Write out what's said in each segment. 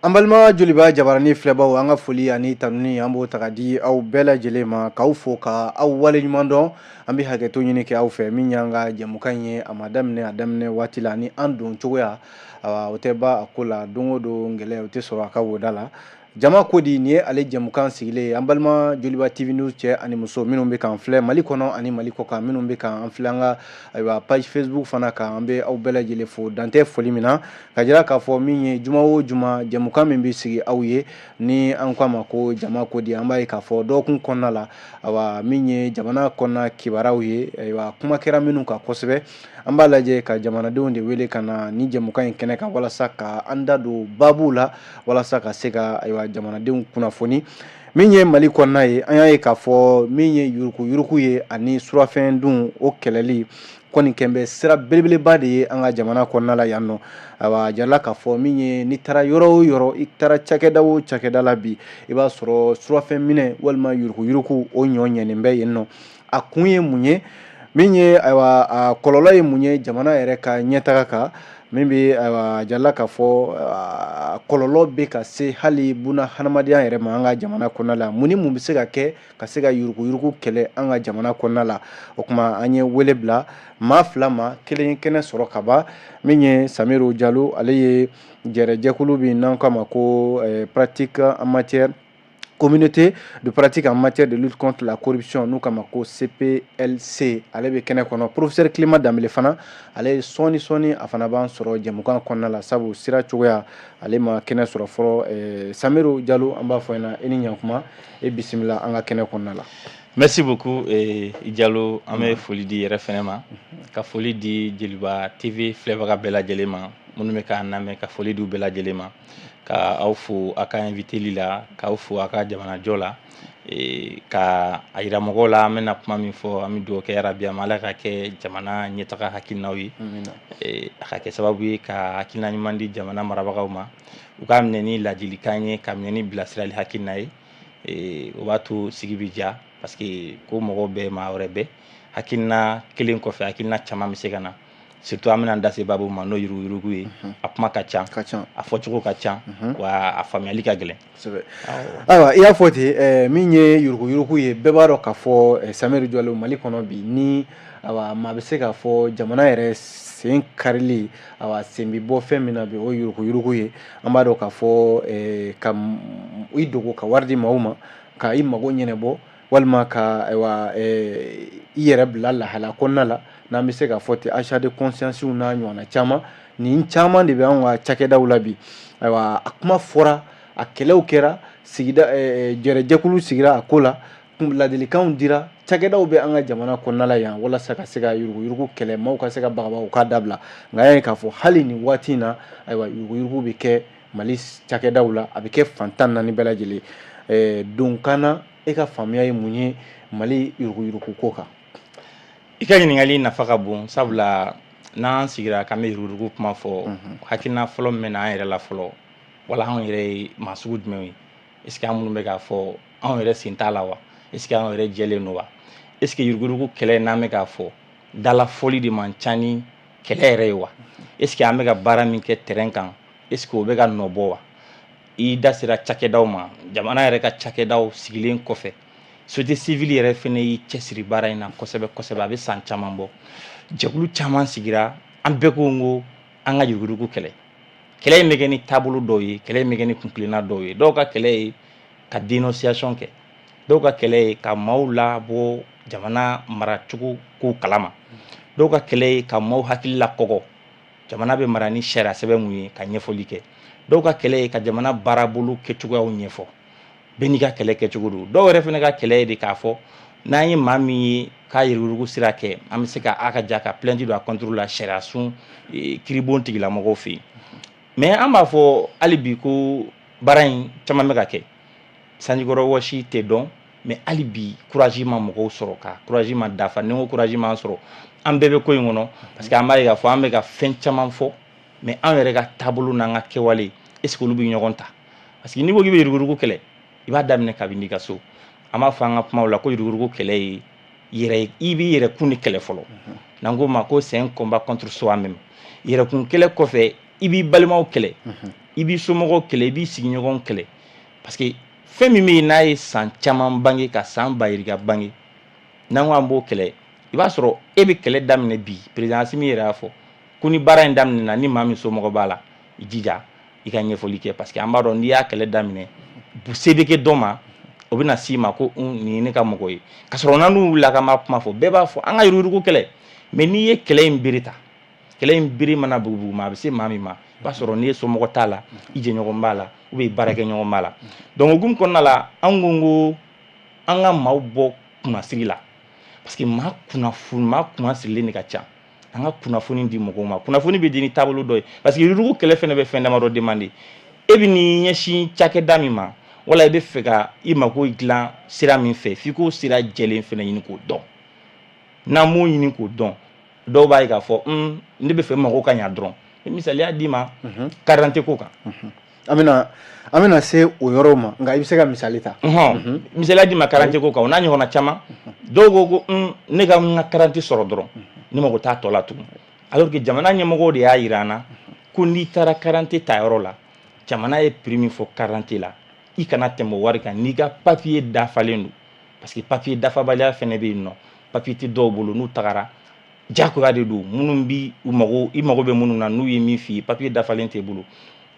An balima joliba jabarani filɛbaw an ka foli ani tanuni an b'o taga di aw bɛɛ lajɛlen ma k'aw fo ka aw waleɲuman dɔn an bɛ hakɛto ɲini kɛ aw fɛ min y'an ka jɛmukan in ye a ma daminɛ a daminɛ waati la ni an don cogoya o tɛ ba a ko la don o don gɛlɛya o tɛ sɔrɔ a ka woda la jama ko di nin ye ale jɛmukan sigilen an balima joliba TV News cɛ ani muso minnu bɛ k'an filɛ Mali kɔnɔ ani Mali kɔ kan minnu bɛ k'an filɛ an ka ayiwa page Facebook fana kan an bɛ aw bɛɛ lajɛlen fo dantɛ foli min na ka jira k'a fɔ min ye juma o juma jɛmukan min bɛ sigi aw ye ni an k'a ma ko jama ko di an b'a ye k'a fɔ dɔgɔkun kɔnɔna la ayiwa min ye jamana kɔnɔna kibaruyaw ye ayiwa kuma kɛra minnu kan kosɛbɛ an b'a lajɛ ka jamanadenw de wele ka na ni jɛmukan in kɛnɛ kan walasa ka an da don baabu la walasa ka se ka ayiwa jamanadenw kunnafoni min ye Mali kɔnɔna ye an y'a ye k'a fɔ min ye yuruku ye ani surafɛn dun o kɛlɛli kɔni kɛn bɛ sira belebeleba de ye an ka jamana kɔnɔna la yan nɔ ayiwa a jirala k'a fɔ min ye n'i taara yɔrɔ o yɔrɔ i taara cakɛda o cakɛda la bi i b'a sɔrɔ surafɛn minɛ walima yuruku o ɲɔ ɲɛnen bɛ yen nɔ a kun ye mun ye min ye ayiwa a kɔlɔlɔ ye mun ye jamana yɛrɛ ka ɲɛtaga kan min bɛ ayiwa jalala k'a fɔ kɔlɔlɔ bɛ ka se hali buna hadamadenya yɛrɛ ma an ka jamana kɔnɔna la mun ni mun bɛ se ka kɛ ka se ka yuruku kɛlɛ an ka jamana kɔnɔna la o tuma an ye wele bila maa fila ma kelen kɛnɛ sɔrɔ ka ban min ye Samiru Jalo ale ye jɛkulu bɛ n'an k'a ma ko pratique en matière communauté de pratique en matière de lutte contre la corruption n'u k'a ma ko CPLC ale bɛ kɛnɛ kɔnɔ professeur Kilema Danbele fana ale sɔɔni a fana b'an sɔrɔ jɛmukan kɔnɔna la sabu sira cogoya ale ma kɛnɛ sɔrɔ fɔlɔ Samiru Jalo an b'a fɔ ɲɛna i ni ɲankuma e bisimila an ka kɛnɛ kɔnɔna la. Merci beaucoup Jalo an bɛ foli di yɛrɛ fɛnɛ ma ka foli di Jeliba TV filɛbaga bɛɛ lajɛlen ma minnu bɛ k'an lamɛn ka foli di u bɛɛ lajɛlen ma ka aw fo a ka inviteli la k'aw fo a ka jamanajɔ la ka a yira mɔgɔw la an bɛna kuma min fɔ an bɛ dugawu kɛ yarabi ama Ala ka kɛ jamana ɲɛtaga hakilinaw ye a ka kɛ sababu ye ka hakilina ɲuman di jamana marabagaw ma u k'a minɛ ni ladilikan ye ka minɛ ni bilasirali hakilina ye o b'a to sigi bɛ diya parce que ko mɔgɔw bɛɛ maa wɛrɛ bɛɛ hakilina kelen kɔfɛ hakilina caman bɛ se ka na surtout an bɛna da se baabu ma n'o yuruku ye a kuma ka ca a fɔcogo ka ca wa a faamuyali ka gɛlɛn ayiwa i y'a fɔ ten min ye yuruku ye bɛɛ b'a dɔn k'a fɔ Samiru Jalo Mali kɔnɔ bi ni ayiwa maa bɛ se k'a fɔ jamana yɛrɛ sen karili ayiwa sen bɛ bɔ fɛn min na bi o yuruku ye an b'a dɔn k'a fɔ ka i dogo ka wari di maaw ma ka i mago ɲɛnabɔ walima ka ayiwa i yɛrɛ bila lahala kɔnɔna la n'an bɛ se k'a fɔ ten achat de conscience n'a ɲɔgɔnna caman nin caman de bɛ an ka cakɛdaw la bi ayiwa a kuma fɔra a kɛlɛw kɛra sigida jɛkulu sigira a ko la ladilikanw dira cakɛdaw bɛ an ka jamana kɔnɔna la yan walasa ka se ka yuruku kɛlɛ maaw ka se ka bagabaga u k'a dabila nka an y'a ye k'a fɔ hali nin waati in na ayiwa yuruku bɛ kɛ Mali cakɛdaw la a bɛ kɛ fan 14 bɛɛ lajɛlen donkan e ka faamuya ye mun ye Mali yuruku ko kan. I ka ɲininkali nafa ka bon sabula n'an sigira k'an bɛ yuruku kuma fɔ hakilina fɔlɔ min bɛ na an yɛrɛ la fɔlɔ wala anw yɛrɛ ye maa sugu jumɛn ye est ce que an minnu bɛ k'a fɔ anw yɛrɛ sen t'a la wa est ce que anw yɛrɛ jɛlen don wa est ce que yuruku kɛlɛ n'an bɛ k'a fɔ dala fɔli de man ca ni kɛlɛ yɛrɛ ye wa est ce que an bɛ ka baara min kɛ terrain kan est ce que o bɛ ka nɔ bɔ wa i da sera cakɛdaw ma jamana yɛrɛ ka cakɛdaw sigilen kɔfɛ société civile yɛrɛ fɛnɛ y'i cɛsiri baara in na kosɛbɛ a bɛ san caman bɔ jɛkulu caman sigira an bɛɛ ko an ka yuruku kɛlɛ in bɛ kɛ ni taabolo dɔw ye kɛlɛ in bɛ kɛ ni kunkilenna dɔw ye dɔw ka kɛlɛ ye ka dénonciation kɛ dɔw ka kɛlɛ ye ka maaw labɔ jamana maracogo ko kalama dɔw ka kɛlɛ ye ka maaw hakili la kɔgɔ jamana bɛ mara ni sariya sɛbɛn mun ye ka ɲɛfɔli kɛ dɔw ka kɛlɛ ye ka jamana baarabolo kɛcogoyaw ɲɛfɔ bɛɛ n'i ka kɛlɛ kɛcogo don dɔw yɛrɛ fɛnɛ ka kɛlɛ ye de k'a fɔ n'an ye maa min ye k'a yuruku sira kɛ an bɛ se ka a ka ja ka plainte don a contre la sariya sun kiribon tigilamɔgɔw fɛ yen mais an b'a fɔ hali bi ko baara in caman bɛ ka kɛ sanjikɔrɔ wɔsi tɛ dɔn mais hali bi courage ma mɔgɔw sɔrɔ ka courage ma dafa ni ko courage ma sɔrɔ an bɛɛ bɛ ko in kɔnɔ parce que an b'a ye k'a fɔ an bɛ ka fɛn caman fɔ mais an yɛrɛ ka taabolo n'an ka kɛwale est ce que olu bɛ ɲɔgɔn ta parce que n'i ko k'i bɛ yuruku kɛlɛ i b'a daminɛ kabini i ka so an b'a fɔ an ka kumaw la ko yuruku kɛlɛ ye i b'i yɛrɛkun de kɛlɛ fɔlɔ n'an ko ma ko c'est un combat contre soi-même yɛrɛkun kɛlɛ kɔfɛ i b'i balimaw kɛlɛ i b'i somɔgɔw kɛlɛ i b'i sigiɲɔgɔn kɛlɛ parce que fɛn min bɛ yen n'a ye san caman bange ka san bayirika bange n'an ko an b'o kɛlɛ i b'a sɔrɔ e bɛ kɛlɛ daminɛ bi président Asimi yɛrɛ y'a fɔ ko ni baara in daminɛna ni maa min somɔgɔ b'a la i jija i ka ɲɛfɔli kɛ parce que an b'a dɔn n'i y'a kɛlɛ daminɛ se bɛ kɛ dɔ ma o bɛ na s'i ma ko nin ye ne ka mɔgɔ ye ka sɔrɔ n'an dun wulila k'an b'a kuma fɔ bɛɛ b'a fɔ an ka yuruguyurugu kɛlɛ mais n'i ye kɛlɛ in bere ta kɛlɛ in bere mana bugubugu ma a bɛ se maa min ma i b'a sɔrɔ n'i ye somɔgɔ t'a la i jɛɲɔgɔn b'a la ou bien i baarakɛɲɔgɔn b'a la donc hokumu kɔnɔna la an ko an ka maaw bɔ kunnasiri la parce que maa kunnasirilen de ka ca an ka kunnafoni di mɔgɔw ma kunnafoni bɛ di ni taabolo dɔ ye parce que yurugu kɛlɛ fɛnɛ bɛ fɛn damadɔ demande e bɛ n'i ɲɛsin cakɛda min ma wala i bɛ fɛ ka i mago dilan sira min fɛ f'i k'o sira jɛlen fɛnɛ ɲini k'o dɔn n'an m'o ɲini k'o dɔn dɔw b'a ye k'a fɔ ne bɛ fɛ mɔgɔw ka ɲa dɔrɔn misaliya d'i ma carte ko kan an bɛna se o yɔrɔ ma nka i bɛ se ka misali ta misaliya d'i ma carte ko kan o n'a ɲɔgɔnna caman dɔw ko ne ka n ka carte sɔrɔ dɔrɔn ne mago t'a tɔ la tugun alors que jamana ɲɛmɔgɔw de y'a yira an na ko n'i taara carte ta yɔrɔ la jamana ye prix min fɔ carte la i kana tɛmɛ wari kan n'i ka papier dafalen don parce que papier dafabaliya fɛnɛ bɛ yen nɔ papier tɛ dɔw bolo n'u tagara jagoya de don minnu bi i mago bɛ minnu na n'u ye min f'i ye papier dafalen t'e bolo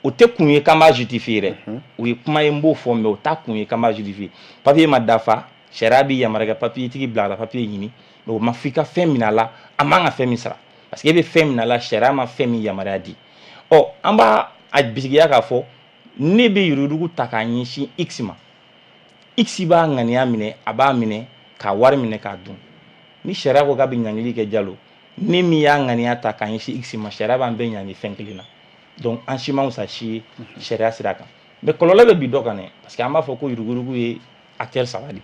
o tɛ kun ye k'an b'a justifier dɛ o ye kuma ye n b'o fɔ mais o t'a kun ye k'an b'a justifier papier ma dafa sariya b'i yamaruya papier tigi bila la papier ɲini mais o ma f'i ka fɛn min a la a man ka fɛn min sara parce que e bɛ fɛn min a la sariya ma fɛn min yamaruya di an b'a a bisigiya k'a fɔ ne bɛ yuruguyurugu ta k'a ɲɛsin x ma x b'a ŋaniya minɛ a b'a minɛ k'a wari minɛ k'a dun ni sariya ko k'a bɛ ɲangili kɛ Jalo ne min y'a ŋaniya ta k'a ɲɛsin x ma sariya b'an bɛɛ ɲangi fɛn kelen na donc an si ma wusa si ye sariya sira kan mais kɔlɔlɔ bɛ bi dɔ kan dɛ parce que an b'a fɔ ko yuruguyurugu ye acteur saba de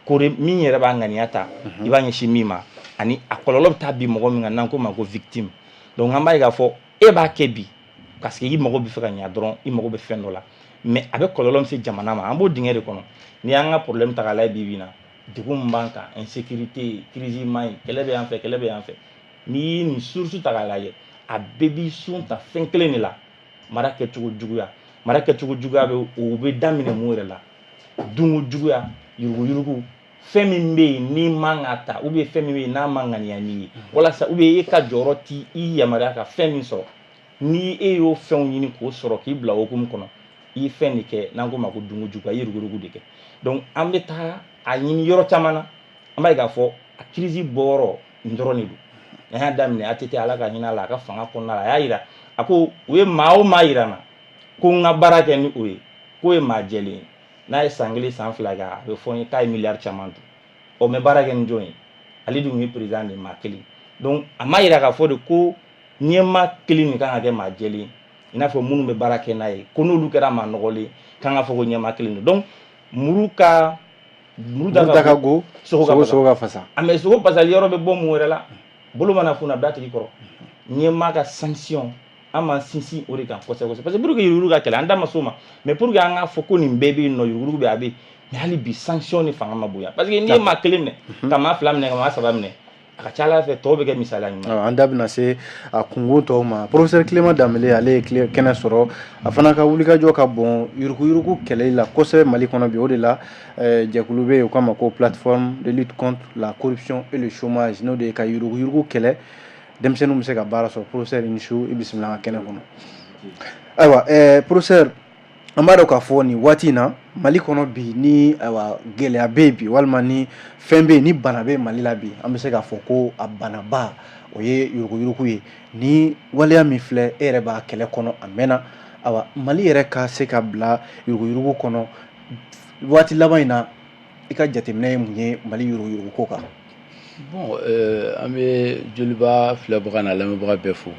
kore min yɛrɛ b'a ŋaniya ta i b'a ɲɛsin min ma ani a kɔlɔlɔ bɛ taa bi mɔgɔ min kan n'an ko ma ko victime donc an b'a ye k'a fɔ e b'a kɛ bi parce que i mago bɛ fɛ ka ɲa dɔrɔn i mago bɛ fɛn dɔ la mais a bɛ kɔlɔlɔ min se jamana ma an b'o dingɛ de kɔnɔ n'i y'an ka problème ta k'a lajɛ bi na degun min b'an kan insécurité crise ma ɲi kɛlɛ bɛ yan fɛ kɛlɛ bɛ yan fɛ n'i ye nin source ta k'a lajɛ a bɛɛ b'i sun ta fɛn kelen de la mara kɛcogo juguya bɛ o bɛ daminɛ mun yɛrɛ la dunko juguya yuruguyurugu fɛn min bɛ yen n'i man ka ta ou bien fɛn min bɛ yen n'a man ŋaniya n'i ye walasa ou bien e ka jɔyɔrɔ ti i yamaruya ka fɛn min sɔrɔ ni e y'o fɛnw ɲini k'o sɔrɔ k'i bila hukumu kɔnɔ i ye fɛn de kɛ n'an ko ma ko dunko juguya i ye yuruguyurugu de kɛ donc an bɛ taa a ɲini yɔrɔ caman na an b'a ye k'a fɔ a crise bɔyɔrɔ nin dɔrɔn de don an y'a daminɛ ATT ala ka hinɛ a la a ka fanga kɔnɔna la a y'a yira a ko u ye maa o maa yira n na ko n ka baara kɛ ni o ye k'o ye maa jɛlen ye n'a ye san 1 san 2 kɛ a bɛ fɔ n ye k'a ye miliyari caman dun mɛ baara kɛ ni jɔn ye ale dun ye président de maa kelen donc a ma yira k'a fɔ de ko ɲɛmaa kelen de kan ka kɛ maa jɛlen i n'a fɔ minnu bɛ baara kɛ n'a ye ko n'olu kɛra maa nɔgɔlen kan ka fɔ ko ɲɛmaa kelen don donc muru da ka go sogo ka fasa mais sogo fasali yɔrɔ bɛ bɔ mun wɛrɛ la bolo mana funu a bɛ tigi kɔrɔ ɲɛmaa ka sanction an m'an sinsin o de kan kosɛbɛ parce que pour que yuruguyurugu ka kɛlɛ an da ma s'o ma mais pour que an k'a fɔ ko nin bɛɛ bɛ yen nɔ yuruguyurugu bɛ a bɛ yen mais hali bi sanction ni fanga ma bonya parce que n'i ye maa kelen minɛ ka maa 2 minɛ ka maa 3 minɛ a ka ca Ala fɛ tɔw bɛ kɛ misaliya ɲuman an da bɛna se a kungo tɔw ma professeur Clément Danbele ale ye kɛnɛ sɔrɔ a fana ka wulikajɔ ka bon yuruguyurugu kɛlɛli la kosɛbɛ Mali kɔnɔ bi o de la jɛkulu bɛ yen u k'a ma ko plateforme de lutte contre la corruption et le chômage n'o de ye ka yuruguyurugu kɛlɛ denmisɛnninw bɛ se ka baara sɔrɔ professeur i ni su i bisimila an ka kɛnɛ kɔnɔ ayiwa professeur an b'a dɔn k'a fɔ nin waati in na Mali kɔnɔ bi ni gɛlɛya bɛ yen bi walima ni fɛn bɛ yen ni bana bɛ Mali la bi an bɛ se k'a fɔ ko a banaba o ye yuruguyurugu ye ni waleya min filɛ e yɛrɛ b'a kɛlɛ kɔnɔ a mɛnna Mali yɛrɛ ka se ka bila yuruguyurugu kɔnɔ waati laban in na i ka jateminɛ ye mun ye Mali yuruguyurugu ko kan bon an bɛ joliba filɛbaga n'a lamɛnbaga bɛɛ fo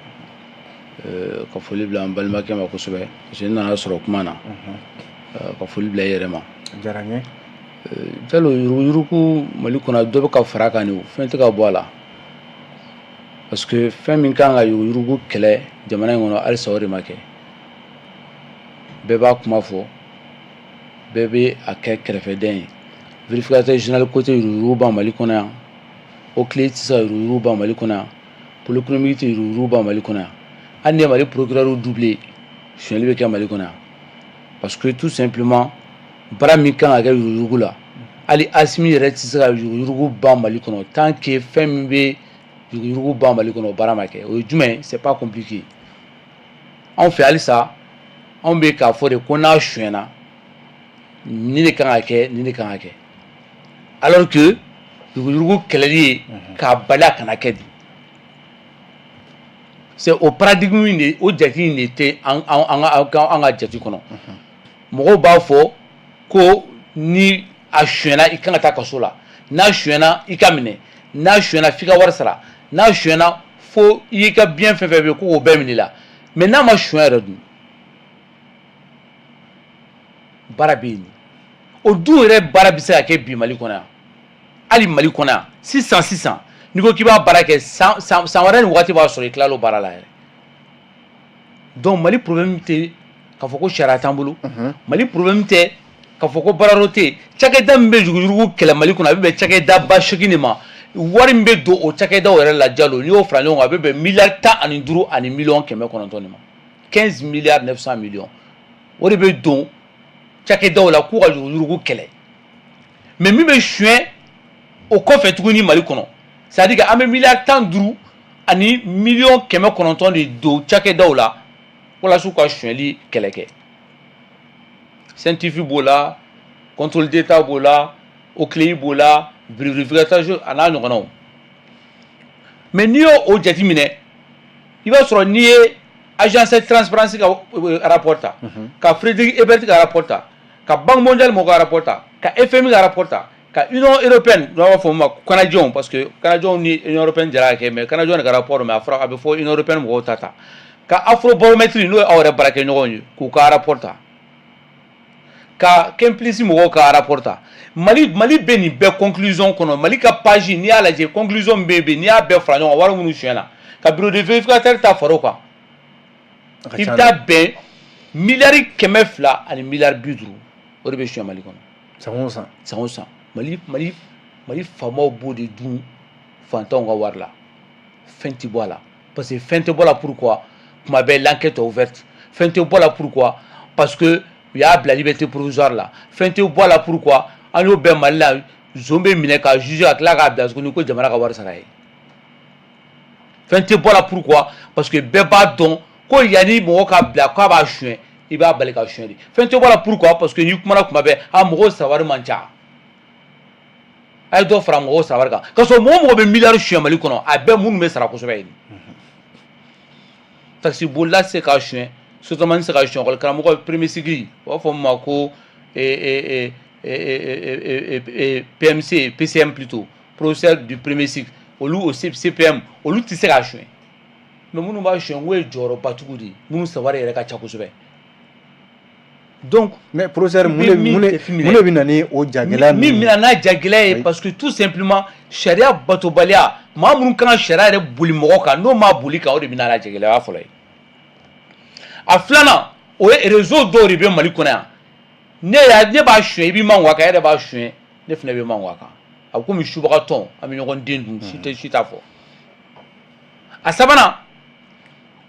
ka foli bila an balimakɛ ma kosɛbɛ parce que n nana sɔrɔ kuma na ka foli bila i yɛrɛ ma diyara n ye Jalo yuruguyurugu Mali kɔnɔ dɔ bɛ ka fara kan nin fɛn tɛ ka bɔ a la parce que fɛn min kan ka yuruguyurugu kɛlɛ jamana in kɔnɔ halisa o de ma kɛ bɛɛ b'a kuma fɔ bɛɛ bɛ a kɛ kɛrɛfɛdɛn ye vérificateur général côté yuruguyurugu b'an Mali kɔnɔ yan o tile tɛ se ka yuruguyurugu b'an Mali kɔnɔ yan pôle économique tɛ yuruguyurugu b'an Mali kɔnɔ yan hali n'i ye Mali procureur doublé suɲɛli bɛ kɛ Mali kɔnɔ yan parce que tout simplement bara min kan ka kɛ yuruguyurugu la hali Asimi yɛrɛ tɛ se ka yuruguyurugu ban Mali kɔnɔ tant que fɛn min bɛ yuruguyurugu ban Mali kɔnɔ o baara ma kɛ o ye jumɛn c'est pas compliqué anw fɛ halisa anw bɛ k'a fɔ de ko n'a suɲɛna ni de kan ka kɛ ni de kan ka kɛ alors que yuruguyurugu kɛlɛli ye k'a bali a kana kɛ di c'est au paradigme in de o jate in de tɛ an ka jate kɔnɔ mɔgɔw b'a fɔ ko ni a suɲɛna i kan ka taa kaso la n'a suɲɛna i ka minɛ n'a suɲɛna f'i ka wari sara n'a suɲɛna fo i y'i ka biɲɛ fɛn fɛn bɛ yen ko k'o bɛɛ minɛ i la mais n'a ma suɲɛ yɛrɛ dun baara bɛ yen o dun yɛrɛ baara bɛ se ka kɛ bi Mali kɔnɔ yan hali Mali kɔnɔ yan sisan n'i ko k'i b'a baara kɛ san wɛrɛ ni waati b'a sɔrɔ i tilal'o baara la yɛrɛ donc Mali problème tɛ k'a fɔ ko sariya t'an bolo Mali problème tɛ k'a fɔ ko baarayɔrɔ tɛ yen cakɛda min bɛ yuruguyurugu kɛlɛ Mali kɔnɔ a bɛ bɛn cakɛda ba 8 de ma wari min bɛ don o cakɛdaw yɛrɛ la jalo n'i y'o fara ɲɔgɔn kan a bɛ bɛn miliyari 15 ani miliyɔn 900 de ma 15 milliards 900 millions o de bɛ don cakɛdaw la k'u ka yuruguyurugu kɛlɛ mais min bɛ suɲɛ o kɔfɛ tuguni Mali kɔnɔ c'est-à-dire que an bɛ miliyari 15 ani miliyɔn 900 de don cakɛdaw la walasa u ka suɲɛli kɛlɛ kɛ scientifique b'o la contrôle d'état b'o la OCLEI b'o la vérification a n'a ɲɔgɔnnaw mais n'i y'o jate minɛ i b'a sɔrɔ n'i ye agence transparency ka rapport ta ka Frédéric Ebert ka rapport ta ka Banque mondiale mɔgɔw ka rapport ta ka FMI ka rapport ta ka Union européenne n'o b'a fɔ ma kanajɛnw parce que kanajɛnw ni Union européenne jara ka kɛ mais kanajɛnw de ka rapport mais a fɔra a bɛ fɔ Union européenne mɔgɔw ta ka Afrobaromètre n'o ye aw yɛrɛ baarakɛɲɔgɔnw ye k'u ka rapport ta ka Kemplisi mɔgɔw ka rapport ta Mali bɛ nin bɛɛ conclusion kɔnɔ Mali ka page n'i y'a lajɛ conclusion bɛ yen n'i y'a bɛɛ fara ɲɔgɔn kan wari minnu suɲɛna ka bureau de vérificateur ta fara o kan i bɛ taa bɛn miliyari 200 ani miliyari 50 o de bɛ suɲɛ Mali kɔnɔ san o san Mali faamaw b'o de dun fantanw ka wari la fɛn tɛ bɔ a la parce que fɛn tɛ bɔ a la pourquoi kuma bɛɛ l'enquête ouverte fɛn tɛ bɔ a la pourquoi parce que u y'a bila liberté provisoire la fɛn tɛ bɔ a la pourquoi an y'o bɛɛ Mali la zon bɛ minɛ ka juger ka tila k'a bila tuguni ko jamana ka wari sara ye fɛn tɛ bɔ a la pourquoi parce que bɛɛ b'a dɔn ko yanni mɔgɔ k'a bila k'a b'a suɲɛ i b'a bali ka suɲɛ de fɛn tɛ bɔ a la pourquoi parce que n'i kumana kuma bɛɛ mɔgɔw sara wari man ca a ye dɔ fara mɔgɔw sara wari kan k'a sɔrɔ mɔgɔ bɛ miliyari suɲɛ Mali kɔnɔ a bɛɛ minnu bɛ sara kosɛbɛ ye taxi bolila tɛ se k'a suɲɛ sotamani tɛ se k'a suɲɛ école karamɔgɔ premier cycle u b'a fɔ min ma ko PMC PCM plutôt professeur du premier cycle olu au CPM olu tɛ se k'a suɲɛ mais minnu b'a suɲɛ n ko ye jɔyɔrɔbatigiw de ye minnu sara wari yɛrɛ ka ca kosɛbɛ donc mais professeur mun de bɛ na ni o jagɛlɛya min bɛna n'a jagɛlɛya ye parce que tout simplement sariya batobaliya maa minnu kan ka sariya yɛrɛ boli mɔgɔ kan n'o m'a boli kan o de bɛ na n'a jagɛlɛya fɔlɔ ye a filanan o ye réseau dɔw de bɛ Mali kɔnɔ yan ne b'a suɲɛ i b'i man wa kan e yɛrɛ b'a suɲɛ ne fana bɛ man wa kan a bɛ komi subagatɔn an bɛ ɲɔgɔn den dun si t'a fɔ a sabanan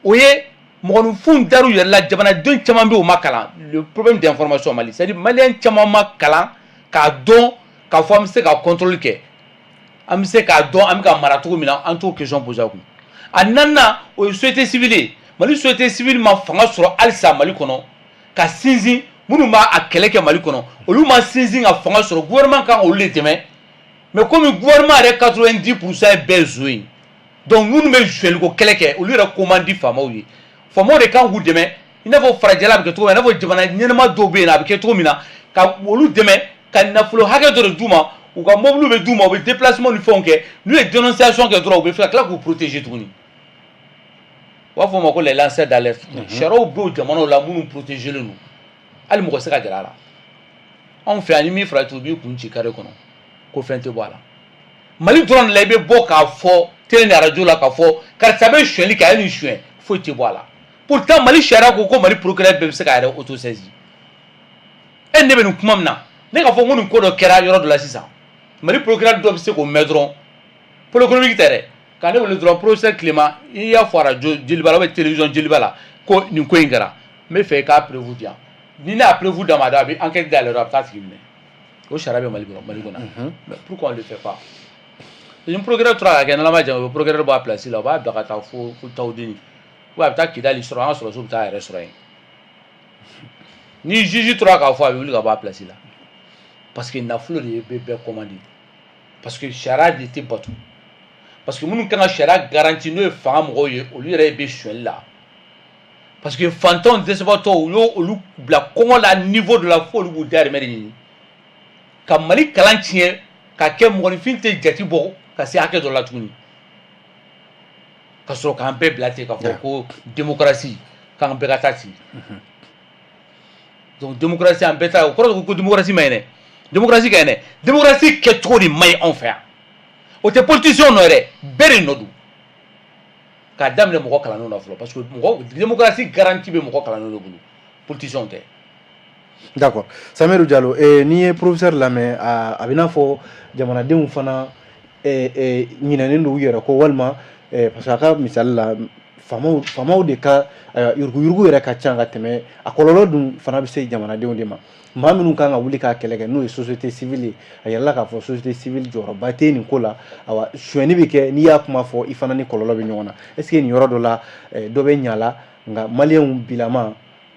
o ye mɔgɔninfinw dar'u yɛrɛ la jamanaden caman bɛ yen o ma kalan le problème d'information Mali c'est à dire maliyɛn caman ma kalan k'a dɔn k'a fɔ an bɛ se ka contrôle kɛ an bɛ se k'a dɔn an bɛ ka mara cogo min na an t'o question posé a kun a naaninan o ye société civile ye Mali société civile ma fanga sɔrɔ halisa Mali kɔnɔ ka sinsin minnu b'a kɛlɛ kɛ Mali kɔnɔ olu ma sinsin ka fanga sɔrɔ gouvernement kan olu de dɛmɛ mais komi gouvernement yɛrɛ 90% ye bɛɛ zo ye donc minnu bɛ suɲɛliko kɛlɛ kɛ olu yɛrɛ ko man di faamaw ye faamaw de kan k'u dɛmɛ i n'a fɔ farajɛla bɛ kɛ cogo min na i n'a fɔ jamana ɲɛnama dɔw bɛ yen a bɛ kɛ cogo min na ka olu dɛmɛ ka nafolo hakɛ dɔ de d'u ma u ka mɔbiliw bɛ d'u ma u bɛ déplacement ni fɛnw kɛ n'u ye dénonciation kɛ dɔrɔn u bɛ fɛ ka tila k'u protéger tuguni u b'a fɔ o ma ko les lanceurs d'alerte sariyaw bɛ o jamanaw la minnu protéger len don hali mɔgɔ tɛ se ka gɛrɛ a la anw fɛ yan ni min farati u b'i kun ci carré kɔnɔ ko fɛn tɛ bɔ a la Mali dɔrɔn de la i bɛ bɔ k'a fɔ télé ni radio la k'a fɔ karisa bɛ suɲɛli kɛ a ye nin suɲɛ foyi tɛ bɔ a la pourtant Mali sariya ko Mali procureur bɛɛ bɛ se k'a yɛrɛ autosaisir e ne bɛ nin kuma min na ne k'a fɔ ko nin ko dɔ kɛra yɔrɔ dɔ la sisan Mali procureur dɔ bɛ se k'o mɛn dɔrɔn pôle économique tɛ dɛ k'ale wele dɔrɔn professeur Clément i y'a fɔ radio Jeliba la ou bien télévision Jeliba la ko nin ko in kɛra me fait qu'a prévu dia ni n'a prévu dans ma dabi enquête dans le rapportage filmé au charabe mali kona mais pourquoi on le fait pas un procureur trois ga na ma jang procureur ba place là ba da ta fo tawdini wa ta kidali sura sur ta restaurant ni juge trois ga fois lui ga ba place là parce que na fleur de bébé commandé parce que charabe était bateau parce que nous quand charabe garantie ne femme roye au lieu de choisir là parce que fantôme de ce bateau au lieu la comment la niveau de la folie ou derrière mais ka mali kalan tiɲɛ ka kɛ mɔgɔninfin tɛ jati bɔ ka se hakɛ dɔ la tuguni ka sɔrɔ k'an bɛɛ bila ten k'a fɔ ko démocratie k'an bɛɛ ka taa ten donc démocratie an bɛɛ ta o kɔrɔ ko démocratie ma ɲi dɛ démocratie ka ɲi dɛ démocratie kɛcogo de ma ɲi anw fɛ yan o tɛ politicien nɔ yɛrɛ bɛɛ de nɔ don k'a daminɛ mɔgɔ kalannenw na fɔlɔ parce que mɔgɔ démocratie garantie bɛ mɔgɔ kalannenw de bolo politicien tɛ. D'accord. Samerou Diallo, ni ye professeur lamɛn a bɛ n'a fɔ jamanadenw fana ɲinɛnen don u yɛrɛ ko walima parce que a ka misali la faamaw de ka yuruguyurugu yɛrɛ ka ca ka tɛmɛ a kɔlɔlɔ dun fana bɛ se jamanadenw de ma maa minnu kan ka wuli k'a kɛlɛ kɛ n'o ye société civile ye a yɛrɛla k'a fɔ société civile jɔyɔrɔba tɛ nin ko la awa sonyɛni bɛ kɛ n'i y'a kuma fɔ i fana ni kɔlɔlɔ bɛ ɲɔgɔn na est-ce que nin yɔrɔ dɔ la dɔ bɛ ɲa la nka maliyɛnw bilama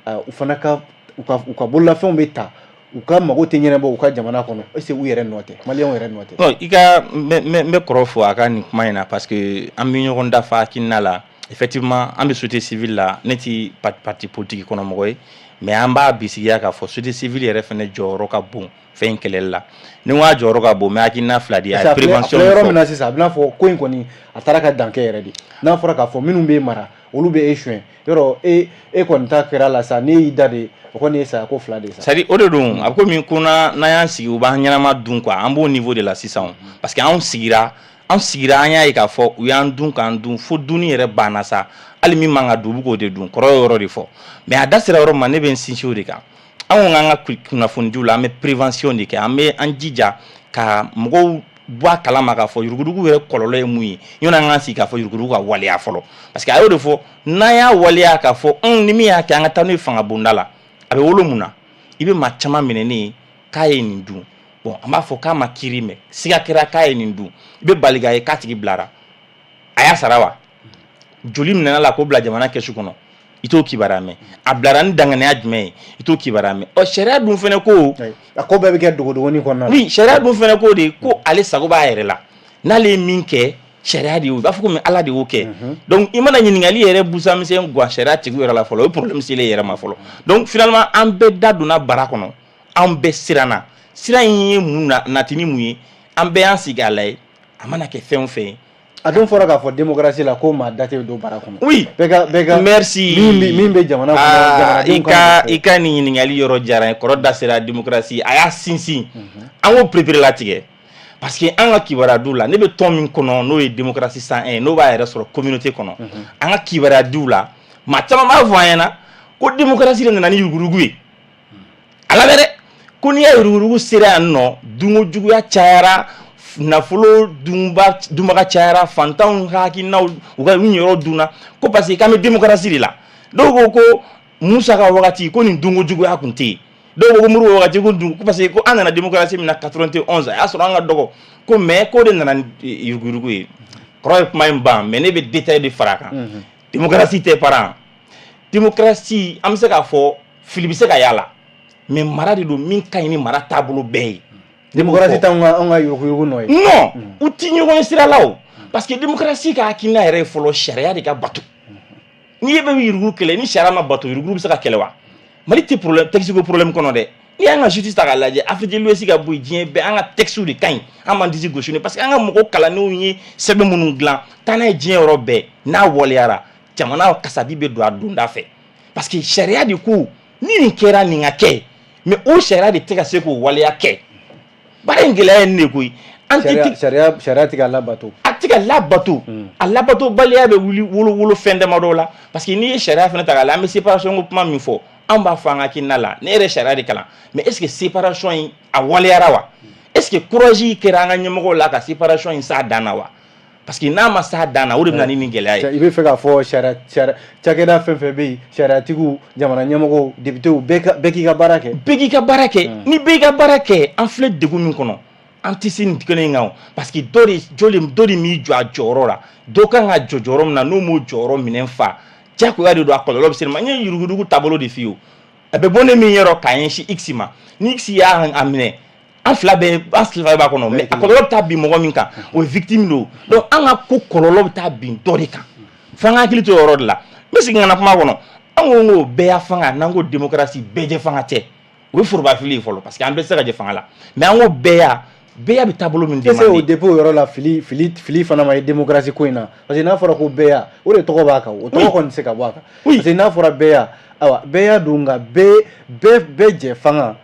u fana ka u ka bololafɛnw bɛ ta u ka mago tɛ ɲɛnabɔ u ka jamana kɔnɔ est-ce que u yɛrɛ nɔ tɛ maliyɛnw yɛrɛ nɔ tɛ. bon i ka n bɛ kɔrɔ fɔ a ka nin kuma in na parce que an bɛ ɲɔgɔn dafa hakilina la effectivement an bɛ société civile la ne ti parti politique kɔnɔ mɔgɔ ye mais an b'a bisigiya k'a fɔ société civile yɛrɛ fana jɔyɔrɔ ka bon fɛn in kɛlɛli la ni n ko a jɔyɔrɔ ka bon mais hakilina fila de ye a ye prévention yɔrɔ min na sisan a bɛ n'a fɔ ko in kɔni a taara ka dan kɛ yɛrɛ de n'a fɔra k'a fɔ minnu bɛ mara olu bɛ e suɲɛ yɔrɔ e kɔni ta kɛra la sa ne y'i da de o kɔni ye saya ko fila de ye sa. c'est à dire o de don a bɛ komi ko n'an y'an sigi u b'an ɲɛnama dun quoi an b'o niveau de la sisan parce que anw sigira an y'a ye k'a fɔ u y'an dun k'an dun fo dunni yɛrɛ banna sa hali min man ka dun u bɛ k'o de dun kɔrɔ ye yɔrɔ de fɔ mais a da sera yɔrɔ min ma ne bɛ n sinsin o de kan anw ko k'an ka kunnafonidiw la an bɛ prévention de kɛ an bɛ an jija ka mɔgɔw bɔ a kalama k'a fɔ yurugujurugu yɛrɛ kɔlɔlɔ ye mun ye ɲɔni an k'an sigi k'a fɔ yurugujurugu ka waleya fɔlɔ parce que a y'o de fɔ n'an y'a waleya k'a fɔ ni min y'a kɛ an ka taa n'o ye fanga bonda la a bɛ wolo mun na i bɛ maa caman minɛ ne ye k'a ye nin dun bon an b'a fɔ k'a ma kiiri mɛn siga kɛra k'a ye nin dun i bɛ bali k'a ye k'a tigi bilara a y'a sara wa joli minɛna la k'o bila jamana kɛsu kɔnɔ i t'o kibaruya mɛn a bilara ni danganiya jumɛn ye i t'o kibaruya mɛn ɔ sariya dun fɛnɛ ko a ko bɛɛ bɛ kɛ dogodogoni kɔnɔna la oui sariya dun fɛnɛ ko de ko ale sago b'a yɛrɛ la n'ale ye min kɛ sariya de y'o i b'a fɔ komi ala de y'o kɛ donc i mana ɲininkali yɛrɛ busamisɛn guwa sariya tigiw yɛrɛ la fɔlɔ o ye problème selen yɛrɛ ma fɔlɔ donc finalement an bɛɛ da donna bara kɔnɔ an bɛɛ siranna sira in ye mun nati ni mun ye an bɛɛ y'an sigi a lajɛ a mana kɛ fɛn o fɛn a don fɔra k'a fɔ démocratie la ko maa da tɛ don bara kɔnɔ oui bɛɛ ka merci min bɛ jamana kɔnɔ i ka nin ɲininkali yɔrɔ diyara n ye kɔrɔ da sera démocratie a y'a sinsin an k'o perepere latigɛ parce que an ka kibaruya la ne bɛ tɔn min kɔnɔ n'o ye démocratie 101 n'o b'a yɛrɛ sɔrɔ communauté kɔnɔ an ka kibaruya la maa caman b'a fɔ an ɲɛna ko démocratie de nana ni yurugurugu ye a lamɛn dɛ ko n'i y'a yurugurugu sera yan nɔ dunkojuguya cayara nafolo dunbaga cayara fantanw hakilinaw u ka yɔrɔ dunna ko parce que k'an bɛ démocratie de la dɔw ko ko Musa ka wagati ko nin dunkojuguya tun tɛ yen dɔw ko ko Modibo wagati ko dun ko parce que ko an nana démocratie min na 91 a y'a sɔrɔ an ka dɔgɔ ko mais k'o de nana yuruguyurugu ye kɔrɔ ye kuma in ban mais ne bɛ détail de fara a kan démocratie tɛ paran démocratie an bɛ se k'a fɔ fili bɛ se ka y'a la mais mara de don min ka ɲi ni mara taabolo bɛɛ ye. démocratie t'anw ka yuruguyurugu nɔ ye. non u ti ɲɔgɔn sira la o parce que démocratie ka hakilina yɛrɛ ye fɔlɔ sariya de ka bato n'i ye bɛ yurugu kɛlɛ ni sariya ma bato yurugu bɛ se ka kɛlɛ wa mali tɛ problème texte ko problème kɔnɔ dɛ n'i y'an ka justice ta k'a lajɛ Afrique de l'Ouest ka bɔ yen diɲɛ bɛɛ an ka texte de ka ɲi an m'an disi gosi parce que an ka mɔgɔ kalannenw ye sɛbɛn minnu dilan taa n'a ye diɲɛ yɔrɔ bɛɛ n'a waleyara jamana kasabi bɛ don a donda fɛ parce que sariya de ko ni nin kɛra nin ka kɛ mais o sariya de tɛ ka se k'o waleya kɛ baara in gɛlɛya ye nin de koyi sariya tɛ ka labato a tɛ ka labato a labato baliya bɛ wuli wolo fɛn damadɔ la parce que n'i ye sariya fana ta k'a lajɛ an bɛ séparation ko kuma min fɔ an b'a fɔ an ka hakilina la ne yɛrɛ sariya de kalan mais est ce que séparation in a waleyara wa est ce que courage kɛra an ka ɲɛmɔgɔw la ka séparation in s'a dan na wa parce que n'a ma sa dan na o de bɛna ni nin gɛlɛya ye i bɛ fɛ k'a fɔ cakɛda fɛn fɛn bɛ yen sariyatigiw jamana ɲɛmɔgɔw députés bɛɛ k'i ka baara kɛ bɛɛ k'i ka baara kɛ ni bɛɛ y'i ka baara kɛ an filɛ degun min kɔnɔ an tɛ se nin kelen in kan o parce que dɔ de m'i jɔ a jɔyɔrɔ la dɔ kan ka jɔ jɔyɔrɔ min na n'o m'o jɔyɔrɔ minɛ fa diyagoya de don a kɔlɔlɔ bɛ se ma n ye yurugujurugu taabolo de f'i ye o a bɛ bɔ ne min yɔrɔ k'a ɲɛsin x ma ni x y'a minɛ an fila b'a kɔnɔ mais a kɔlɔlɔ bɛ taa bin mɔgɔ min kan o ye victime don donc an ka ko kɔlɔlɔ bɛ taa bin dɔ de kan f'an ka hakili to o yɔrɔ de la n bɛ segin ka na kuma kɔnɔ an ko k'o bɛɛ y'a fanga n'an ko démocratie bɛɛ jɛ fanga tɛ o ye forobafili ye fɔlɔ parce que an bɛɛ tɛ se ka jɛ fanga la mais an ko bɛɛ bɛ taabolo min demandé o depuis o yɔrɔ la fili fana ma ye démocratie ko in na parce que n'a fɔra ko bɛɛ o de tɔgɔ b'a kan o tɔgɔ kɔni tɛ se ka bɔ a kan parce que n'a fɔra bɛɛ awa bɛɛ dun nka bɛɛ jɛ fanga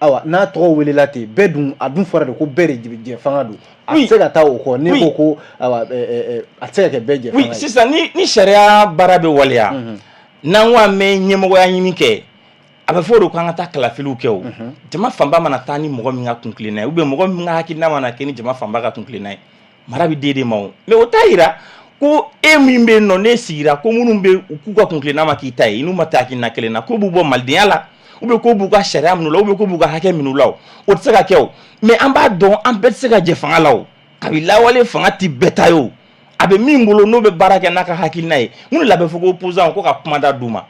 awa n'a tɔgɔ welela ten bɛɛ dun a dun fɔra de ko bɛɛ de jɛ fanga don a tɛ se ka taa o kɔ n'i ko ko awa a tɛ se ka kɛ bɛɛ jɛ fanga ye. oui sisan ni sariya baara bɛ waleya n'an ko an bɛ ɲɛmɔgɔya ɲini kɛ a bɛ fɔ o de ko an ka taa kalafiliw kɛ o jama fanba mana taa ni mɔgɔ min ka kunkilenna ye ou bien mɔgɔ min ka hakilina mana kɛ ni jama fanba ka kunkilenna ye mara bɛ den de ma o mais o t'a yira ko e min bɛ yen nɔ ne sigira ko minnu bɛ k'u ka kunkilenna ma k'i ta ye n'u ma taa hakilina kelen na k'u b'u bɔ malidenya la ou bien ko b'u ka sariya minnu la ou bien ko b'u ka hakɛ minnu la o tɛ se ka kɛ o mais an b'a dɔn an bɛɛ tɛ se ka jɛ fanga la o kabi lawale fanga tɛ bɛɛ ta ye o a bɛ min bolo n'o bɛ baara kɛ n'a ka hakilina ye mun de la bɛ fɔ ko opposant ko ka kumada d'u ma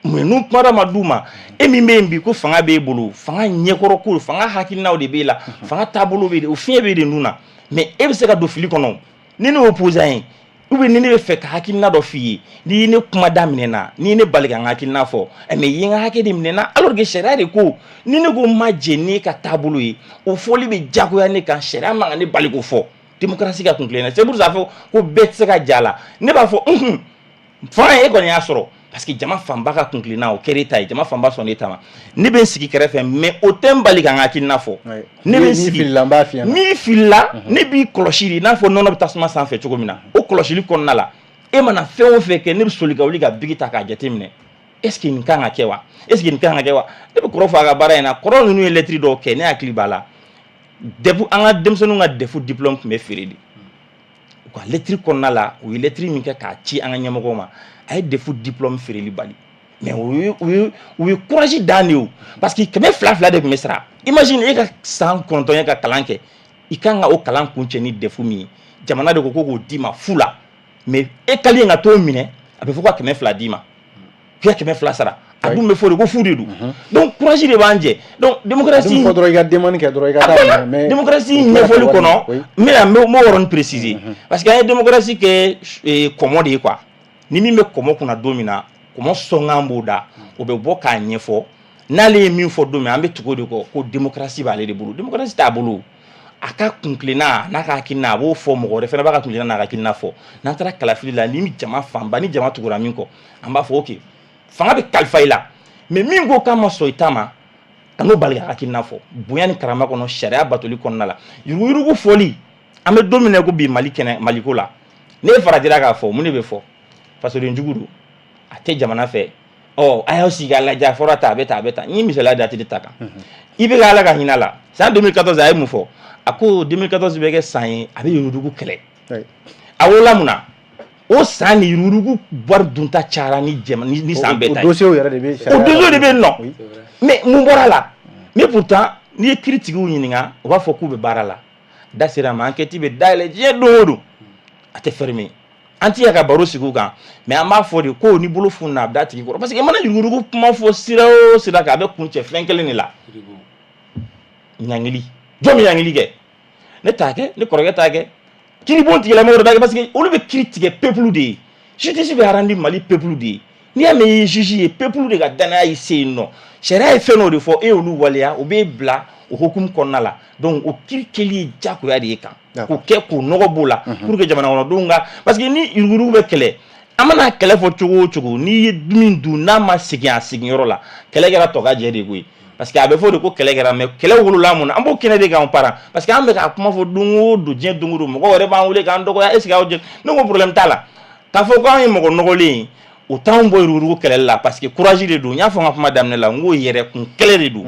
mais n'u kumada ma d'u ma e min bɛ yen bi ko fanga b'e bolo fanga ɲɛkɔrɔ ko fanga hakilinaw de b'e la fanga taabolo b'e de o fiɲɛ b'e de nun na mais e bɛ se ka don fili kɔnɔ ni ne opposant ye ou bien ni ne bɛ fɛ ka hakilina dɔ f'i ye ni ne kuma daminɛna ni ne bali ka n ka hakilina fɔ mais i ye n ka hakɛ de minɛna alors que sariya de ko ni ne ko ma jɛ n'e ka taabolo ye o fɔli bɛ diyagoya ne kan sariya man kan ne bali k'o fɔ démocratie ka kunkilenna c'est pour ça fɔ ko bɛɛ tɛ se ka ja la ne b'a fɔ fanga e kɔni y'a sɔrɔ parce que jama fanba ka kunkilenna o kɛra e ta ye jama fanba sɔn e ta ma ne bɛ n sigi kɛrɛfɛ mais o tɛ n bali ka n ka hakilina fɔ ne bɛ n sigi n'i filila ne b'i kɔlɔsi de i n'a fɔ nɔnɔ bɛ tasuma sanfɛ cogo min na o kɔlɔsili kɔnɔna la e mana fɛn o fɛn kɛ ne bɛ soli ka wuli ka bigi ta k'a jateminɛ est ce que nin kan ka kɛ wa est ce que nin kan ka kɛ wa ne bɛ kɔrɔ fɔ a ka baara in na kɔrɔ ninnu ye lɛtiri dɔw kɛ ne hakili b'a la an ka denmisɛnninw ka DEF diplôme tun bɛ feere de u ka lɛtiri kɔnɔna la u ye lɛtiri min kɛ k'a ci an ka ɲɛmɔgɔw ma a ye DEF diplôme feereli bali mais u ye courage dan de o parce que 200 de tun bɛ sara imagine e ka san 9 ye ka kalan kɛ i kan ka o kalan kun cɛ ni DEF min ye jamana de ko k'o d'i ma fu la mais e kali ka t'o minɛ a bɛ fɔ ka 200 d'i ma k'i ka 200 sara a dun bɛ fɔ de ko fu de don donc courage de b'an jɛ donc démocratie fɔ dɔrɔn i ka demande kɛ dɔrɔn i ka taa mais démocratie ɲɛfɔli kɔnɔ n m'o yɔrɔnin préciser parce que an ye démocratie kɛ kɔmɔ de ye quoi ni min bɛ kɔmɔ kunna don min na kɔmɔ sɔnkan b'o da o bɛ bɔ k'a ɲɛfɔ n'ale ye min fɔ don min an bɛ tugu o de kɔ ko démocratie b'ale de bolo démocratie t'a bolo a ka kunkilenna n'a ka hakilina a b'o fɔ mɔgɔ wɛrɛ fana b'a ka kunkilenna n'a ka hakilina fɔ n'an taara kalafili la ni jama fanba ni jama tugura min kɔ an b'a fɔ ok fanga bɛ kalifa i la mais min ko k'a ma sɔn i ta ma ka n'o bali ka hakilina fɔ bonya ni karama kɔnɔ sariya batoli kɔnɔna la yuruguyurugu fɔli an bɛ don min na ko bi maliko la ne farajɛra k'a fɔ mun de bɛ fɔ fasodenjugu don a tɛ jamana fɛ a y'aw sigi k'a lajɛ a fɔra ta a bɛ ta n ye misaliya di a tɛ ta kan i bɛ ka ala ka hinɛ la san 2014 a ye mun fɔ a ko 2014 bɛ kɛ san ye a bɛ yurugujurugu kɛlɛ a wolola mun na o san ni yurugujurugu wari dunta cayara ni san bɛɛ ta ye o dossier de bɛ yen nɔ mais mun bɔra la mais pourtant n'i ye kiritigiw ɲininka u b'a fɔ k'u bɛ baara la da sera ma enquête bɛ dayɛlɛ diɲɛ don o don a tɛ fermer an ti ya ka baro sigi u kan mais an b'a fɔ de ko ni bolo funna a bɛ da tigi kɔrɔ parce que i mana yurugujurugu kuma fɔ sira o sira kan a bɛ kun cɛ fɛn kelen de la ɲankili jɔn bɛ ɲankili kɛ ne t'a kɛ ne kɔrɔkɛ t'a kɛ kiribon tigilamɔgɔ dɔ t'a kɛ parce que olu bɛ kiiri tigɛ peuple de ye justice bɛ arandi Mali peuple de ye n'i y'a mɛn i ye juge ye peuple de ka danaya y'i se yen nɔ sariya ye fɛn dɔ de fɔ e y'olu waleya o b'e bila o hukumu kɔnɔna la donc o kiiri kɛli ye diyagoya de ye kan k'o kɛ k'o nɔgɔ b'o la pour que jamana kɔnɔdenw ka parce que ni yurugujurugu bɛ kɛlɛ an mana kɛlɛ fɔ cogo o cogo n'i ye min dun n'a ma segin a sigiyɔrɔ la kɛlɛ kɛra tɔ ka jɛ de koyi parce que a bɛ fɔ de ko kɛlɛ kɛra mais kɛlɛ wolola mun na an b'o kɛnɛ de kan para parce que an bɛ ka kuma fɔ don o don diɲɛ don o don mɔgɔ wɛrɛ b'an wele k'an dɔgɔya est ce que aw jɛ ne ko problème t'a la k'a fɔ k'an ye mɔgɔ nɔgɔlen ye o t'anw bɔ yurugujurugu kɛlɛli la parce que courage de don n y'a fɔ n ka kuma daminɛ la n ko yɛrɛ kun kɛlɛ de don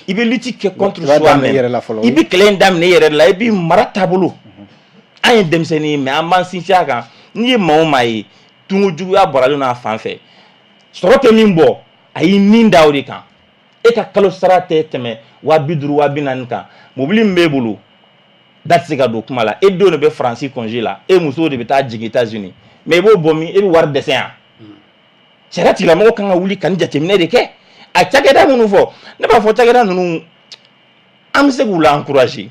i bɛ lutte kɛ contre soi-même i bɛ kɛlɛ in daminɛ i yɛrɛ de la i b'i mara taabolo an ye denmisɛnnin mais an b'an sinsin a kan n'i ye maa o maa ye tungo juguya bɔralen n'a fan fɛ sɔrɔ tɛ min bɔ a y'i nin da o de kan e ka kalo sara tɛ tɛmɛ 50,000 40,000 kan mobili min b'e bolo da tɛ se ka don kuma la e denw de bɛ Faransi congé la e musow de bɛ taa jigin États-Unis mais i b'o bɔ min e bɛ wari dɛsɛ yan sariya tigilamɔgɔ kan ka wuli ka nin jateminɛ de kɛ a cakɛda minnu fɔ ne b'a fɔ cakɛda ninnu an bɛ se k'u la encourager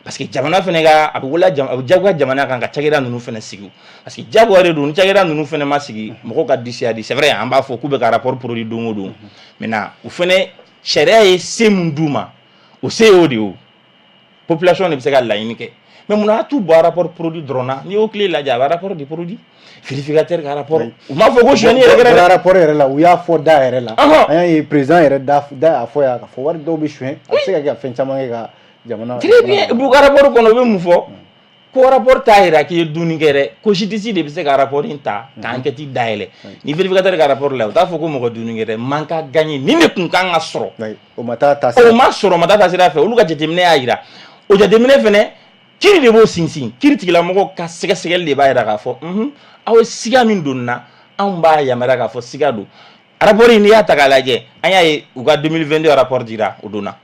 parce que jamana fɛnɛ ka a bɛ jagoya jamana kan ka cakɛda ninnu fɛnɛ sigi parce que jagoya de don ni cakɛda ninnu fɛnɛ ma sigi mɔgɔw ka disiya di c'est vrai an b'a fɔ k'u bɛ ka rapport produit don o don maintenant u fɛnɛ sariya ye se mun d'u ma o se y'o de ye o population de bɛ se ka laɲini kɛ mais mun na a t'u bɔ rapport produit dɔrɔn na n'i y'o tile lajɛ a bɛ rapport de produit vérificateur ka rapport u m'a fɔ ko sonyani yɛrɛ kɛra dɛ rapport yɛrɛ la u y'a fɔ da yɛrɛ la an y'a ye président yɛrɛ da y'a fɔ yan k'a fɔ wari dɔw bɛ suɲɛ a bɛ se ka kɛ fɛn caman kɛ ka jamana très bien bu ka rapport kɔnɔ u bɛ mun fɔ ko rapport t'a yira k'i ye dumuni kɛ dɛ ko justice de bɛ se ka rapport in ta ka enquête dayɛlɛ ni vérificateur ka rapport la u t'a fɔ ko mɔgɔ dumuni kɛ dɛ man ka gagner nin de kun kan ka sɔrɔ o ma taa o ma sɔrɔ o ma taa taasira fɛ olu ka jateminɛ y'a yira o jateminɛ fɛnɛ kiri de b'o sinsin kiri tigilamɔgɔ ka sɛgɛsɛgɛli de b'a yira k'a fɔ aw ye siga min don na anw b'a yamaruya k'a fɔ siga don rapport in n'i y'a ta k'a lajɛ an y'a ye u ka 2022 rapport dira o donna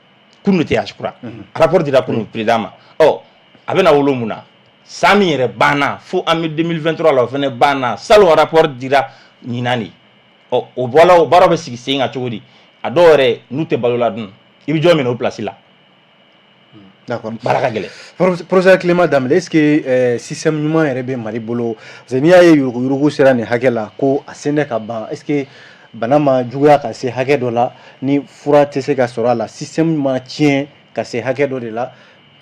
kunun de tɛ yan je crois rapport dira kunun président ma a bɛna wolo mun na san min yɛrɛ banna fo an bɛ 2023 la o fɛnɛ banna salon rapport dira ɲinan de o bɔla o baaraw bɛ sigi sen kan cogo di a dɔw yɛrɛ n'u tɛ balo la dun i bɛ jɔn minɛ o place la d'accord baara ka gɛlɛn professeur Clément Danbele est-ce que système ɲuman yɛrɛ bɛ Mali bolo parce que n'i y'a ye yurugu sera nin hakɛ la ko a sen tɛ ka ban est-ce que bana ma juguya ka se hakɛ dɔ la ni fura tɛ se ka sɔrɔ a la système ma tiɲɛ ka se hakɛ dɔ de la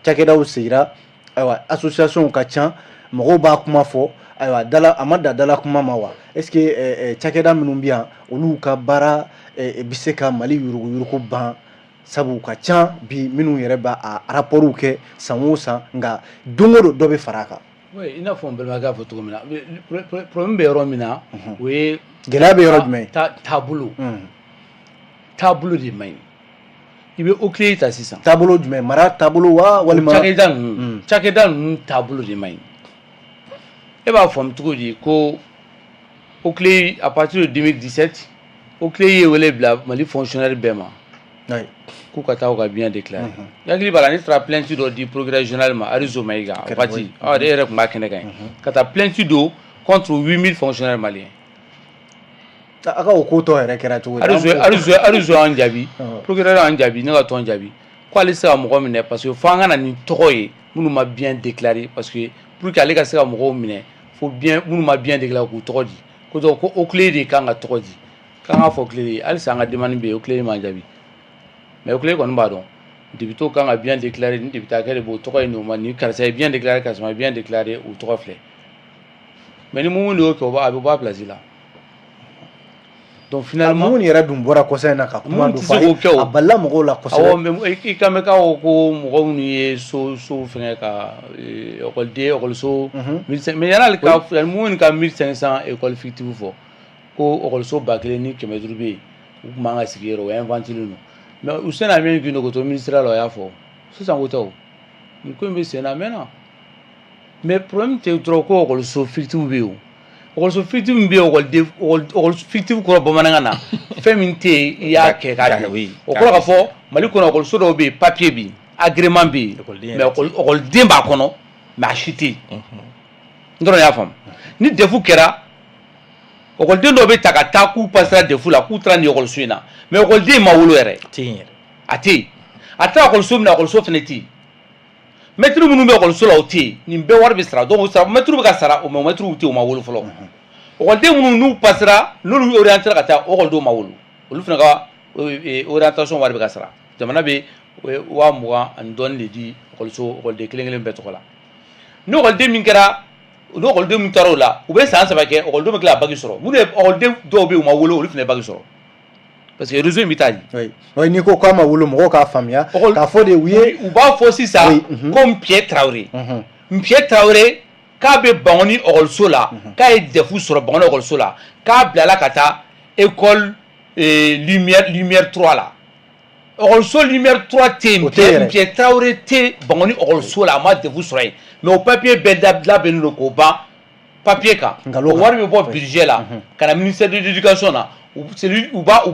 cakɛdaw sigira ayiwa association ka ca mɔgɔw b'a kuma fɔ ayiwa a ma da dala kuma ma wa est-ce que cakɛda minnu bɛ yan olu ka baara bɛ se ka Mali yurugu ban sabu ka ca bi minnu yɛrɛ b'a rapportw kɛ san o san nka don o don dɔ bɛ fara a kan. oui i n'a fɔ n balimakɛ y'a fɔ cogo min na problème bɛ yɔrɔ min na o ye gɛlɛya bɛ yɔrɔ jumɛn taabolo de man ɲi i bɛ oclé ta sisan taabolo jumɛn mara taabolo wa walima cakɛda ninnu taabolo de man ɲi e b'a faamu cogo di ko oclé à partir de 2017 oclé ye wele bila Mali fonctionnaire bɛɛ ma k'u ka taa u ka bien déclaré yakili b'a la ne taara plainte dɔ di procureur régional ma Arizo Maïga parti e yɛrɛ tun b'a kɛnɛ kan ka taa plainte do contre 8000 fonctionnaires maliens a ka o ko tɔ yɛrɛ kɛra cogo di Arizo y'an jaabi procureur y'an jaabi ne ka tɔn jaabi ko ale se ka mɔgɔ minɛ parce que fo an ka na ni tɔgɔ ye minnu ma bien déclaré parce que pour que ale ka se ka mɔgɔw minɛ fo bien minnu ma bien déclaré k'u tɔgɔ di ko donc ko oclé de kan ka tɔgɔ di k'an ka fɔ oclé de halisa an ka demande bɛ yen oclé m'an jaabi mais oclé kɔni b'a dɔn député kan ka bien déclaré ni député hakɛ de b'o tɔgɔ ye nin ma ni karisa ye bien déclaré karisa ma bien déclaré u tɔgɔ filɛ mais ni mun de y'o kɛ a bɛ bɔ a place la donc finalement mun yɛrɛ dun bɔra kɔsa in na ka kuma dɔ fɔ a balila mɔgɔw la kosɛbɛ mais i kan bɛ k'a fɔ ko mɔgɔ minnu ye so fɛngɛ ka ekɔliso mais yan'ale ka mun ka 1500 école fictive fɔ ko ekɔliso 1000 ni 500 bɛ yen u tun man ka sigi yɔrɔ o inventé len don mais u sɛnɛ min kun ko to ministère la o y'a fɔ sisan ko tɛ o nin ko in bɛ sen na a mɛnna mais problème tɛ dɔrɔn ko ekɔliso fictive bɛ yen o ekɔliso fictive min bɛ yen ekɔliso fictive kɔrɔ bamanankan na fɛn min tɛ yen i y'a kɛ k'a kɛ o kɔrɔ ka fɔ Mali kɔnɔ ekɔliso dɔw bɛ yen papier bɛ yen agrément bɛ yen mais ekɔliden b'a kɔnɔ mais a si tɛ yen n dɔrɔn y'a faamu ni defu kɛra ekɔliden dɔw bɛ ta ka taa k'u passera defu la k'u taara nin ekɔliso in na mais ekɔliden ma wolo yɛrɛ a tɛ yen a taara ekɔliso min na ekɔliso fana tɛ yen mɛtiri minnu bɛ ekɔliso la o tɛ yen nin bɛɛ wari bɛ sara donc mɛtiriw bɛ ka sara mais mɛtiriw tɛ yen o ma wolo fɔlɔ ekɔliden minnu n'u passera n'olu orienté ka taa ekɔlidenw ma wolo olu fana ka orientation wari bɛ ka sara jamana bɛ 20,000 ani dɔɔnin de di ekɔliden kelen bɛɛ tɔgɔ la ni ekɔliden min kɛra ni ekɔliden min taara o la u bɛ san 3 kɛ ekɔlidenw bɛ tila ka bagi sɔrɔ minnu ye ekɔliden dɔw bɛ yen u ma wolo olu fana ye bagi sɔrɔ parce que réseau in bɛ taa di. oui n'i ko k'a ma wolo mɔgɔw k'a faamuya k'a fɔ de u b'a fɔ sisan ko Npiye Traoré Npiye Traoré k'a bɛ Bangoni ekɔliso la k'a ye defu sɔrɔ Bangoni ekɔliso la k'a bilala ka taa école lumière 3 la ɔkɔliso lumière 3 tɛ yen Pierre Traoré tɛ Bangoni ɔkɔliso la a ma defu sɔrɔ yen mais o papier bɛɛ labɛnnen don k'o ban papier kan o wari bɛ bɔ budget la ka na ministère de l'éducation na u b'a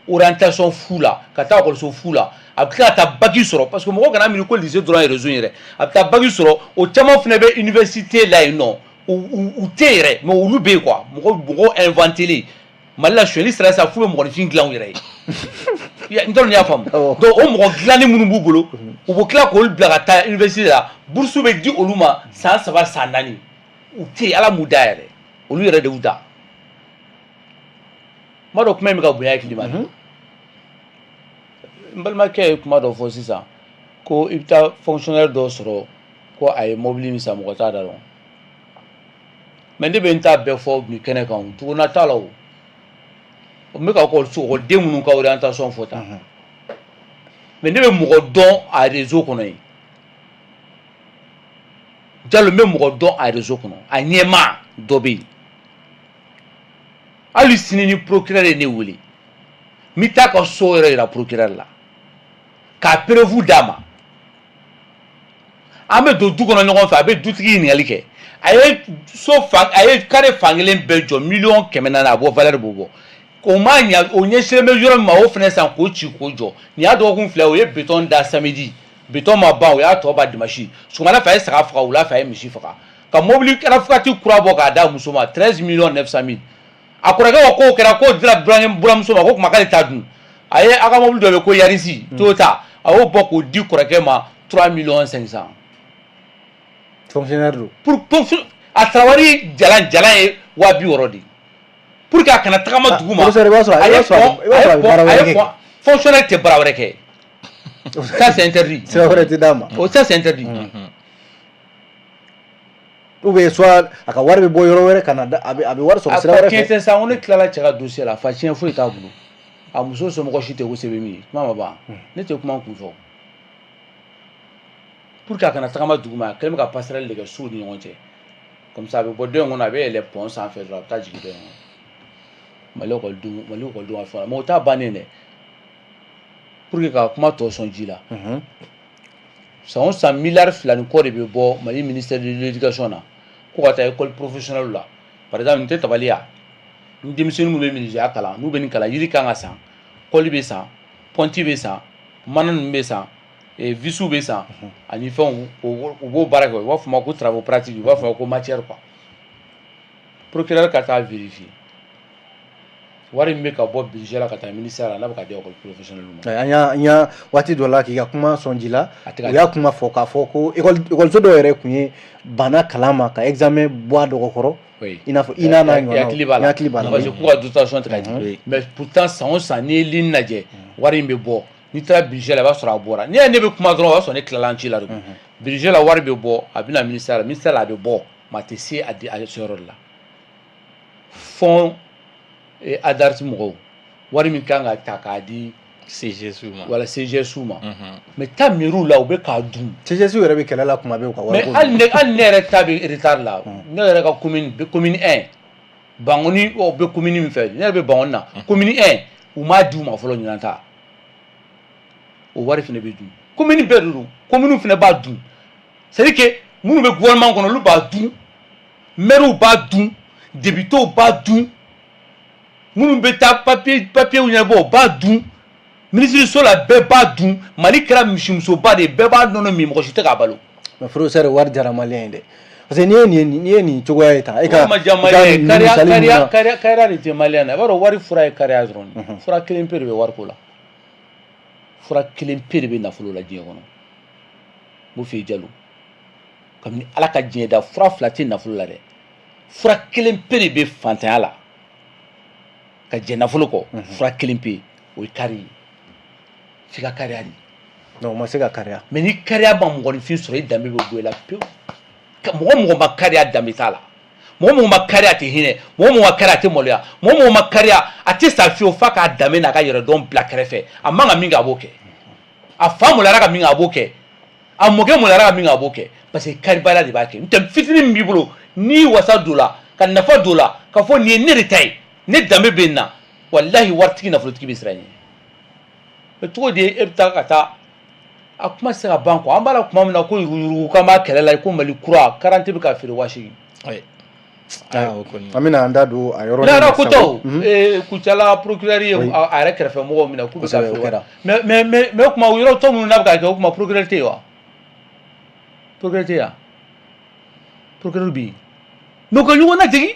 orientation fu la ka taa ɔkɔliso fu la a bɛ tila ka taa bac sɔrɔ parce que mɔgɔw kana miiri ko lycée dɔrɔn ye réseau yɛrɛ a bɛ taa bac sɔrɔ o caman fana bɛ université la yen nɔ u tɛ yɛrɛ mais olu bɛ yen quoi mɔgɔ inventé Mali la sonyali sira sa f'u bɛ mɔgɔninfin dilan u yɛrɛ ye n t'a dɔn n'i y'a faamu donc o mɔgɔ dilanni minnu b'u bolo u bɛ tila k'olu bila ka taa université la bourse bɛ di olu ma san 3 san 4 u tɛ yen Ala m'u da yɛrɛ olu yɛrɛ de y'u da n b'a dɔn kuma in bɛ ka bonya hakili ma n balimakɛ ye kuma dɔ fɔ sisan ko i bɛ taa fonctionnaire dɔ sɔrɔ ko a ye mobili min san mɔgɔ t'a da dɔn mais ne bɛ n ta bɛɛ fɔ bi kɛnɛ kan tuguna t'a la o n bɛ ka ekɔliden minnu ka orientation fɔ tan mais ne bɛ mɔgɔ dɔn a réseau kɔnɔ yen Diallo n bɛ mɔgɔ dɔn a réseau kɔnɔ a ɲɛmaa dɔ bɛ yen hali sini ni procureur ye ne wele n bɛ taa ka so yɛrɛ yira procureur la k'a preuve d'a ma an bɛ don du kɔnɔ ɲɔgɔn fɛ a bɛ dutigi ɲininkali kɛ a ye carré fan kelen bɛɛ jɔ 1,400,000 a bɔ valeur b'o bɔ o ma ɲa o ɲɛsinnen bɛ yɔrɔ min ma o fana san k'o ci k'o jɔ nin y'a dɔgɔkun fila o ye béton da samedi béton ma ban o y'a tɔ ba dimanche sɔgɔmada fɛ a ye saga faga wula fɛ a ye misi faga ka mobili karafukati kura bɔ k'a d'a muso ma 13,900,000 a kɔrɔkɛ ko k'o kɛra k'o dira buramuso ma ko kuma k'ale t'a dun a ye a ka mobili dɔ bɛ ko Yarisi Toyota a y'o bɔ k'o di kɔrɔkɛ ma 3,500,000 fonctionnaire do pour a Traoré jalan ye 60,000 de pour que a kana tagama dugu ma fonctionnaire tɛ baara wɛrɛ kɛ ça c'est interdit sira wɛrɛ tɛ d'a ma ça c'est interdit ou bien soit a ka wari bɛ bɔ yɔrɔ wɛrɛ ka na a bɛ wari sɔrɔ sira wɛrɛ fɛ a ka sa ko ne tilala cɛ ka dossier la fa tiɲɛ foyi t'a bolo a muso somɔgɔ si tɛ ko sɛbɛn min ye kuma ma ban ne tɛ kuma kun fɔ pour que a kana tagama dugu ma a kɛlen bɛ ka passerelle de kɛ sow ni ɲɔgɔn cɛ comme ça a bɛ bɔ dɔ in kɔnɔ a bɛ yɛlɛ pont sanfɛ dɔrɔn a bɛ taa jigin dɔ in kɔnɔ Mali ekɔlidenw ka fɔ mais o t'a bannen dɛ pour que ka kuma tɔ sɔn ji la san o san miliyari 2 ni kɔ de bɛ bɔ Mali ministère de l'éducation na ko ka taa école professionnelle la par exemple n tɛ tabali yan ni denmisɛnnin minnu bɛ menuisier kalan n'u bɛ nin kalan yiri kan ka san kɔli bɛ san pɔnti bɛ san mana ninnu bɛ san visiw bɛ san ani fɛnw u b'o baara kɛ u b'a fɔ ma ko travaux pratiques u b'a fɔ ma ko matière quoi procureur ka taa vérifier wari min bɛ ka bɔ budget la ka taa ministère la n'a bɛ ka di école professionnelle ma an y'a waati dɔ la k'i ka kuma sɔn ji la u y'a kuma fɔ k'a fɔ ko ekɔliso dɔw yɛrɛ tun ye bana kalan ma ka examen bɔ a dɔgɔ kɔrɔ i n'a fɔ INA n'a ɲɔgɔnnaw hakili b'a la parce que k'u ka dotation tɛ ka di mais pourtant san o san n'i ye ligne lajɛ wari in bɛ bɔ n'i taara budget la i b'a sɔrɔ a bɔra n'i y'a ne bɛ kuma dɔrɔn o b'a sɔrɔ ne tilala an ci la de budget la wari bɛ bɔ a bɛ na ministère la a bɛ bɔ mais a tɛ se a se yɔrɔ de la fond adarti mɔgɔw wari min kan ka ta k'a di CGSU ma wala CGSU ma mais ta mairie la u bɛ k'a dun CGSU yɛrɛ bɛ kɛlɛ la kuma bɛɛ u ka wari mais hali ne yɛrɛ ta bɛ retard la ne yɛrɛ ka commune 1 Bangoni o bɛ commune min fɛ ne yɛrɛ bɛ Bangoni na commune 1 u m'a di u ma fɔlɔ ɲinan ta o wari fana bɛ dun commune bɛɛ de don commune fana b'a dun c'est à dire que minnu bɛ gouvernement kɔnɔ olu b'a dun maires b'a dun députés b'a dun minnu bɛ taa papier ɲɛnabɔ o b'a dun minisiriso la bɛɛ b'a dun Mali kɛra misimusoba de ye bɛɛ b'a nɔnɔ min mɔgɔ si tɛ k'a balo mais professeur wari diyara maliyɛn ye dɛ parce que n'i ye nin cogoya ye tan e ka kariya de tɛ maliyɛn na i b'a dɔn wari fura ye kariya dɔrɔn fura kelen pe de bɛ wariko la fura kelen pe de bɛ nafolo la diɲɛ kɔnɔ n b'o f'i ye Diallo kabini Ala ka diɲɛ da fura 2 tɛ nafolo la dɛ fura kelen pe de bɛ fantanya la ka jɛ nafolo kɔ fura kelen pe o ye kari ye f'i ka kariya de non o ma se ka kariya mais ni kariya ma mɔgɔninfin sɔrɔ i danbe bɛ bɔ i la pewu mɔgɔ ma kariya danbe t'a la mɔgɔ ma kariya a tɛ hinɛ mɔgɔ ma kariya a tɛ maloya mɔgɔ ma kariya a tɛ sa fiyewu f'a k'a danbe n'a ka yɛrɛdɔn bila kɛrɛfɛ a man ka min kɛ a b'o kɛ a fa maloyara ka min kɛ a b'o kɛ a mɔkɛ maloyara ka min kɛ a b'o kɛ parce que karibaliya de b'a kɛ n tɛ fitinin min b'i bolo n'i wasa don la ka nafa don la ka fɔ nin ye ne de ta ye ne danbe bɛ n na walahi waritigi nafolotigi bɛ siran ɲɛ cogo di e bɛ taa ka taa a kuma se ka ban quoi an b'a la kuma min na ko yurugu k'an b'a kɛlɛ la ko Mali kura 40 bɛ ka feere 80. Amina an da don a yɔrɔ la ko taw Kucala procureur ye a yɛrɛ kɛrɛfɛ mɔgɔw minɛ k'u bɛ ka feere mais kuma o yɔrɔ tɔ minnu n'a bɛ ka kɛ o kuma procureur tɛ yen wa procureur tɛ yen procureur bɛ yen mais u ka ɲɔgɔn lajigin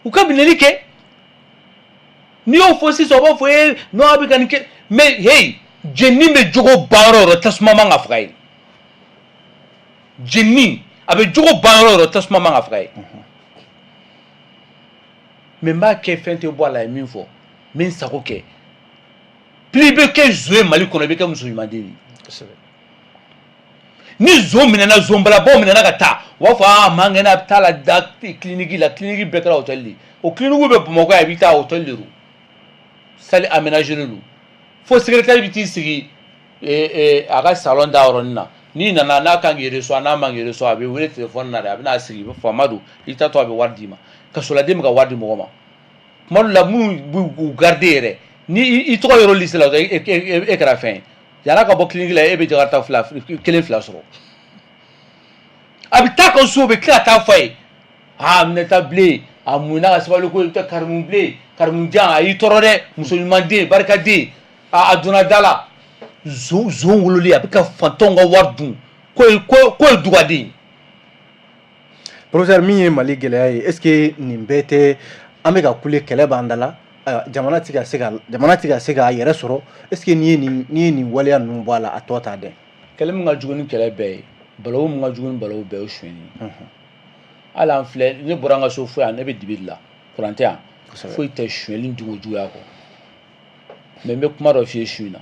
u ka minɛli kɛ n'i y'o fɔ sisan u b'a fɔ e non a bɛ ka nin kɛ mais hey jɛnini bɛ jogo ban yɔrɔ o yɔrɔ tasuma man ka faga yen jɛnini a bɛ jogo ban yɔrɔ o yɔrɔ tasuma man ka faga yen mais n b'a kɛ fɛn tɛ bɔ a la ye min fɔ n bɛ n sago kɛ plus i bɛ kɛ zo ye Mali kɔnɔ i bɛ kɛ muso ɲuman den ye ni zo minɛna zonbalabaw minɛna ka taa u b'a fɔ ah man kɛnɛ a bɛ taa la da clinique la clinique bɛɛ kɛra hôtel de ye o clinique bɛ Bamakɔ yan i bɛ taa hôtel de don salle aménagée don fo secrétaire bɛ t'i sigi a ka salon da yɔrɔnin na n'i nana n'a kan k'i reçoit n'a man k'i reçoit a bɛ wele téléphone na de a bɛ n'a sigi faama don i taatɔ a bɛ wari d'i ma kasoladen bɛ ka wari di mɔgɔ ma tuma dɔw la minnu b'u garder yɛrɛ ni i tɔgɔ yɔrɔ liste la e kɛra fɛn ye yan'a ka bɔ clinique la e bɛ jakarta kelen fila sɔrɔ a bɛ taa ka so o bɛ tila ka taa f'a ye ah minɛ ta bilen a munna ka sabali ko i bɛ taa karimu bilen karimu jan a y'i tɔɔrɔ dɛ muso ɲuman den barikaden a donna da la zon wololi a bɛ ka fantanw ka wari dun k'o ye dugaden ye. Professeur min ye Mali gɛlɛya ye est-ce que nin bɛɛ tɛ an bɛ ka kule kɛlɛ b'an da la jamana tɛ ka se k'a yɛrɛ sɔrɔ est-ce que n'i ye nin waleya ninnu bɔ a la a tɔ t'a dɛ. Kɛlɛ min ka jugu ni kɛlɛ bɛɛ ye balawu min ka jugu ni balawu bɛɛ ye o sonyɛli hali an filɛ ne bɔra an ka so fo yan ne bɛ dibi de la kuran tɛ yan foyi tɛ sonyɛli jogo juguya kɔ mais n bɛ kuma dɔ f'i ye su in na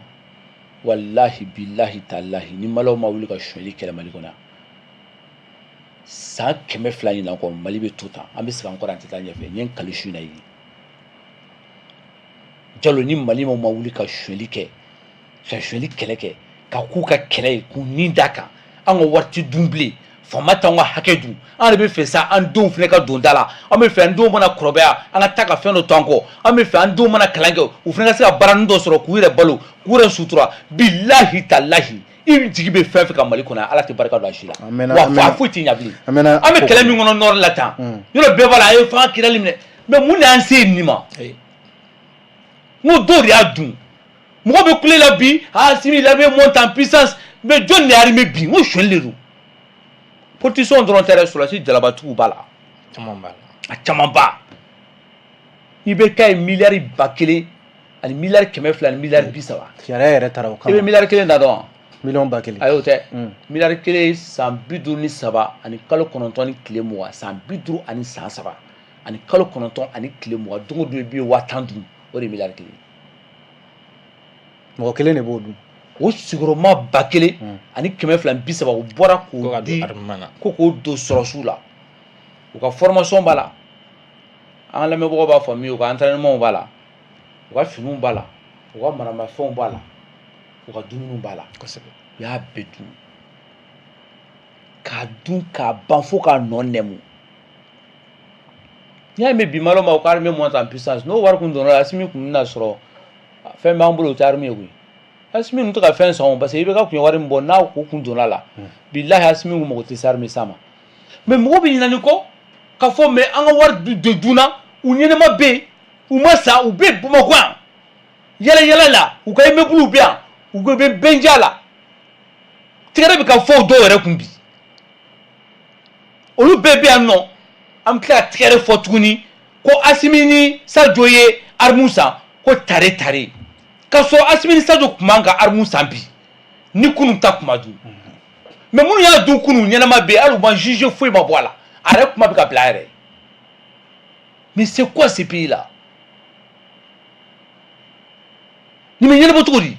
walahi bilahi talahi ni malaw ma wuli ka sonyɛli kɛlɛ Mali kɔnɔ yan san 200 ɲinan kɔ Mali bɛ to tan an bɛ segin an kɔ an tɛ taa ɲɛfɛ n ye n kali su in na yen jalo ni Mali ma wuli ka sonyɛli kɛ ka sonyɛli kɛlɛ kɛ ka k'u ka kɛlɛ ye k'u ni d'a kan an ka wari tɛ dun bilen faama t'anw ka hakɛ dun an de bɛ fɛ sa an denw fana ka don da la an bɛ fɛ an denw mana kɔrɔbaya an ka taa ka fɛn dɔ to an kɔ an bɛ fɛ an denw mana kalan kɛ u fana ka se ka baaranin dɔ sɔrɔ k'u yɛrɛ balo k'u yɛrɛ sutura bilahi talahi i jigi bɛ fɛn fɛn ka Mali kɔnɔ Ala tɛ barika don a si la wa fa foyi tɛ ɲɛ bilen an bɛ kɛlɛ min kɔnɔ nord la tan yɔrɔ bɛɛ b'a la a ye fanga kirali minɛ mais mun de y'an se nin ma n ko dɔw de y'a dun mɔgɔ bɛ kule la bi Assimi il avait monté en puissance mais jɔn de ye armée bi n ko sonyɛli de don politiciens dɔrɔn tɛ dɛ sɔrɔdasi jalabatigiw b'a la a caman ba i bɛ k'a ye miliyari 1000 ani miliyari 200 ani miliyari 30 sariya yɛrɛ taara o kama i bɛ miliyari 1 da dɔn wa miliyɔn 1000 ayi o tɛ miliyari 1 san 53 ani kalo 9 ni tile 20 san 50 ani san 3 ani kalo 9 ani tile 20 don o don i bɛ 50 dun o de ye miliyari 1 mɔgɔ kelen de b'o dun o sigiyɔrɔma 1000 ani 230 o bɔra k'o di ko k'o don sɔrɔsiw la u ka formation b'a la an ka lamɛnbagaw b'a fɔ min ye u ka entraînement b'a la u ka finiw b'a la u ka maramafɛnw b'a la u ka dumuniw b'a la u y'a bɛɛ dun k'a dun k'a ban fo k'a nɔ nɛmu n'i y'a mɛn bi malo ma u ka armée monte en puissance n'o wari kun donna Assimi kun bɛna sɔrɔ fɛn b'an bolo o tɛ armée ye koyi Assimi ninnu tɛ ka fɛn sɔn parce que i bɛ ka kun ye wari min bɔ n'a ko kun donna la bilahi Assimi kun mago tɛ se armée sa ma mais mɔgɔw bɛ ɲinɛ nin kɔ k'a fɔ mais an ka wari de dunna u ɲɛnɛma bɛ yen u ma sa u bɛ Bamakɔ yan yala yala la u ka immeuble bɛ yan u bɛ Bɛnja la tigɛrɛ bɛ ka fɔ dɔw yɛrɛ kun bi olu bɛɛ bɛ yan nɔ an bɛ tila ka tigɛrɛ fɔ tuguni ko Assimi ni Sadio ye arme san ko tare k'a sɔrɔ Assimi ni Sadio tun b'an ka arme san bi ni kunun ta kuma dun mais minnu y'a dun kunun ɲɛnama bɛ yen hali u ma juge foyi ma bɔ a la a yɛrɛ kuma bɛ ka bila a yɛrɛ mais c'est quoi ce pays là nin bɛ ɲɛnabɔ cogo di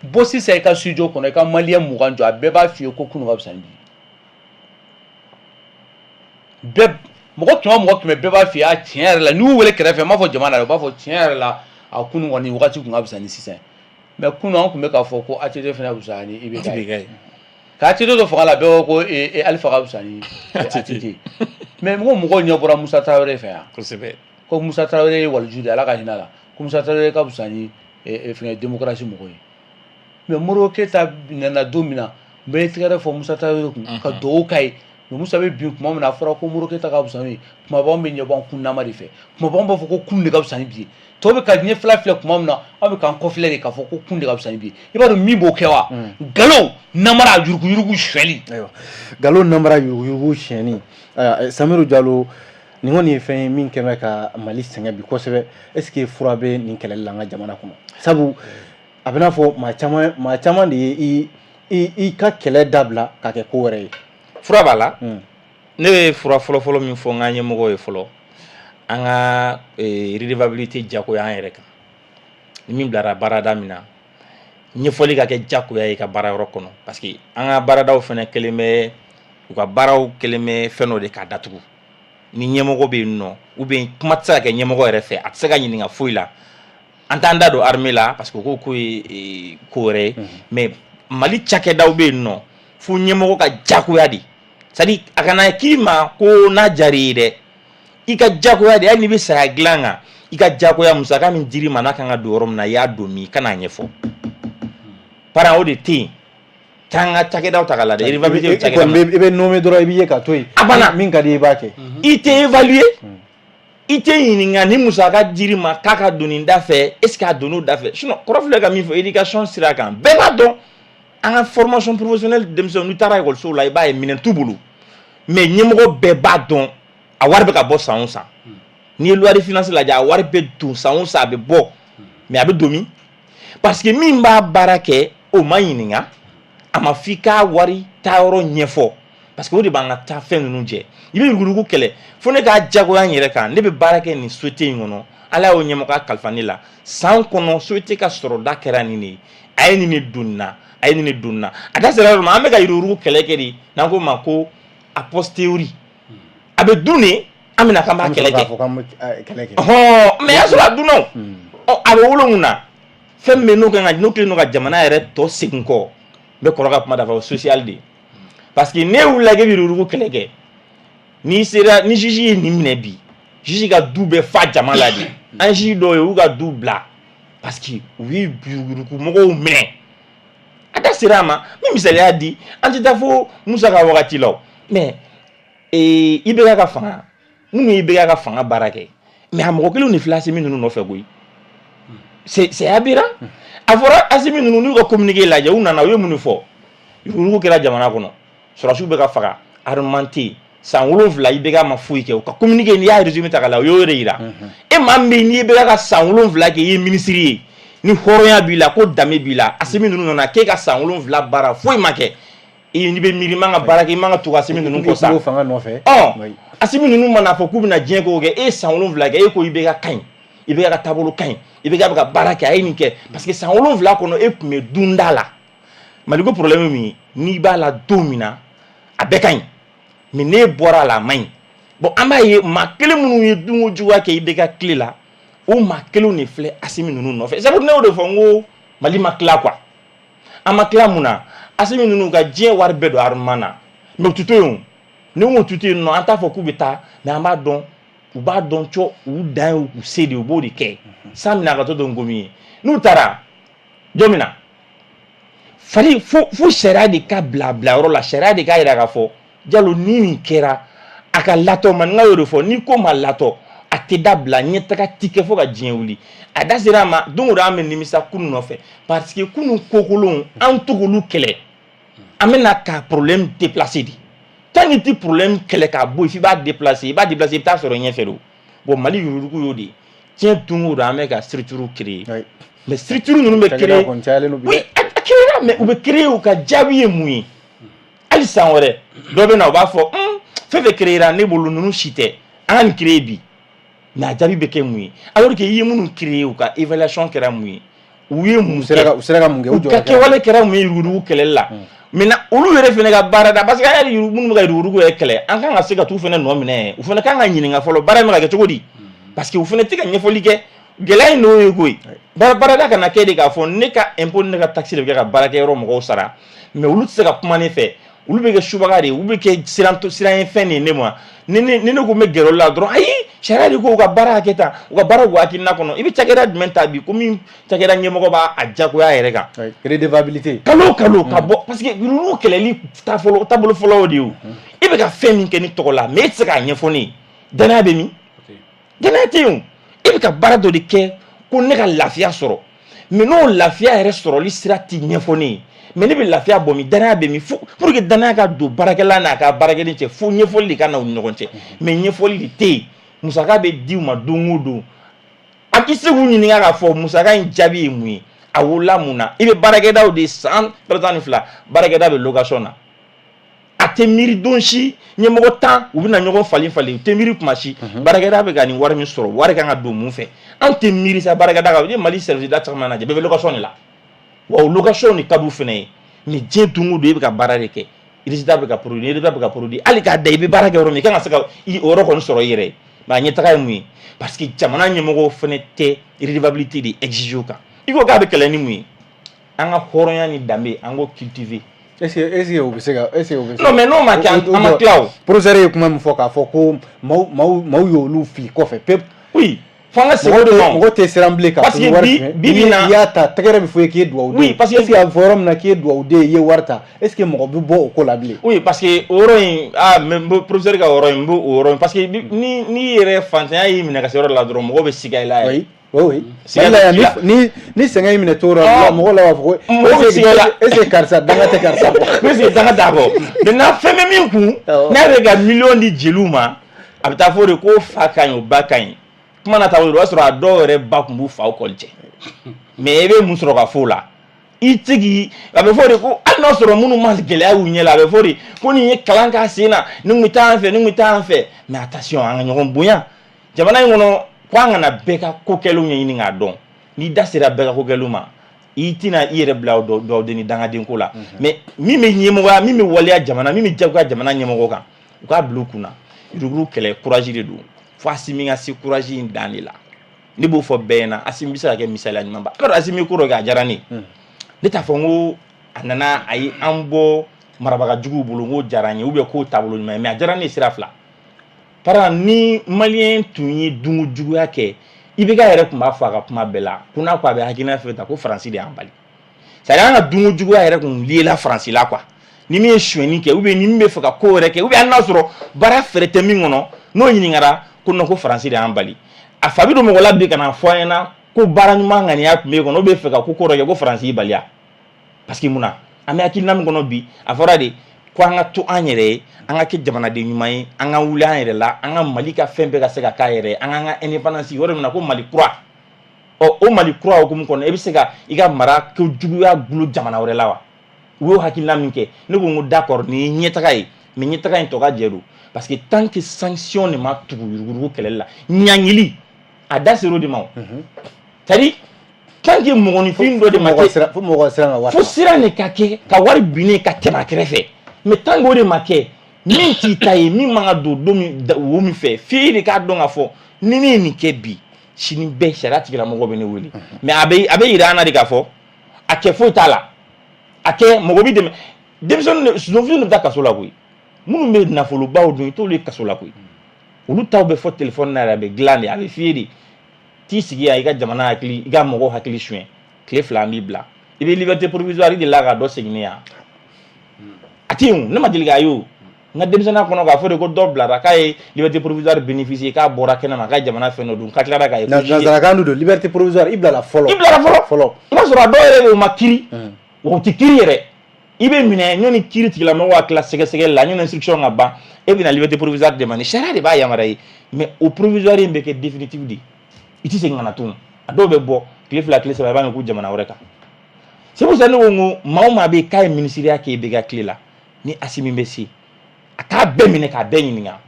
bɔ sisan i ka studio kɔnɔ i ka maliyɛn 20 jɔ a bɛɛ b'a f'i ye ko kunun ka fisa ni bi bɛɛ mɔgɔ 100 bɛɛ b'a f'i ye a tiɲɛ yɛrɛ la n'i y'u wele kɛrɛfɛ n b'a fɔ jama na u b'a fɔ tiɲɛ yɛrɛ la a kunun kɔni wagati kun ka fisa ni sisan mais kunun an tun bɛ k'a fɔ ko ATT fana ka fisa ni IBK ye ka ATT to fanga la bɛɛ ko ko Alifa ka fisa ni ATT mais mɔgɔw ɲɛ bɔra Musa Tarawele fɛ yan ko Musa Tarawele ye waliju de Ala ka hinɛ a la ko Musa Tarawele ka fisa ni fɛngɛ démocratie mɔgɔ ye mais Modibo Keyita nana don min na n bɛ tɛgɛrɛ fɔ Musa Tarawele kun ka dugawu k'a ye mais Musa bɛ bin kuma min na a fɔra ko Modibo Keyita ka fisa n'o ye kumabaw bɛ ɲɛbɔ an kunnama de fɛ kumabaw b'a fɔ ko kun de ka fisa ni bi ye tɔw bɛ ka ɲɛ fila filɛ kuma min na aw bɛ k'an kɔfilɛ de k'a fɔ ko kun de ka fisa ni bi ye i b'a dɔn min b'o kɛ wa nkalon namara yuruguyurugu suyɛli ayiwa nkalon namara yuruguyurugu siyɛni Samiru Jalo nin kɔni ye fɛn ye min kɛ bɛ ka Mali sɛgɛn bi kosɛbɛ est ce que fura bɛ nin kɛlɛli la an ka jamana kɔnɔ sabu a bɛ n'a fɔ maa caman de ye i ka kɛlɛ dabila ka kɛ ko wɛrɛ ye fura b'a la ne bɛ fura fɔlɔ-fɔlɔ min fɔ n ka ɲɛmɔgɔw ye fɔlɔ an ka redevabilité jagoya an yɛrɛ kan ni min bilara baarada min na ɲɛfɔli ka kɛ jagoya ye ka baarayɔrɔ kɔnɔ parce que an ka baaradaw fana kɛlen bɛ u ka baaraw kɛlen bɛ fɛn dɔ de k'a datugu ni ɲɛmɔgɔ bɛ yen nɔ ou bien kuma tɛ se ka kɛ ɲɛmɔgɔ yɛrɛ fɛ a tɛ se ka ɲininka foyi la an t'an da don armée la parce que ko ye ko wɛrɛ ye mais Mali cakɛdaw bɛ yen nɔ fo ɲɛmɔgɔ ka jagoya de c'est à dire a kana k'i ma ko n'a jar'i ye dɛ i ka jagoya de hali n'i bɛ saya dilan kan i ka jagoya musaka min dir'i ma n'a kan ka don yɔrɔ min na i y'a don min i kan'a ɲɛfɔ parent o de tɛ yen t'an ka cakɛdaw ta k'a lajɛ redevabilité cakɛda i bɛ nommé dɔrɔn i b'i ye ka to yen min ka di i b'a kɛ i tɛ évaluer i tɛ ɲininka ni musaka dir'i ma k'a ka don nin da fɛ est ce que a donn'o da fɛ sinon kɔrɔ filɛ ka min fɔ éducation sira kan bɛɛ b'a dɔn an ka formation professionnelle denmisɛnninw n'u taara ekɔlisow la i b'a ye minɛn t'u bolo mais ɲɛmɔgɔ bɛɛ b'a dɔn a wari bɛ ka bɔ san o san n'i ye loi de finance lajɛ a wari bɛ don san o san a bɛ bɔ mais a bɛ don min parce que min b'a baara kɛ o ma ɲininka a ma f'i k'a wari taa yɔrɔ ɲɛfɔ parce que o de b'an ka taa fɛn ninnu jɛ i bɛ yurugu kɛlɛ fo ne k'a jagoya n yɛrɛ kan ne bɛ baara kɛ nin société in kɔnɔ ala y'o ɲɛmɔgɔya kalifa ne la san kɔnɔ société ka sɔrɔda kɛra nin de ye a ye nin de don nin na a ye nin de don nin na a da sera yɔrɔ ma an bɛ ka yurugu kɛlɛ kɛ de n'an ko ma ko a posteriori a bɛ dun de an bɛna k'an b'a kɛlɛ kɛ mais y'a sɔrɔ a dunna o a bɛ wolo mun na fɛn min bɛ n'o kɛlen don ka jamana yɛrɛ tɔ segin kɔ n bɛ kɔrɔ ka kuma dafa o social de parce que ne wulila k'e bɛ yurugu kɛlɛ kɛ ni juge ye nin minɛ bi juge ka du bɛ fa jama la de an juge dɔw ye u ka du bila parce que u ye yurugu mɔgɔw minɛ a da sera a ma n bɛ misaliya di an tɛ taa fo Musa ka wagati la mais i bɛ ka fanga minnu i bɛ ka fanga baara kɛ mais a mɔgɔ kelenw de filɛ Asimi ninnu nɔfɛ koyi c'est aberrant a fɔra Asimi ninnu n'u ka communiqué lajɛ u nana u ye mun de fɔ yurugu kɛra jamana kɔnɔ sɔrɔsiw bɛ ka faga armement tɛ yen san 7 i bɛ ka ma foyi kɛ u ka communiqué n'i y'a résumé ta k'a la o y'o de yira e maa min bɛ yen n'i bɛ ka san 7 kɛ i ye ministre ye ni hɔrɔnya b'i la ko danbe b'i la Asimi ninnu nana k'e ka san 7 baara foyi ma kɛ n'i bɛ miiri i man ka baara kɛ i man ka tugu Asimi ninnu kɔ sa Asimi ninnu mana fɔ k'u bɛna diɲɛ ko kɛ e ye san 7 kɛ e ko i bɛ ka kaɲi i bɛ ka taabolo kaɲi i bɛ ka baara kɛ a ye nin kɛ parce que san 7 kɔnɔ e tun bɛ dunda la Maliko problème min ye n'i b'a la don min na a bɛɛ kaɲi mais n'e bɔra a la a man ɲi bon an b'a ye maa kelen minnu ye dunko juguya kɛ i bɛ ka tile la o maa kelenw de filɛ Asimi ninnu nɔfɛ c'est pour ne y'o de fɔ n ko Mali ma tila quoi an ma tila mun na Asimi ninnu ka diɲɛ wari bɛɛ don armement na mais u tɛ to yen ni u tɛ to yen nɔ an t'a fɔ k'u bɛ taa mais an b'a dɔn u b'a dɔn co u dan ye u se de u b'o de kɛ san mina ka to dɔn komi ye n'u taara jɔn min na fari fo sariya de ka bila yɔrɔ la sariya de ka yira k'a fɔ Jalo ni nin kɛra a ka latɔ maninka y'o de fɔ ni ko ma latɔ a tɛ dabila ɲɛtaga ti kɛ fo ka diɲɛ wuli a da sera a ma don o don an bɛ nimisa kunu nɔfɛ parce que kunu kokolonw an to k'olu kɛlɛ an bɛna ka problème déplacer de tant que ti problème kɛlɛ k'a bɔ yen f'i b'a déplacer i b'a déplacer i bɛ taa sɔrɔ ɲɛfɛ de bon Mali yurugu y'o de tiɲɛ don o don an bɛ ka structure créer mais structure ninnu bɛ créer oui a créera mais u bɛ créer u ka jaabi ye mun ye hali san wɛrɛ dɔ bɛ na u b'a fɔ fɛn fɛn créera ne bolo ninnu si tɛ an ka nin créer bi mais a jaabi bɛ kɛ mun ye alors que i ye minnu créer u ka évaluation kɛra mun ye u ye mun kɛ u sera ka mun kɛ u ka kɛwale kɛra mun ye yurugu kɛlɛli la maintenant olu yɛrɛ fɛnɛ ka baara da parce que a yɛrɛ minnu bɛ ka yurugu yɛrɛ kɛlɛ an kan ka se ka t'u fɛnɛ nɔ minɛ u fɛnɛ kan ka ɲininka fɔlɔ baara in bɛ ka kɛ cogo di parce que u fɛnɛ tɛ ka ɲɛfɔli kɛ gɛlɛya in n'o ye koyi baarada kana kɛ de k'a fɔ ne ka impôt ne ka taxe de bɛ kɛ ka baarakɛyɔrɔ mɔgɔw sara mais olu tɛ se ka kuma ne fɛ olu bɛ kɛ subaga de ye, olu bɛ kɛ siran ye fɛn de ye ne ma ni ne ko n bɛ gɛrɛ olu la dɔrɔn ayi sariya de ko u ka baara hakɛ ta u ka baara k'u hakilina kɔnɔ i bɛ cakɛda jumɛn ta bi komi cakɛda ɲɛmɔgɔ b'a jagoya yɛrɛ kan redevabilité kalo ka bɔ parce que olu kɛlɛli taabolo fɔlɔ de ye i bɛ ka fɛn min kɛ ni tɔgɔ la mais e tɛ se k'a ɲɛfɔ ne ye danaya bɛ min danaya tɛ yen e bɛ ka baara dɔ de kɛ ko ne ka lafiya sɔrɔ mais n'o lafiya yɛrɛ sɔrɔli sira tɛ ɲɛfɔ ne ye mais ne bɛ lafiya bɔ min danaya bɛ min pour que danaya ka don baarakɛla n'a ka baarakɛden cɛ fo ɲɛfɔli de ka na u ni ɲɔgɔn cɛ mais ɲɛfɔli de tɛ yen musaka bɛ di u ma don o don a tɛ se k'u ɲininka k'a fɔ musaka in jaabi ye mun ye a wolola mun na i bɛ baarakɛdaw de san kalo 12 baarakɛda bɛ location na a tɛ miiri don si ɲɛmɔgɔ 10 u bɛna ɲɔgɔn falen u tɛ miiri kuma si baarakɛda bɛ ka nin wari min sɔrɔ wari kan ka don mun fɛ an tɛ miiri sa baarakɛda kan ni Mali service da caman na bɛɛ bɛ location de la wa o location ni ka d'u fana ye mais diɲɛ don o don i bɛ ka baara de kɛ résultat bɛ ka produit résultat bɛ ka produit hali k'a da i bɛ baara kɛ yɔrɔ min i kan ka se ka o yɔrɔ kɔni sɔrɔ i yɛrɛ ye mais a ɲɛtaga ye mun ye parce que jamana ɲɛmɔgɔw fana tɛ redevabilité de exiger o kan i ko k'a bɛ kɛlɛ ni mun ye an ka hɔrɔnya ni danbe an k'o cultiver est-ce que o bɛ se ka non mais n'o ma kɛ an ma tila o professeur ye kuma min fɔ k'a fɔ ko maaw y'olu fili kɔfɛ pepu oui fo an ka segin o de ma mɔgɔ tɛ siran bilen k'a fɔ i wari bi na i y'a ta tɛgɛrɛ bɛ fɔ i k'i ye duwawu den oui parce que est-ce que a bɛ fɔ yɔrɔ min na k'i ye duwawu den i ye wari ta est-ce que mɔgɔ bɛ bɔ o ko la bilen oui parce que o yɔrɔ in mais n bɛ professeur ka yɔrɔ in n bɛ o yɔrɔ in parce que ni yɛrɛ fantanya y'i minɛ ka se yɔrɔ la dɔrɔn mɔgɔ bɛ siga i la yɛrɛ oui ni sɛgɛn y'i minɛ t'o yɔrɔ la mɔgɔ la b'a fɔ ko est-ce que karisa danga tɛ karisa bɔ est-ce que danga t'a bɔ maintenant fɛn bɛ min kun n'a yɛrɛ ka miliyɔn di jeliw ma a bɛ taa fɔ de ko fa ka ɲi o ba ka ɲi kuma na taabolo o b'a sɔrɔ a dɔw yɛrɛ ba tun b'u faw kɔli cɛ mais i bɛ mun sɔrɔ ka fɔ o la i tigi a bɛ fɔ de ko hali n'a sɔrɔ minnu ma gɛlɛya y'u ɲɛ la a bɛ fɔ de ko nin ye kalan k'a sen na nin kun bɛ taa an fɛ nin kun bɛ taa an fɛ mais attention an ka ɲɔgɔn bonya jamana in kɔnɔ ko an kana bɛɛ ka ko kɛliw ɲɛɲini k'a dɔn n'i da sera bɛɛ ka ko kɛliw ma i tɛna i yɛrɛ bila dɔwden ni dangaden ko la mais min bɛ ɲɛmɔgɔya min bɛ waleya jamana min bɛ jagoya jamana ɲɛmɔgɔ kan u k'a bila u kunna yuruguyurugu kɛlɛ courage de don fo Asimi ka se courage in dan de la ne b'o fɔ bɛɛ ɲɛna Asimi bɛ se ka kɛ misaliya ɲuman ba alors Asimi ko dɔ kɛ a diyara ne ye ne t'a fɔ n ko a nana a ye an bɔ marabagajuguw bolo n k'o diyara n ye ou bien k'o taabolo ɲuman ye mais a diyara ne ye sira fila par exemple ni maliyɛn tun ye dunko juguya kɛ IBK yɛrɛ tun b'a fɔ a ka kuma bɛɛ la ko n'a ko a bɛ hakilina fɛn ta ko Faransi de y'an bali c'est à dire an ka dunko juguya yɛrɛ tun lié la Faransi la quoi ni min ye sonyɛni kɛ ou bien ni min bɛ fɛ ka ko wɛrɛ kɛ ou bien hali n'a sɔrɔ baara fɛrɛ tɛ min kɔnɔ n'o ɲininkara ko non ko Faransi de y'an bali a fa bɛ don mɔgɔ la bi ka na fɔ an ɲɛna ko baara ɲuman ŋaniya tun bɛ kɔnɔ o bɛ fɛ ka ko dɔ kɛ ko Faransi y'i baliya parce que munna an bɛ hakilina min kɔnɔ bi a fɔra de ko an ka to an yɛrɛ ye an ka kɛ jamanaden ɲuman ye an ka wuli an yɛrɛ la an ka Mali ka fɛn bɛɛ ka se ka k'a yɛrɛ ye an k'an ka indépendance yɔrɔ min na ko Mali kura o Mali kura hukumu kɔnɔ e bɛ se ka i ka mara ko juguya gulo jamana wɛrɛ la wa u y'o hakilina min kɛ ne ko n ko d'accord nin ye ɲɛtaga ye mais ɲɛtaga in tɔ ka jɛ don parce que tant que sanction ne ma tugu yuruguyurugu kɛlɛli la ɲaŋili a da ser'o de ma o c'est à dire tant que mɔgɔninfin dɔ de ma kɛ fo sira de ka kɛ ka wari binnen ka tɛmɛ a kɛrɛfɛ mais tant que o de ma kɛ min t'i ta ye min man ka don don wo min fɛ f'i de k'a dɔn k'a fɔ ni ne ye nin kɛ bi sini bɛɛ sariya tigilamɔgɔ bɛ ne wele mais a bɛ yira an na de k'a fɔ a kɛ foyi t'a la a kɛ mɔgɔ b'i dɛmɛ denmisɛnninw sunɔgɔfitiniw de bɛ taa kaso la koyi minnu bɛ nafolobaw dun i t'olu ye kaso la koyi olu taw bɛ fɔ téléphone na yɛrɛ a bɛ dilan de a bɛ f'i ye de t'i sigi yan i ka jamana hakili i ka mɔgɔw hakili suɲɛ tile 2 an b'i bila i bɛ liberté provisoire i delila ka dɔ segin ne yan a tɛ yen o ne ma deli k'a ye o n ka denmisɛnninya kɔnɔ k'a fɔ de ko dɔ bilara k'a ye liberté provisoire bénéficier k'a bɔra kɛnɛma k'a jamana fɛn dɔ dun k'a tilara k'a ye nanzarakan don liberté provisoire i bilala fɔlɔ i b'a sɔrɔ a dɔw yɛrɛ o ma kiiri o tɛ kiiri yɛrɛ i bɛ minɛ ɲɔni kiiri tigilamɔgɔ ka tila sɛgɛsɛgɛli la ɲɔni instruction ka ban e bɛna liberté provisoire demandé sariya de b'a yamaruya ye mais o provisoire in bɛ kɛ définitif de i tɛ segin ka na tun a dɔw bɛ bɔ tile 2 tile 3 i b'a mɛn ko jamana wɛrɛ kan c'est pour ça ne ko n ko maa o maa bɛ yen k'a ye ministériya kɛ IBK tile la ni Asimi bɛ se a k'a bɛɛ minɛ k'a bɛɛ ɲininka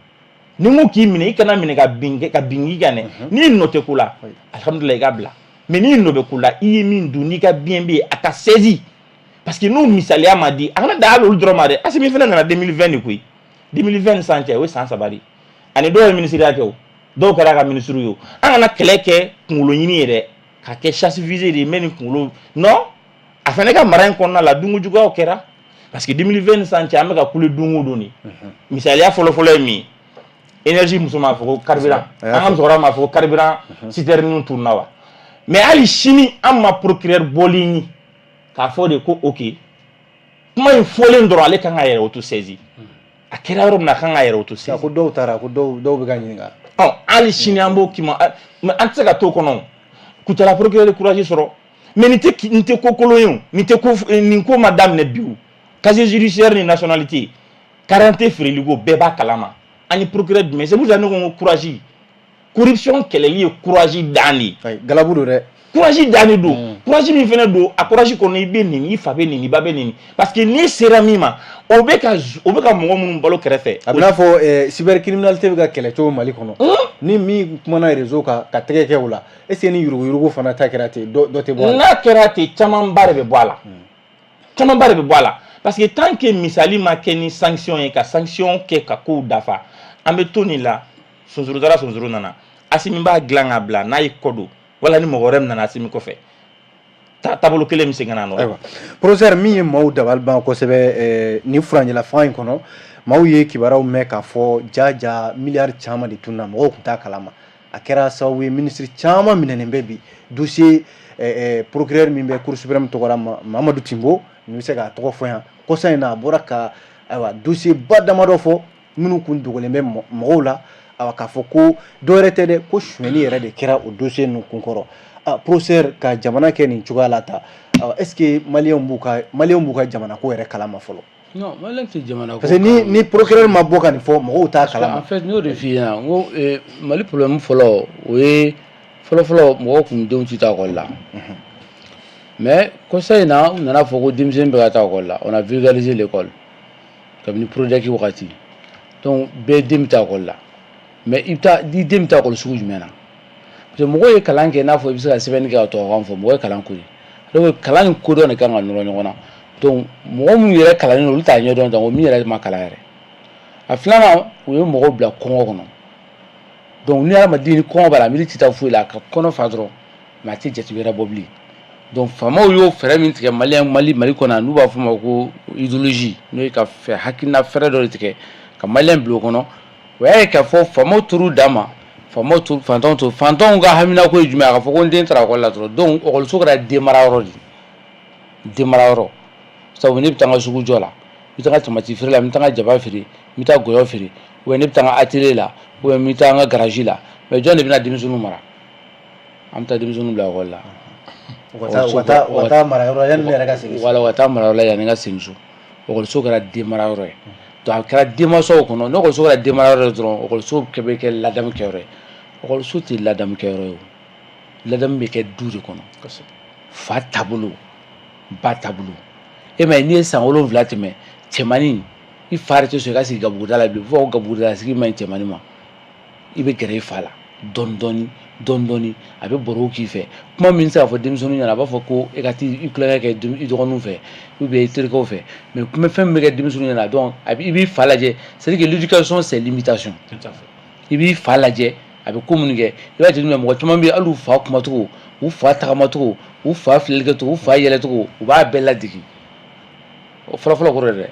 ni n ko k'i minɛ i kana minɛ ka bin i kan dɛ n'i nɔ tɛ ko la alhamdulilayi i ka bila mais n'i nɔ bɛ ko la i ye min dun n'i ka biɲɛ bɛ yen a ka saisi parce que n'u misaliya ma di a kana da hali olu dɔrɔn ma dɛ Asimi fana nana 2020 de koyi 2020 san cɛ o ye san 3 de ani dɔw ye ministériya kɛ o dɔw kɛra a ka ministre ye o an kana kɛlɛ kɛ kunkolo ɲini ye dɛ ka kɛ chasse visée de ye n bɛ nin kunkolo non a fana ka mara in kɔnɔna la dunko juguyaw kɛra parce que 2025 an bɛ ka kule don o don de misaliya fɔlɔfɔlɔ ye min énergie muso m'a fɔ ko carburant an ka musokɔrɔba m'a fɔ ko carburant citerne tununa wa mais hali sini an ma procureur bɔli ɲi k'a fɔ de ko ok kuma in fɔlen dɔrɔn ale kan ka yɛrɛ auto-saisi a kɛra yɔrɔ min na a kan ka yɛrɛ auto-saisi ko dɔw taara ko dɔw bɛ ka ɲininka hali sini an b'o kima mais an tɛ se ka t'o kɔnɔ kutala procureur courage sɔrɔ mais nin tɛ ko kolon ye o nin ko ma daminɛ bi o casier judiciaire ni nationalité carte feereli ko bɛɛ b'a kalama an ye procureur jumɛn c'est pour ça ne ko n ko courage corruption kɛlɛli ye courage dan de ye galabu don dɛ courage dan de don courage min fɛnɛ don a courage kɔnɔ i bɛ nin i fa bɛ nin i ba bɛ nin parce que n'i sera min ma o bɛ ka mɔgɔ minnu balo kɛrɛfɛ a bɛ n'a fɔ cybercriminalité bɛ ka kɛlɛ cogo Mali kɔnɔ ni min kumana réseau kan ka tɛgɛ kɛ o la est-ce que ni yuruguyurugu fana ta kɛra ten dɔ tɛ bɔ a la n'a kɛra ten camanba de bɛ bɔ a la camanba de bɛ bɔ a la parce que tant que misali ma kɛ ni sanction ye ka sanction kɛ ka kow dafa an bɛ to nin la sunjuru taara sunjuru nana Asimi b'a dilan ka bila n'a ye kɔ don wala ni mɔgɔ wɛrɛ min nana Asimi kɔfɛ taabolo kelen bɛ se ka na nɔ professeur min ye maaw dabali ban kosɛbɛ ni furanjɛlafan in kɔnɔ maaw ye kibaruyaw mɛn k'a fɔ jaja miliyari caman de tununa mɔgɔw tun t'a kalama a kɛra sababu ye ministre caman minɛnen bɛ bi dossier procureur min bɛ cour suprême tɔgɔra Mamadu Timbo ni bɛ se k'a tɔgɔ fɔ yan kɔsa in na a bɔra ka dossier ba damadɔ fɔ minnu kun dogolen bɛ mɔgɔw la k'a fɔ ko dɔwɛrɛ tɛ dɛ ko suɲɛni yɛrɛ de kɛra o dossier ninnu kun kɔrɔ professeur ka jamana kɛ nin cogoya la ta est-ce que maliyɛnw b'u ka jamana ko yɛrɛ kalama fɔlɔ non maliyɛn tɛ jamana ko parce que ni procureur ma bɔ ka nin fɔ mɔgɔw t'a kalama en fait n y'o de f'i ɲɛna n ko Mali problème fɔlɔ o ye fɔlɔfɔlɔ mɔgɔw kun denw tɛ taa école la mais kɔsa in na u nana fɔ ko denmisɛnnin bɛ ka taa école la on a vulgarisé l'école kabini Prodac wagati donc bɛɛ den bɛ taa école la mais i den bɛ taa école sugu jumɛn na parce que mɔgɔw ye kalan kɛ n'a fɔ i bɛ se ka sɛbɛnni kɛ ka tubabukan fɔ mɔgɔ ye kalan ko de donc kalan ni kodɔn de kan ka nɔrɔ ɲɔgɔn na donc mɔgɔ minnu yɛrɛ kalannen don olu t'a ɲɛdɔn tan o min yɛrɛ ma kalan yɛrɛ a filanan u ye mɔgɔw bila kɔngɔ kɔnɔ donc ni hadamaden ni kɔngɔ b'a la miiri tɛ taa foyi la a ka kɔnɔ fa dɔrɔn mais a tɛ jate wɛrɛ bɔ bilen donc faamaw y'o fɛɛrɛ min tigɛ Mali kɔnɔ yan n'u b'a fɔ o ma ko idéologie n'o ye ka hakilina fɛɛrɛ dɔ de tigɛ ka maliyɛn bila o kɔnɔ o y'a ye k'a fɔ faamaw tor'u dan ma fantanw ka hamina ko ye jumɛn a ka fɔ ko n den taara école la dɔrɔn donc école kɛra denmarayɔrɔ de denmarayɔrɔ sabu ne bɛ taa n ka sugu jɔ la n bɛ taa n ka tamati feere la n bɛ taa n ka jaba feere n bɛ taa gɔyɔ feere ou bien ne bɛ taa n ka atelier la ou bien n bɛ taa n ka garage la mais jɔn de bɛna denmisɛnninw mara an bɛ taa denmisɛnninw bila école la u ka taa marayɔrɔ la yanni ne yɛrɛ ka segin so voilà u ka taa marayɔrɔ la yanni n ka segin so école kɛra denmarayɔrɔ ye donc a kɛra denmansaw kɔnɔ ni école kɛra denmarayɔrɔ ye dɔrɔn école bɛ kɛ ladamu kɛyɔrɔ ye école tɛ ladamu kɛyɔrɔ ye o ladamu bɛ kɛ du de kɔnɔ fa taabolo ba taabolo e ma ye n'i ye san 7 tɛmɛ cɛmannin i fa yɛrɛ tɛ sɔn i ka sigi gabuguda la bilen fo ka gabuguda la sigi man ɲi cɛmannin ma i bɛ gɛrɛ i fa la dɔɔni dɔɔni a bɛ baro k'i fɛ kuma min se k'a fɔ denmisɛnninw ɲɛna a b'a fɔ ko e ka t'i kulonkɛ kɛ i dɔgɔninw fɛ ou bien i terikɛw fɛ mais kuma fɛn min bɛ kɛ denmisɛnninw ɲɛna donc i b'i fa lajɛ c'est à dire que l'éducation c'est l'imitation i b'i fa lajɛ a bɛ ko minnu kɛ i b'a jateminɛ mɔgɔ caman bɛ yen hali u fa kumacogo u fa tagamacogo u fa filɛlikɛcogo u fa yɛlɛcogo u b'a bɛɛ ladege o fɔlɔfɔlɔ kɔrɔ dɛ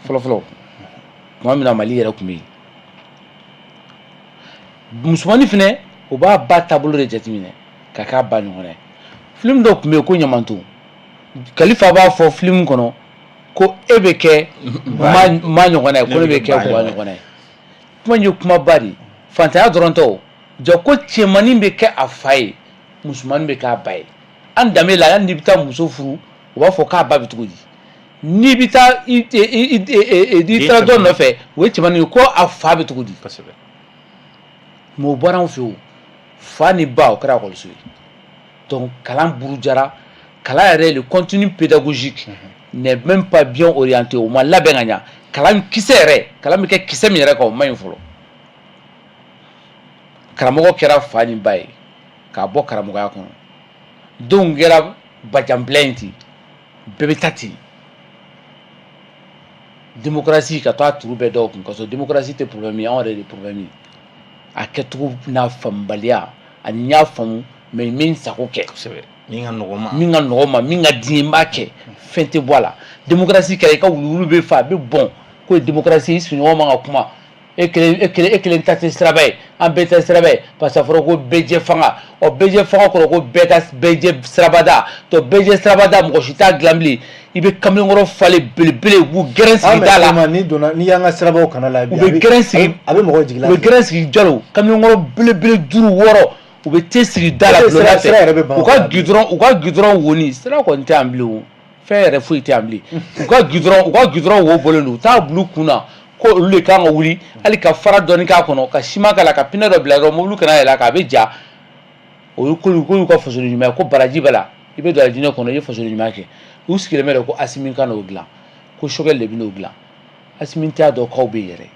fɔlɔfɔlɔ tuma min na Mali yɛrɛ tun bɛ yen musomanin fɛnɛ o b'a ba taabolo de jateminɛ ka k'a ba ɲɔgɔn ye film dɔ tun bɛ yen ko ɲamanto Kalifa b'a fɔ film kɔnɔ ko e bɛ kɛ ma ɲɔgɔn ye ko ne bɛ kɛ ba ɲɔgɔn ye kuma in ye kumaba de fantanya dɔrɔn tɛ o ja ko cɛmannin bɛ kɛ a fa ye musomanin bɛ k'a ba ye an danbe la yanni n'i bɛ taa muso furu u b'a fɔ k'a ba bɛ cogo di n'i bɛ taa i taara dɔ nɔfɛ o ye cɛmannin ye ko a fa bɛ cogo di mais o bɔra anw fɛ yen fa ni ba o kɛra école ye donc kalan burujara kalan yɛrɛ le contenu pédagogique n'est même pas bien orienté o ma labɛn ka ɲa kalan kisɛ yɛrɛ kalan bɛ kɛ kisɛ min yɛrɛ kan o man ɲi fɔlɔ karamɔgɔ kɛra fa ni ba ye k'a bɔ karamɔgɔya kɔnɔ denw kɛra bajanbilɛ ye ten bɛɛ bɛ taa ten démocratie ka to a turu bɛɛ dɔw kun ka sɔrɔ démocratie tɛ problème ye anw yɛrɛ de problème ye a kɛcogo n'a faamubaliya ani n y'a faamu mais n bɛ n sago kɛ min ka nɔgɔ ma min ka di n ye n b'a kɛ fɛn tɛ bɔ a la démocratie kɛra i ka wulu bɛ fa a bɛ bɔn ko démocratie i sigiɲɔgɔn man ka kuma e kelen ta tɛ siraba ye an bɛɛ tɛ siraba ye parce que a fɔra ko bɛɛ jɛ fanga ɔ bɛɛ jɛ fanga kɔrɔ ko bɛɛ ka bɛɛ jɛ siraba da to bɛɛ jɛ siraba da mɔgɔ si t'a dilan bilen i bɛ kamalenkɔrɔ falen belebele u b'u gɛrɛn sigi da la n'i y'an ka sirabaw kana la u bɛ gɛrɛn sigi a bɛ mɔgɔw jigin u bɛ gɛrɛn sigi jalo kamalenkɔrɔ belebele 5 6 u bɛ te sigi da la bulon fɛ u ka gudɔrɔn woni sira kɔni tɛ yan bilen o fɛn yɛrɛ foyi tɛ yan bilen u ka gudɔrɔn wo bɔlen don u t'a bulu kunna ko olu de kan ka wuli hali ka fara dɔɔni k'a kɔnɔ ka siman k'a la ka pinɛ dɔ bila dɔrɔn mobili kana yɛlɛ a kan a bɛ ja o ye ko y'u ka fasoli ɲuman ye ko baraji b'a la i bɛ don a diinɛ kɔnɔ i ye fasoli ɲuman kɛ u sigilen bɛ de ko Asimi ka n'o dilan ko Choguel de bɛ n'o dilan Asimi t'a dɔn k'aw bɛ yɛrɛ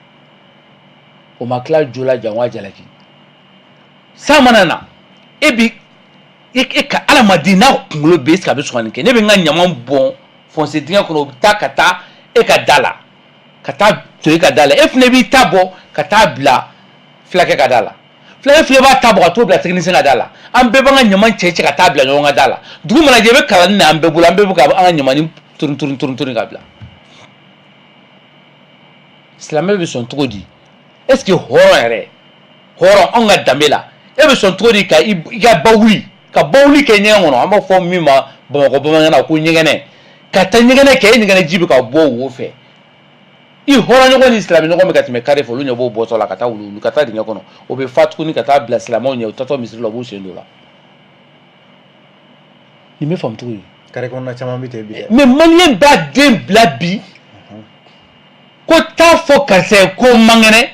o ma tila jo la jango a jalaki san mana na e bi e ka adamaden n'a kunkolo bɛ est ce que a bɛ sɔn ka nin kɛ ne bɛ n ka ɲaman bɔn fossé dingɛ kɔnɔ o bɛ taa ka taa e ka da la ka taa to e ka da la e fana b'i ta bɔ ka taa bila fulakɛ ka da la fulakɛ fana b'a ta bɔ ka t'o bila technicien ka da la an bɛɛ b'an ka ɲaman cɛ ka taa bila ɲɔgɔn ka da la dugu mana jɛ i bɛ kalanni na an bɛɛ bolo an bɛɛ bɛ ka an ka ɲaman turun ka bila silamɛ bɛ sɔn cogo di est ce que hɔrɔn yɛrɛ hɔrɔn anw ka danbe la e bɛ sɔn cogo di ka i ka ba wuli ka ba wuli kɛ ɲɛgɛn kɔnɔ an b'a fɔ min ma Bamakɔ bamanankan na ko ɲɛgɛnɛ ka taa ɲɛgɛnɛ kɛ e ɲɛgɛnɛ ji bɛ ka bɔ wo fɛ i hɔrɔn ɲɔgɔn ni silamɛ ɲɔgɔn bɛ ka tɛmɛ kare fɛ olu ɲɛ b'o bɔtɔ la ka taa wulu ka taa dingɛ kɔnɔ o bɛ fa tuguni ka taa bila silamɛw ɲɛ u tatɔ misiri la u b'u sen don o la nin bɛ faamu cogo di kare kɔnɔna caman bɛ ten bi dɛ mais maliyɛn b'a den bila bi ko taa fɔ karisa ye ko mangɛnɛ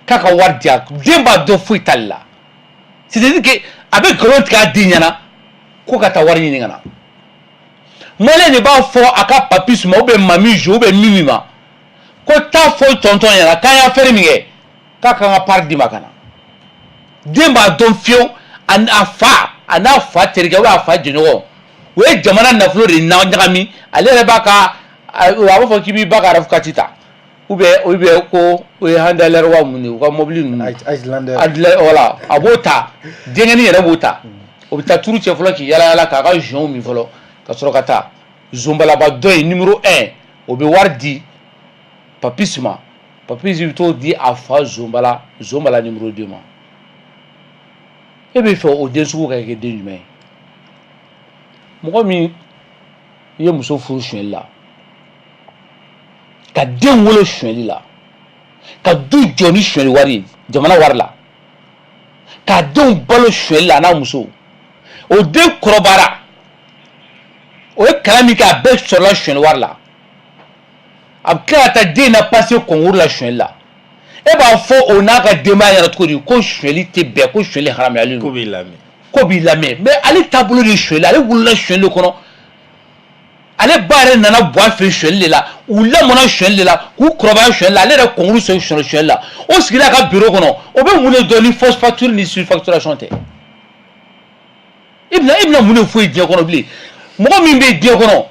k'a ka wari di yan den b'a dɔn foyi t'ale la c'est à dire que a bɛ nkalon tigɛ a den ɲɛna ko ka taa wari ɲini ka na maliyɛn de b'a fɔ a ka papi ma ou bien mami jo ou bien mimi ma ko taa fɔ tonton ɲɛna k'an y'a fɛrɛ min kɛ k'a kan ka part di ma ka na den b'a dɔn fiyewu a fa a n'a fa terikɛ ou bien a fa jɛɲɔgɔn o ye jamana nafolo de ɲagami ale yɛrɛ b'a ka a b'a fɔ k'i b'i ba ka rafukati ta ou bien ko o ye handalɛri wa mun ye u ka mobili ninnu voilà a b'o ta denkɛnin yɛrɛ b'o ta o bɛ taa turu cɛ fɔlɔ k'i yala yala k'a ka zɔnw min fɔlɔ ka sɔrɔ ka taa zonbalaba dɔ ye numéro 1 o bɛ wari di Papis ma Papis bɛ t'o di a fa zonbala numéro 2 ma e bɛ fɛ o den sugu ka kɛ den jumɛn ye mɔgɔ min i ye muso furu suɲɛli la ka den wolo suɲɛli la ka du jɔ ni suɲɛli wari ye jamana wari la ka denw balo suɲɛli la a n'a muso o den kɔrɔbayara o ye kalan min kɛ a bɛɛ sɔrɔla suɲɛli wari la a bɛ tila ka taa den na passe concours la suɲɛli la e b'a fɔ o n'a ka denbaya ɲɛna cogo di ko suɲɛli tɛ bɛn ko suɲɛli haramuyalen don ko b'i lamɛn mais ale taabolo de ye suɲɛli ale wolola suɲɛli de kɔnɔ ale ba yɛrɛ nana bɔ a fɛ suɲɛli de la u lamɔna suɲɛli de la k'u kɔrɔbaya suɲɛli la ale yɛrɛ concours sɔrɔ suɲɛli la o sigila a ka bureau kɔnɔ o bɛ mun de dɔn ni fausse facture ni surfacturation tɛ i bɛna mun de fɔ diɲɛ kɔnɔ bilen mɔgɔ min bɛ diɲɛ kɔnɔ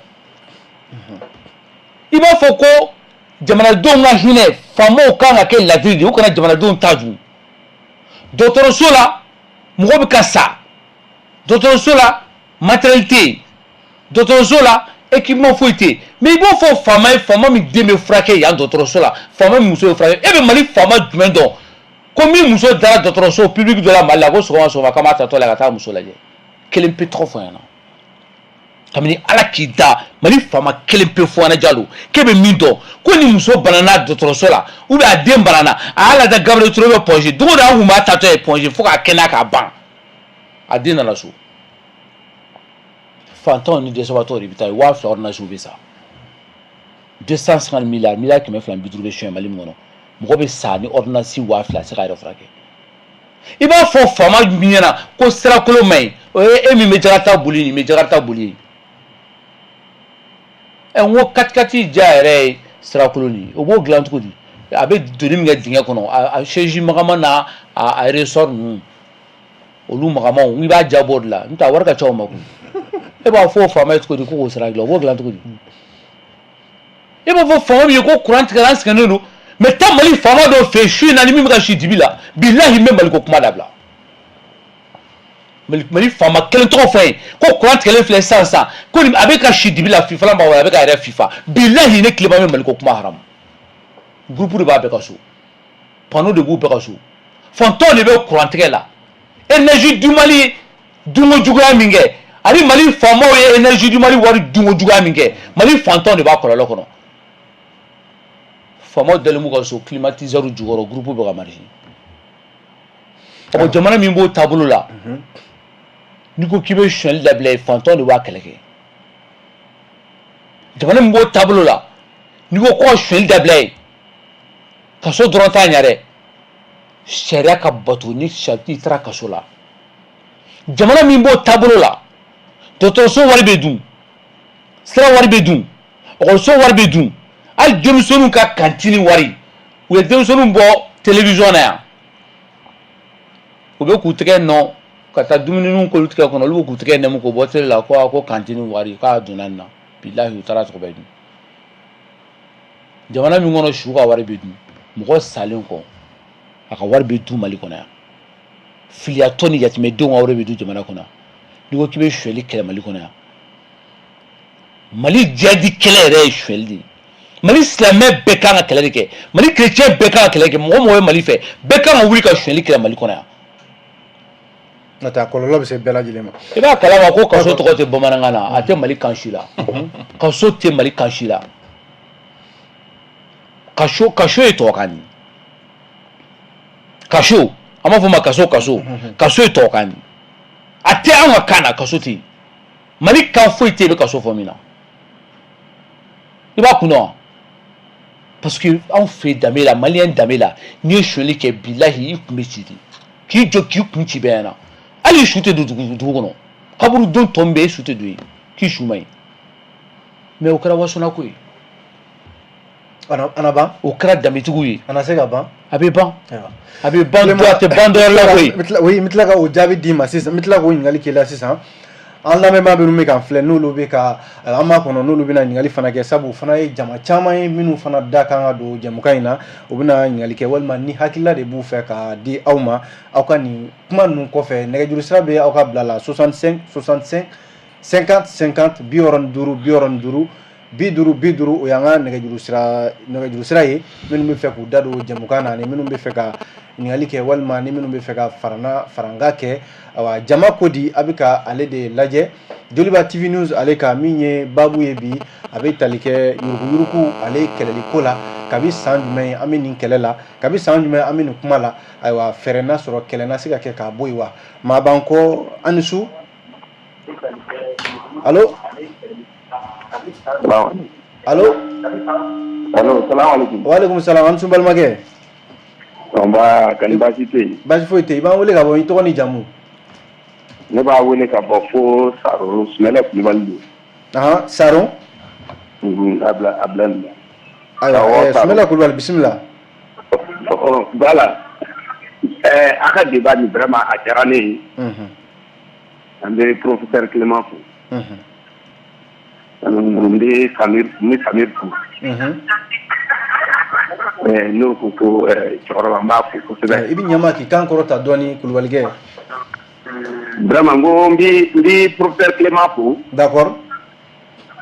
i b'a fɔ ko jamanadenw ka hinɛ faamaw kan ka kɛ ladiri de ye u kana jamanadenw ta dun dɔgɔtɔrɔso la mɔgɔ bɛ ka sa dɔgɔtɔrɔso la matériel tɛ yen dɔgɔtɔrɔso la équipement foyi tɛ yen mais i b'o fɔ faama ye faama min den bɛ furakɛ yan dɔgɔtɔrɔso la faama min muso bɛ furakɛ e bɛ Mali faama jumɛn dɔn ko min muso dara dɔgɔtɔrɔso public dɔ la Mali la ko sɔgɔma k'an b'a tatɔ la ka taa muso lajɛ kelen pe tɔgɔ fɔ ɲɛna kabini ala k'i da Mali faama kelen pe fɔ ɲɛna Jalo k'e bɛ min dɔn ko ni muso banana dɔgɔtɔrɔso la ou bien a den banana a y'a lada Gabriel Touré bɛ pɔnze don o don an kun b'a tatɔ ye pɔnze fo k'a kɛnɛya k'a ban a den nana so fantanw ni dɛsɛbaatɔw de bɛ taa ye 1000 ordonnances bɛ sa 250 milliards 250 bɛ suɲɛ Mali min kɔnɔ mɔgɔ bɛ sa ni ordonnance 1000 se ka yɛrɛ furakɛ i b'a fɔ faama min ɲɛna ko sirakolo man ɲi o ye e min bɛ Jakarta boli nin bɛ Jakarta boli n ko katikati ja yɛrɛ ye sirakolo nin o b'o dilan cogo di a bɛ doni min kɛ dingɛ kɔnɔ a chaise magama n'a a ressort ninnu olu magamanw i b'a ja bɔ o de la n'o tɛ a wari ka ca o ma koyi e b'a fɔ faama ye cogo di ko k'o sira dilan o b'o dilan cogo di e b'a fɔ faama min ye ko courant tigɛra an sɛgɛnnen don mais taa Mali faama dɔ fɛ su in na ni min bɛ ka si dibi la bilahi n bɛ Mali ko kuma dabila mali fama kelen tɔgɔ fɛ ko kuran tigɛlen filɛ sisan ko a bɛ ka si dibi la fifa ma wala a bɛ ka yɛrɛ fifa bilahi ne tileba bɛ mali ko kuma haram groupe de b'a bɛɛ ka so panneau de b'u bɛɛ ka so fantɔn de bɛ kuran tigɛ la énergie du Mali dungo juguya min kɛ ani mali faamaw ye énergie du Mali wari dungo juguya min kɛ mali fantɔn de b'a kɔlɔlɔ kɔnɔ faamaw dalen b'u ka so climatiseur jukɔrɔ groupe bɛ ka marcher jamana min b'o taabolo la n'i ko k'i bɛ suɲɛli dabila fantɔn de b'a kɛlɛ kɛ jamana min b'o taabolo la n'i ko k'o suɲɛli dabila ye kaso dɔrɔn t'a ɲɛ dɛ sariya ka bato ni i taara kaso la jamana min b'o taabolo la dɔgɔtɔrɔso wari bɛ dun sira wari bɛ dun ɔkɔliso wari bɛ dun hali denmisɛnninw ka kantini wari u ye denmisɛnninw bɔ télévision na yan u bɛ k'u tɛgɛ nɔ ka taa dumuniw k'olu tɛgɛ kɔnɔ olu bɛ k'u tɛgɛ nɛmu k'o bɔ télé la ko kantini wari k'a donna nin na bilahi u taara tɔgɔ bɛ dun jamana min kɔnɔ su ka wari bɛ dun mɔgɔ salen kɔ a ka wari bɛ dun Mali kɔnɔ yan filiyatɔ ni yatimɛdenw ka wari bɛ dun jamana kɔnɔ n'i ko k'i bɛ suɲɛli kɛlɛ Mali kɔnɔ yan Mali jadi kɛlɛ yɛrɛ ye suɲɛli de ye Mali silamɛ bɛɛ kan ka kɛlɛ de kɛ Mali chrétien bɛɛ kan ka kɛlɛ kɛ mɔgɔ mɔgɔ ye Mali fɛ bɛɛ kan ka wuli ka suɲɛli kɛlɛ Mali kɔnɔ yan n'o tɛ a kɔlɔlɔ bɛ se bɛɛ lajɛlen ma i b'a kalama ko kaso tɔgɔ tɛ bamanankan na a tɛ Mali kan si la kaso tɛ Mali kan si la kaso ye tɔgɔkan de kaso an b'a fɔ ma kaso ye tɔgɔkan de a tɛ an ka kan na kaso tɛ yen Mali kan foyi tɛ yen i bɛ kaso fɔ min na i b'a kun wa parce que anw fɛ danbe la maliyɛn danbe la n'i ye suɲɛli kɛ bilahi i kun bɛ ci de k'i jɔ k'i kun ci bɛɛ ɲɛna hali su tɛ don dugu kɔnɔ kaburu don tɔ min bɛ yen su tɛ don yen k'i su man ɲi mais o kɛra wasana ko ye ana ban o kɛra danbetigiw ye ana se ka ban a bɛ ban a bɛ ban a tɛ ban dɔ wɛrɛ la koyi oui n bɛ tila ka o jaabi d'i ma sisan n bɛ tila k'o ɲininkali k'i la sisan an lamɛnbaa minnu bɛ k'an filɛ n'olu bɛ ka an b'a kɔnɔ n'olu bɛna ɲininkali fana kɛ sabu o fana ye jama caman ye minnu fana da kan ka don jɛmukan in na u bɛna ɲininkali kɛ walima ni hakilila de b'u fɛ ka di aw ma aw ka nin kuma ninnu kɔfɛ nɛgɛjuru sira bɛ aw ka bila la 65 65 50 50 65 50 o y'an ka nɛgɛjuru sira ye minnu bɛ fɛ k'u da don jɛmukan na ani minnu bɛ fɛ ka ɲininkali kɛ walima ni minnu bɛ fɛ ka faranga kɛ awa jama ko di a bɛ ka ale de lajɛ Joliba TV News ale ka min ye baabu ye bi a bɛ tali kɛ yuruguyurugu ale kɛlɛli ko la kabi san jumɛn an bɛ nin kɛlɛ la kabi san jumɛn an bɛ nin kuma la ayiwa fɛɛrɛ na sɔrɔ kɛlɛ na se ka kɛ k'a bɔ yen wa maa b'an kɔ ani su allo allo salaamaaleykum waaleykum salaam an su balimakɛ nba kan baasi tɛ yen baasi foyi tɛ yen i b'an wele ka bɔ i tɔgɔ ni jamu ne b'a wele ka bɔ fo Saro Sumɛlɛ Kulibali don Saro abila nin la ayiwa Sumɛlɛ Kulibali bisimila voilà a ka débat nin vraiment a diyara ne ye an bɛ professeur Clément fo n bɛ Samir fo n'o ko ko cɛkɔrɔba n b'a fo kosɛbɛ i bɛ ɲɛma k'i kan kɔrɔta dɔɔni Kulubalikɛ vraiment n ko n bɛ professeur Clément fo d'accord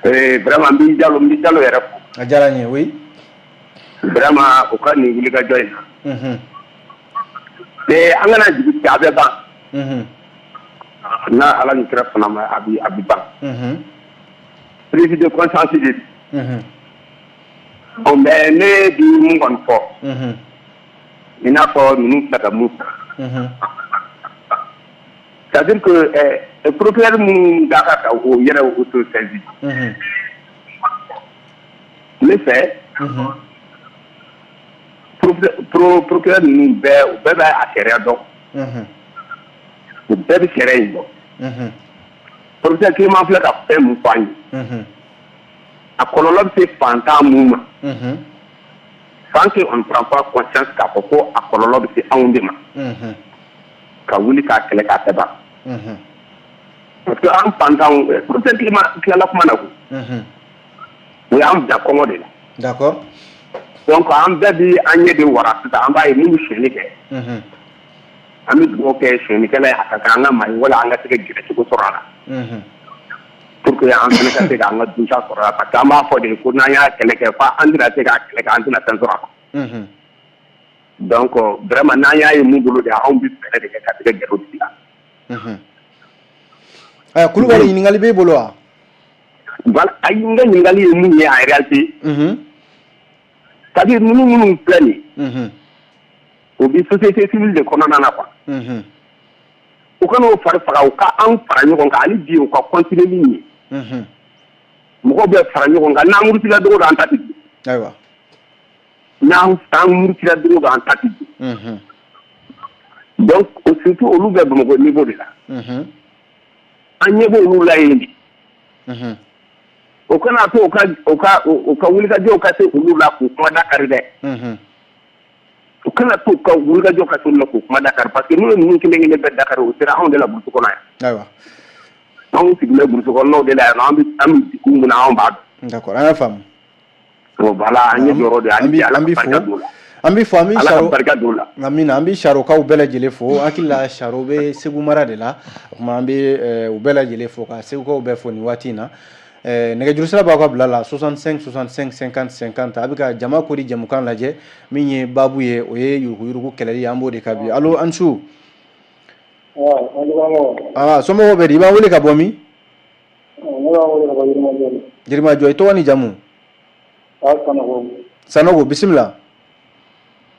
vraiment n bɛ Jalo yɛrɛ fo a diyara n ye oui vraiment o ka nin wulikajɔ in na mais an kana jigi a bɛ ban n'a ala ni kira fana ma a bɛ ban prise de conscience de mais ne bi mun kɔni fɔ i n'a fɔ ninnu filɛ ka mun fɔ c'est à dire que procureur minnu da ka o yɛrɛ autosaisi ne fɛ procureur ninnu bɛɛ u bɛɛ bɛ a sariya dɔn u bɛɛ bɛ sariya in dɔn professeur Clément filɛ ka fɛn mun fɔ an ye a kɔlɔlɔ bɛ se fantan mun ma tant qu'on ne prend pas conscience k'a fɔ ko a kɔlɔlɔ bɛ se anw de ma ka wuli k'a kɛlɛ k'a tɛ ban parce que an fantanw professeur Clément tilala kuma na ko o y'an bila kɔngɔ de la d'accord donc an bɛɛ bi an ɲɛ de wara sisan an b'a ye minnu suɲɛli kɛ an bɛ dugawu kɛ sɛnɛkɛla ye a ka kan an ka Mali wala an ka se ka gɛrɛcogo sɔrɔ a la pour que an fana ka se k'an ka dunta sɔrɔ a la parce que an b'a fɔ de ko n'an y'a kɛlɛ kɛ fa an tɛna se k'a kɛlɛ kɛ an tɛna fɛn sɔrɔ a la donc vraiment n'an y'a ye mun bolo de anw bɛ fɛɛrɛ de kɛ ka se ka gɛrɛ o tigi la. Kulubali ɲininkali b'e bolo wa? Voilà ayi n ka ɲininkali ye mun ye en réalité c'est-à-dire ninnu minnu filɛ nin ye o bɛ société civile de kɔnɔna na quoi u kana o fari faga u ka an fara ɲɔgɔn kan hali bi u ka continuer min ye mɔgɔw bɛ fara ɲɔgɔn kan n'an murutila dogo do an ta tɛ di ayiwa n'an murutila dogo do an ta tɛ di donc surtout olu bɛ Bamakɔ niveau de la an ɲɛ b'o olu la yen de o kana to u ka wulikajɔw ka se olu la k'u kuma Dakar dɛ u kana to u ka wulikajɔw ka se olu la k'u kuma Dakar parce que n'u ye ninnu kelen kelen bɛɛ Dakar o sera anw de la burusi kɔnɔ yan ayiwa anw sigilen burusi kɔnɔnaw de la yan an bɛ dugu mun na anw b'a dɔn d'accord an y'a faamu voilà an ye jɔyɔrɔ de ye an bɛ barika don o la an b'i fɔ an b'i Ala ka barika don o la amina an b'i Sarokaw bɛɛ lajɛlen fo hakili la Saro bɛ Segu mara de la o tuma an bɛ u bɛɛ lajɛlen fo ka Segukaw bɛɛ fo nin waati in na nɛgɛjuru sira b'aw ka bila la 65 65 50 50 a bɛ ka jama kodi jamukan lajɛ min ye baabu ye o ye yuruguyurugu kɛlɛli an b'o de ka bi allo Ansu somɔgɔw bɛ di i b'an wele ka bɔ min Yirimajɔ i tɔgɔ ni jamu Sanogo bisimila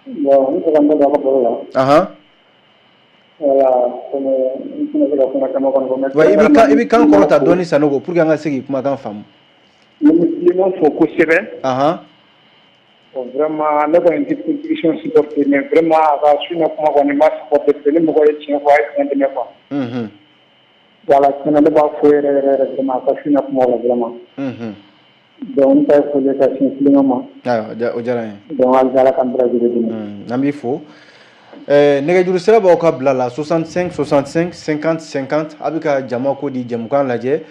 i bɛ kan kɔrɔta dɔɔni Sanogo pour que an ka se k'i kumakan faamu i ma fɔ kosɛbɛ vraiment ne kɔni tɛ politicien supporter mais vraiment a ka su na kuma kɔni ma supporter parce que ni mɔgɔ ye tiɲɛ fɔ a ye tiɲɛ dɛmɛ quoi voilà tiɲɛna ne b'a fɔ yɛrɛ yɛrɛ yɛrɛ vraiment a ka su na kuma la vraiment donc n ta ye foli ka sin kilenga ma o diyara n ye donc hali Ala k'an bɛɛ lajɛlen dɛmɛ an b'i fo nɛgɛjuru sira b'aw ka bila la 65 65 50 50 a bɛ ka jama ko di jamukan lajɛ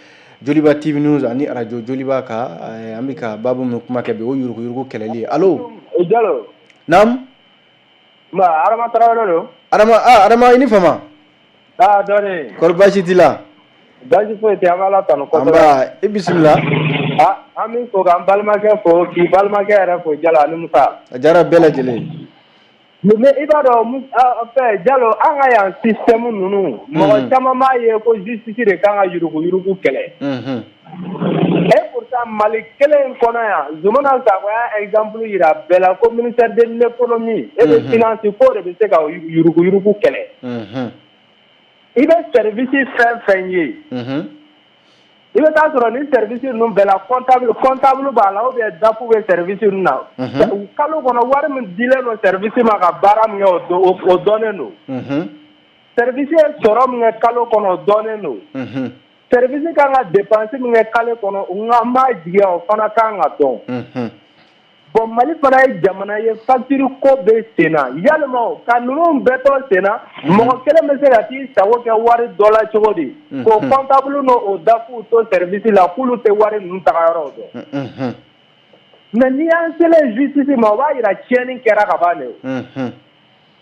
Joliba TV News ani radio Joliba ka an bɛ ka baabu min kuma kɛ bi o yuruguyurugu kɛlɛli ye allo Jalo naam Adama Tarawele don Adama i ni fama dɔɔni kɔri baasi t'i la baasi foyi tɛ an bɛ Ala tanu kosɛbɛ anba i bisimila an b'i fo k'an balimakɛ fo k'i balimakɛ yɛrɛ fo Jalo ani Musa a diyara bɛɛ lajɛlen mais i b'a dɔn fɛ Jalo an ka yan système ninnu mɔgɔ caman b'a ye ko justice de kan ka yuruguyurugu kɛlɛ et pourtant Mali kelen kɔnɔ yan Zumana Sakɔ y'a exemple yira bɛɛ la ko ministère de l'économie et de finance k'o de bɛ se ka yuruguyurugu kɛlɛ i bɛ service fɛn fɛn ye i bɛ taa sɔrɔ ni service ninnu bɛɛ la comptable b'a la ou bien DAF bɛ service ninnu na kalo kɔnɔ wari min dilen don service ma ka baara min kɛ o dɔnnen don service ye sɔrɔ min kɛ kalo kɔnɔ o dɔnnen don service kan ka dépense min kɛ kalo kɔnɔ n b'a jigiya o fana kan ka dɔn bon Mali fana ye jamana ye facture ko bɛ sen na yalima ka ninnu bɛɛ to sen na mɔgɔ kelen bɛ se ka t'i sago kɛ wari dɔ la cogo di k'o comptable n'o DAF to service la k'olu tɛ wari ninnu tagayɔrɔ dɔn mais n'i y'an selen justice ma o b'a jira tiɲɛni kɛra ka ban de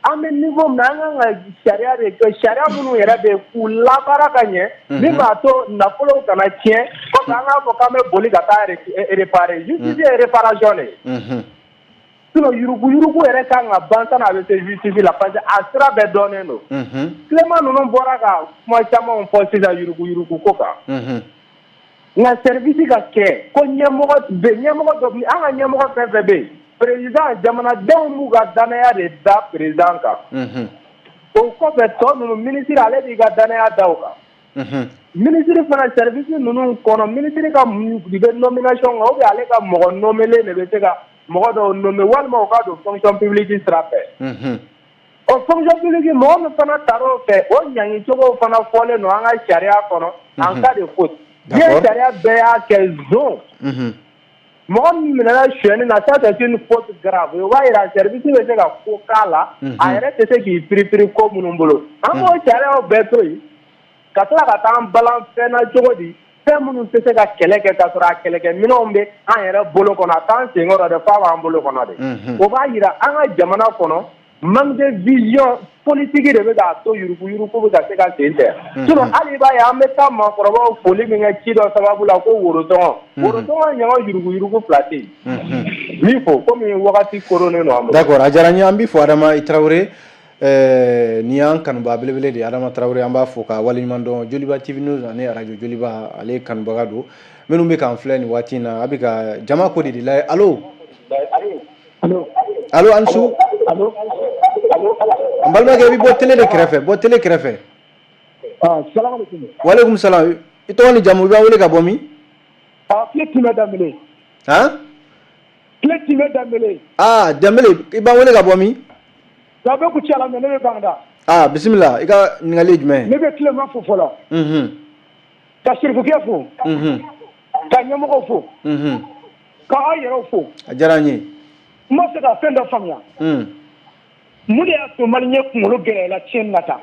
an bɛ niveau min na an kan ka sariya de kɛ sariya minnu yɛrɛ bɛ yen k'u labaara ka ɲɛ min b'a to nafolow kana tiɲɛ kɔfɛ an k'a fɔ k'an bɛ boli ka taa réparer justice ye réparation de ye sinon yuruguyurugu yɛrɛ kan ka ban sanni a bɛ se justice la parce que a sira bɛɛ dɔnnen don Clément ninnu bɔra ka kuma camanw fɔ sisan yuruguyurugu ko kan nka service ka kɛ ko ɲɛmɔgɔ dɔ an ka ɲɛmɔgɔ fɛn fɛn bɛ yen président jamanadenw b'u ka danaya de da président kan o kɔfɛ tɔ ninnu ministre ale b'i ka danaya da o kan ministre fana service ninnu kɔnɔ ministre ka bɛ nomination kan ou bien ale ka mɔgɔ nomelen de bɛ se ka mɔgɔ dɔw nommer walima o ka don fonction publique sira fɛ o fonction publique mɔgɔ min fana tar'o fɛ o ɲangi cogo fana fɔlen don an ka sariya kɔnɔ en cas de faute diɲɛ sariya bɛɛ y'a kɛ zone mɔgɔ min minɛna suyɛnni na ça c'est une faute grave o b'a jira service bɛ se ka ko k'a la a yɛrɛ tɛ se k'i piripiri ko minnu bolo an b'o sariyaw bɛɛ to yen ka tila ka taa an balan fɛn na cogo di fɛn minnu tɛ se ka kɛlɛ kɛ ka sɔrɔ a kɛlɛkɛminɛnw bɛ an yɛrɛ bolo kɔnɔ a t'an senkɔrɔ dɛ f'a b'an bolo kɔnɔ de o b'a jira an ka jamana kɔnɔ manque de vision politique de bɛ k'a to yuruku bɛ ka se ka sen tɛ sinon hali b'a ye an bɛ taa maakɔrɔbaw foli min kɛ ci dɔ sababu la ko worotɔngɔ ɲɔgɔn yuruku fila tɛ yen min fɔ komi wagati koronnen don an bolo. D'accord a diyara n ye an b'i fɔ Adama i Tarawele ni y'an kanuba belebele de Adama Tarawele an b'a fɔ ka waleɲuman dɔn Joliba TV News ani radio Joliba ale kanubaga don minnu bɛ k'an filɛ nin waati in na a bɛ ka jama ko de layɛ allo allo Ansu an balimakɛ i bɛ bɔ télé de kɛrɛfɛ salamaleykum. walekum salam i tɔgɔ ni jamu i b'an wele ka bɔ min. Tile Timɛ Danbele. Tile Timɛ Danbele. Danbele i b'an wele ka bɔ min. K'a bɛ Kucala mais ne bɛ Bangada. Bisimila i ka ɲininkali ye jumɛn ye. Ne bɛ Tilema fo fɔlɔ. Ka Sirifukɛ fo. Ka ɲɛmɔgɔw fo. Ka aw yɛrɛw fo. A diyara n ye. N ma se ka fɛn dɔ faamuya. Mun de y'a to Maliyɛn kunkolo gɛlɛyala tiɲɛni na tan.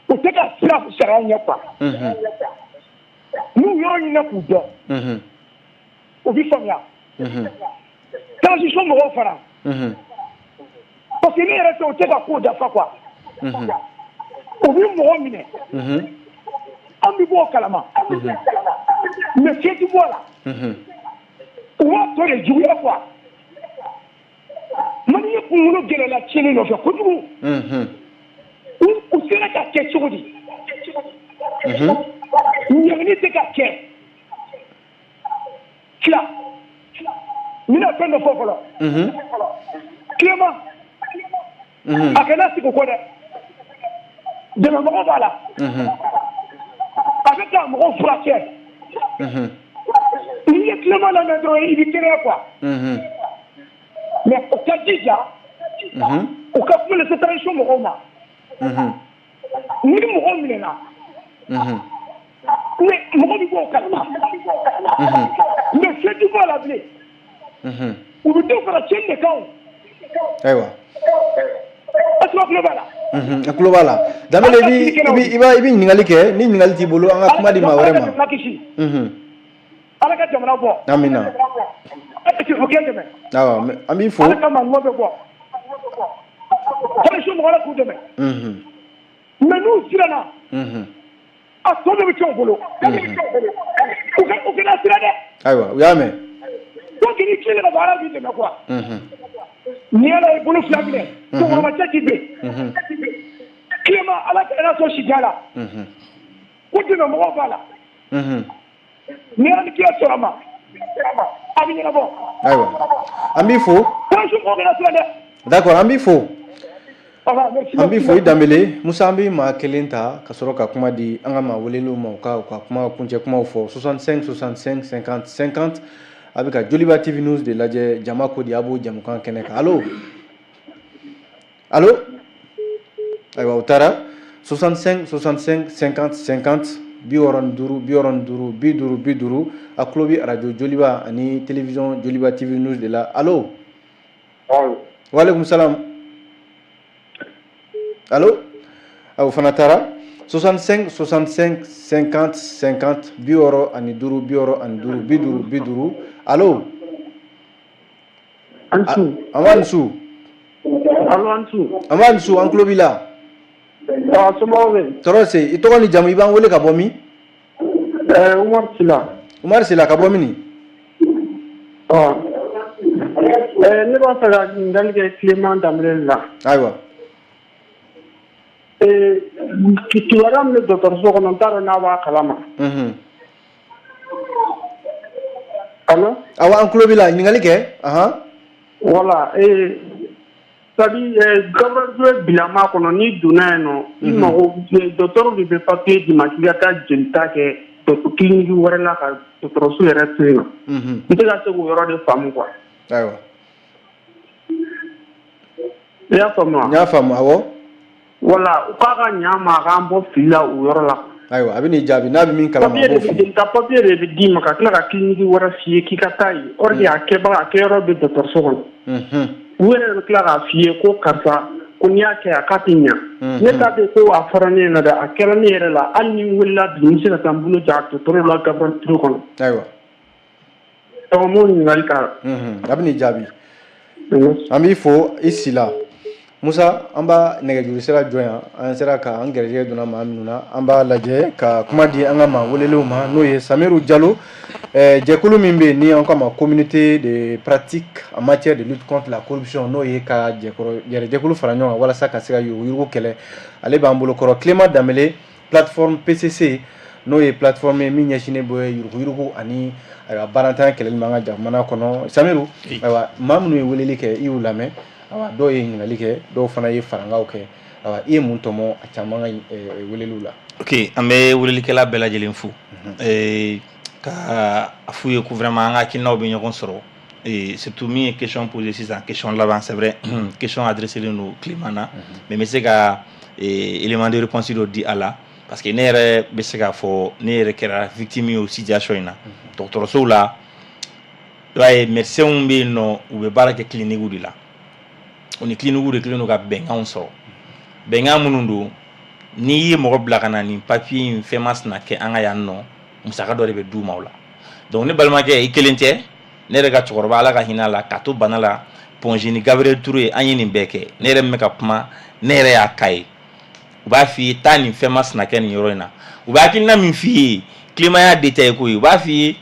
U tɛ ka sira sariya ɲɛ quoi. N'u yɔrɔ ɲini k'u dɔn. U bɛ faamuya. Transition mɔgɔw fana. Parce que ne yɛrɛ fɛ u tɛ ka ko dafa quoi. U bɛ mɔgɔ minɛ. An bɛ bɔ o kalama. Mais fiɲɛ tɛ bɔ a la. U b'a tɔ de juguya quoi. Maliyɛn kunkolo gɛlɛyala tiɲɛni nɔfɛ kojugu. U sera ka kɛ cogo di? Ɲangini tɛ ka kɛ. Tila. N bɛna fɛn dɔ fɔ fɔlɔ. Tilema. A kana sigi o kɔ dɛ. Dɛmɛbagaw b'a la. A bɛ ka mɔgɔw furakɛ. N'i ye Tilema lamɛn dɔrɔn i bɛ kɛnɛya quoi. Mais o ka jija. U ka kuma lase transition mɔgɔw ma. Ni mɔgɔ minɛna. Mais mɔgɔ bɛ bɔ o kalama. Mais fɛn tɛ bɔ a la bilen. U bɛ dɔw fara tiɲɛni de kan o. Ayiwa. Est-ce que a tulo b'a la. A tulo b'a la. Danbele i bɛ ɲininkali kɛ ni ɲininkali t'i bolo an ka kuma di maa wɛrɛ ma. Ala ka jamana bɔ. Amina. Sirifukɛ dɛmɛ. Awɔ an b'i fo. Ala ka maɲuman bɛ bɔ. Transition mɔgɔ la k'u dɛmɛ. Mais n'u siranna. A tɔ bɛɛ bɛ kɛ u bolo. U kana siran dɛ. Ayiwa u y'a mɛn. Donc ni tiɲɛni ka baara b'i dɛmɛ quoi. Ni Ala ye bolo fila minɛ. Cɛkɔrɔba cɛ ti ben. Tilema Ala ka na sɔn si diya la. Ko dɛmɛ mɔgɔw b'a la. Ni Ala ni kira sɔrɔ ma. A bɛ ɲɛnabɔ. Ayiwa an b'i fo. Transition mɔgɔ kana siran dɛ. D'accord an b'i fo. An b'i fo i Danbele Musa an bɛ maa kelen ta ka sɔrɔ ka kuma di an ka maa welelenw ma u ka kuma kuncɛ kumaw fɔ 65 65 50 50 a bɛ ka Joliba TV News de lajɛ jama ko di a b'o jamukan kɛnɛ kan allo ayiwa u taara 65 65 50 50 65 65 50 a tulo bɛ radio Joliba ani télévision Joliba TV News de la allo walekum salam allo o fana taara 65 65 50 50 65 50 allo Ansu Amansu allo Ansu Amansu an tulo b'i la somɔgɔw bɛ tɔɔrɔ se i tɔgɔ ni jamu i b'an wele ka bɔ min Umar Sila ka bɔ min ne b'a fɛ ka ɲininkali kɛ Tilema Danbele la ayiwa kibaruya min bɛ dɔgɔtɔrɔso kɔnɔ n t'a dɔn n'a b'a kalama allo awɔ an tulo b'i la ɲininkali kɛ voilà Gabriel Ture bilama kɔnɔ n'i donna yen nɔ i mago dɔgɔtɔrɔw de bɛ papier d'i ma k'i ka taa jelita kɛ kiliniki wɛrɛ la ka dɔgɔtɔrɔso yɛrɛ to yen nɔ n tɛ ka se k'o yɔrɔ de faamu quoi ayiwa i y'a faamu wa n y'a faamu awɔ voilà u k'a ka ɲɛ an ma a k'an bɔ fili la o yɔrɔ la ayiwa a bɛ n'i jaabi n'a bɛ min kalama a b'o f'i ye papier de bɛ d'i ma ka tila ka kiliniki wɛrɛ f'i ye k'i ka taa yen or que a kɛyɔrɔ bɛ dɔgɔtɔrɔso kɔnɔ u yɛrɛ bɛ tila k'a f'i ye ko karisa ko n'i y'a kɛ a k'a tɛ ɲɛ ne t'a dɔn ko a fɔra ne ɲɛna dɛ a kɛra ne yɛrɛ la hali ni n wulila bi n bɛ se ka taa n bolo jan dɔgɔtɔrɔw la Gabriel Ture kɔnɔ ayiwa donc n b'o ɲininkali k'a la a bɛ n'i jaabi an b'i fo i si la Musa an b'a nɛgɛjuru sira jɔn yan an sera ka an gɛrɛjɛgɛ donna maa minnu na an b'a lajɛ ka kuma di an ka maa welelenw ma n'o ye Samiru Jalo jɛkulu min bɛ yen ni an k'a ma communauté de pratique en matière de lutte contre la corruption n'o ye ka jɛkulu fara ɲɔgɔn kan walasa ka se ka yuruguyurugu kɛlɛ ale b'an bolo kɔrɔ Clément Danbele plateforme PCC n'o ye plateforme ye min ɲɛsinnen bɛ yuruguyurugu ani ayiwa baarantanya kɛlɛli ma an ka jamana kɔnɔ Samiru ayiwa maa minnu ye weleli kɛ i y'u lamɛn awa dɔw ye ɲininkali kɛ dɔw fana ye farangaw kɛ awa i ye mun tɔmɔ a caman ka weleliw la. Ok an bɛ welelikɛla bɛɛ lajɛlen fo ka a f'u ye ko vraiment an ka hakilinaw bɛ ɲɔgɔn sɔrɔ surtout min ye question posée sisan question laban c'est vrai question adressée don Clément na mais n bɛ se ka élément de réponse dɔ di a la parce que ne yɛrɛ bɛ se k'a fɔ ne yɛrɛ kɛra victime ye o situation in na dɔgɔtɔrɔsow la i b'a ye médecins bɛ yen nɔ u bɛ baara kɛ clinique de la. O ni clinique de kelen don ka bɛnkanw sɔrɔ bɛnkan minnu don n'i ye mɔgɔ bila ka na nin papier in fɛn masina kɛ an ka yan nɔ musaka dɔ de bɛ d'u ma o la donc ne balimakɛ i kelen tɛ ne yɛrɛ ka cɛkɔrɔba Ala ka hinɛ a la ka to bana la Pongini Gabriel Touré an ye nin bɛɛ kɛ ne yɛrɛ min bɛ ka kuma ne yɛrɛ y'a ka ye u b'a f'i ye taa nin fɛn masina kɛ nin yɔrɔ in na u bɛ hakilina min f'i ye Clément y'a détaillé ko ye u b'a f'i ye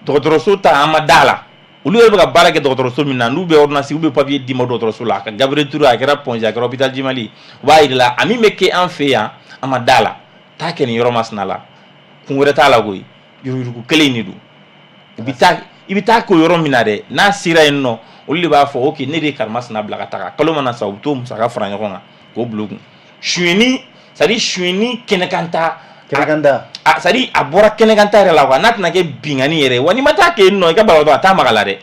dɔgɔtɔrɔso ta an ma da la olu yɛrɛ bɛ ka baara kɛ dɔgɔtɔrɔso min na n'u bɛ ordonnance u bɛ papier d'i ma dɔgɔtɔrɔso la a ka Gabriel Touré a kɛra Pongi a kɛra hôpital du Mali u b'a yir'i la a min bɛ kɛ an fɛ yan an ma da la taa kɛ nin yɔrɔ masina la kun wɛrɛ t'a la koyi yuruguyurugu kelen in de don i bɛ taa k'o yɔrɔ min na dɛ n'a sera yen nɔ olu de b'a fɔ ok ne de ye karimasina bila ka taga kalo mana sa u bɛ t'o musaka fara ɲɔgɔn kan k'o bila o kun suyɛnni c'est à dire suyɛnni kɛnɛkanta c'est à dire a bɔra kɛnɛkanta yɛrɛ la quoi n'a tɛna kɛ binkani yɛrɛ wa n'i ma taa kɛ yen nɔ i ka banabaatɔ a t'a maga la dɛ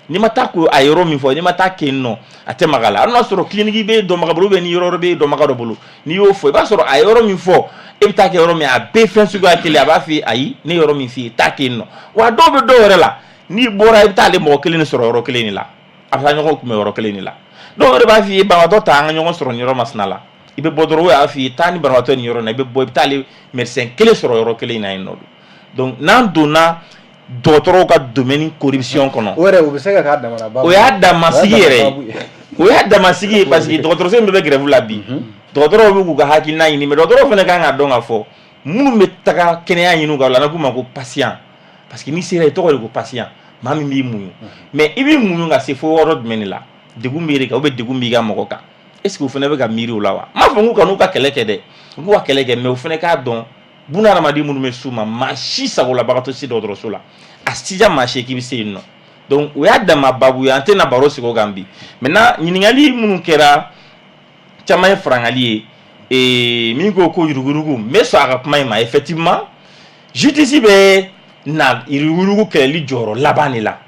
n'i ma taa ko a yɔrɔ min fɔ n'i ma taa kɛ yen nɔ a tɛ maga la hali n'a sɔrɔ clinique bɛ dɔnbaga bolo ni yɔrɔ bɛ dɔnbaga dɔ bolo n'i y'o fɔ i b'a sɔrɔ a yɔrɔ min fɔ e bɛ taa kɛ yɔrɔ min a bɛɛ fɛn suguya kelen a b'a f'i ye ayi ne yɔrɔ min f'i ye taa kɛ yen nɔ wa dɔw bɛ dɔw yɛrɛ la n'i bɔra i bɛ taa ale mɔgɔ kelen de sɔrɔ yɔrɔ kelen de la a bɛ taa ɲɔgɔn kunbɛn yɔrɔ kelen de la dɔw yɛrɛ b'a f'i ye banabaatɔ ta an ka ɲɔgɔn sɔrɔ nin yɔrɔ masina la i bɛ bɔ dɔrɔn o y'a f'i ye taa ni banabaatɔ nin yɔrɔ in na i bɛ bɔ i bɛ taa ale médecin kelen sɔrɔ yɔrɔ kelen in na yen nɔ donc n'an donna dɔgɔtɔrɔw ka domaine corruption kɔnɔ o yɛrɛ o bɛ se ka k'a damana babu o y'a damasigi yɛrɛ o y'a damasigi ye parce que dɔgɔtɔrɔso in bɛɛ bɛ grève la bi dɔgɔtɔrɔw bɛ k'u ka hakilina ɲini mais dɔgɔtɔrɔw fana kan ka dɔn k'a fɔ minnu bɛ taga kɛnɛya ɲini ka o la n'a k'u ma ko patient parce que n'i sera i tɔgɔ de ko patient maa min b'i muɲu mais i b'i muɲu ka se fo yɔrɔ jumɛn de la degun b'i kan ou bien degun b'i ka mɔgɔ kan est ce que o fana bɛ ka miiri o la wa n m'a fɔ k'u kan'u ka kɛlɛ kɛ dɛ u k'u ka kɛlɛ kɛ mais o fana k'a dɔn bunahadamaden minnu bɛ s'u ma maa si sagolabagatɔ si dɔgɔtɔrɔso la a sija maa si k'i bɛ se yen nɔ donc o y'a dama babu ye an tɛna baro sigi o kan bi maintenant ɲininkali minnu kɛra caman ye farangali ye min ko yuruguyurugu n bɛ sɔn a ka kuma in ma effectivement justice bɛ na yuruguyurugu kɛlɛli jɔyɔrɔ laban de la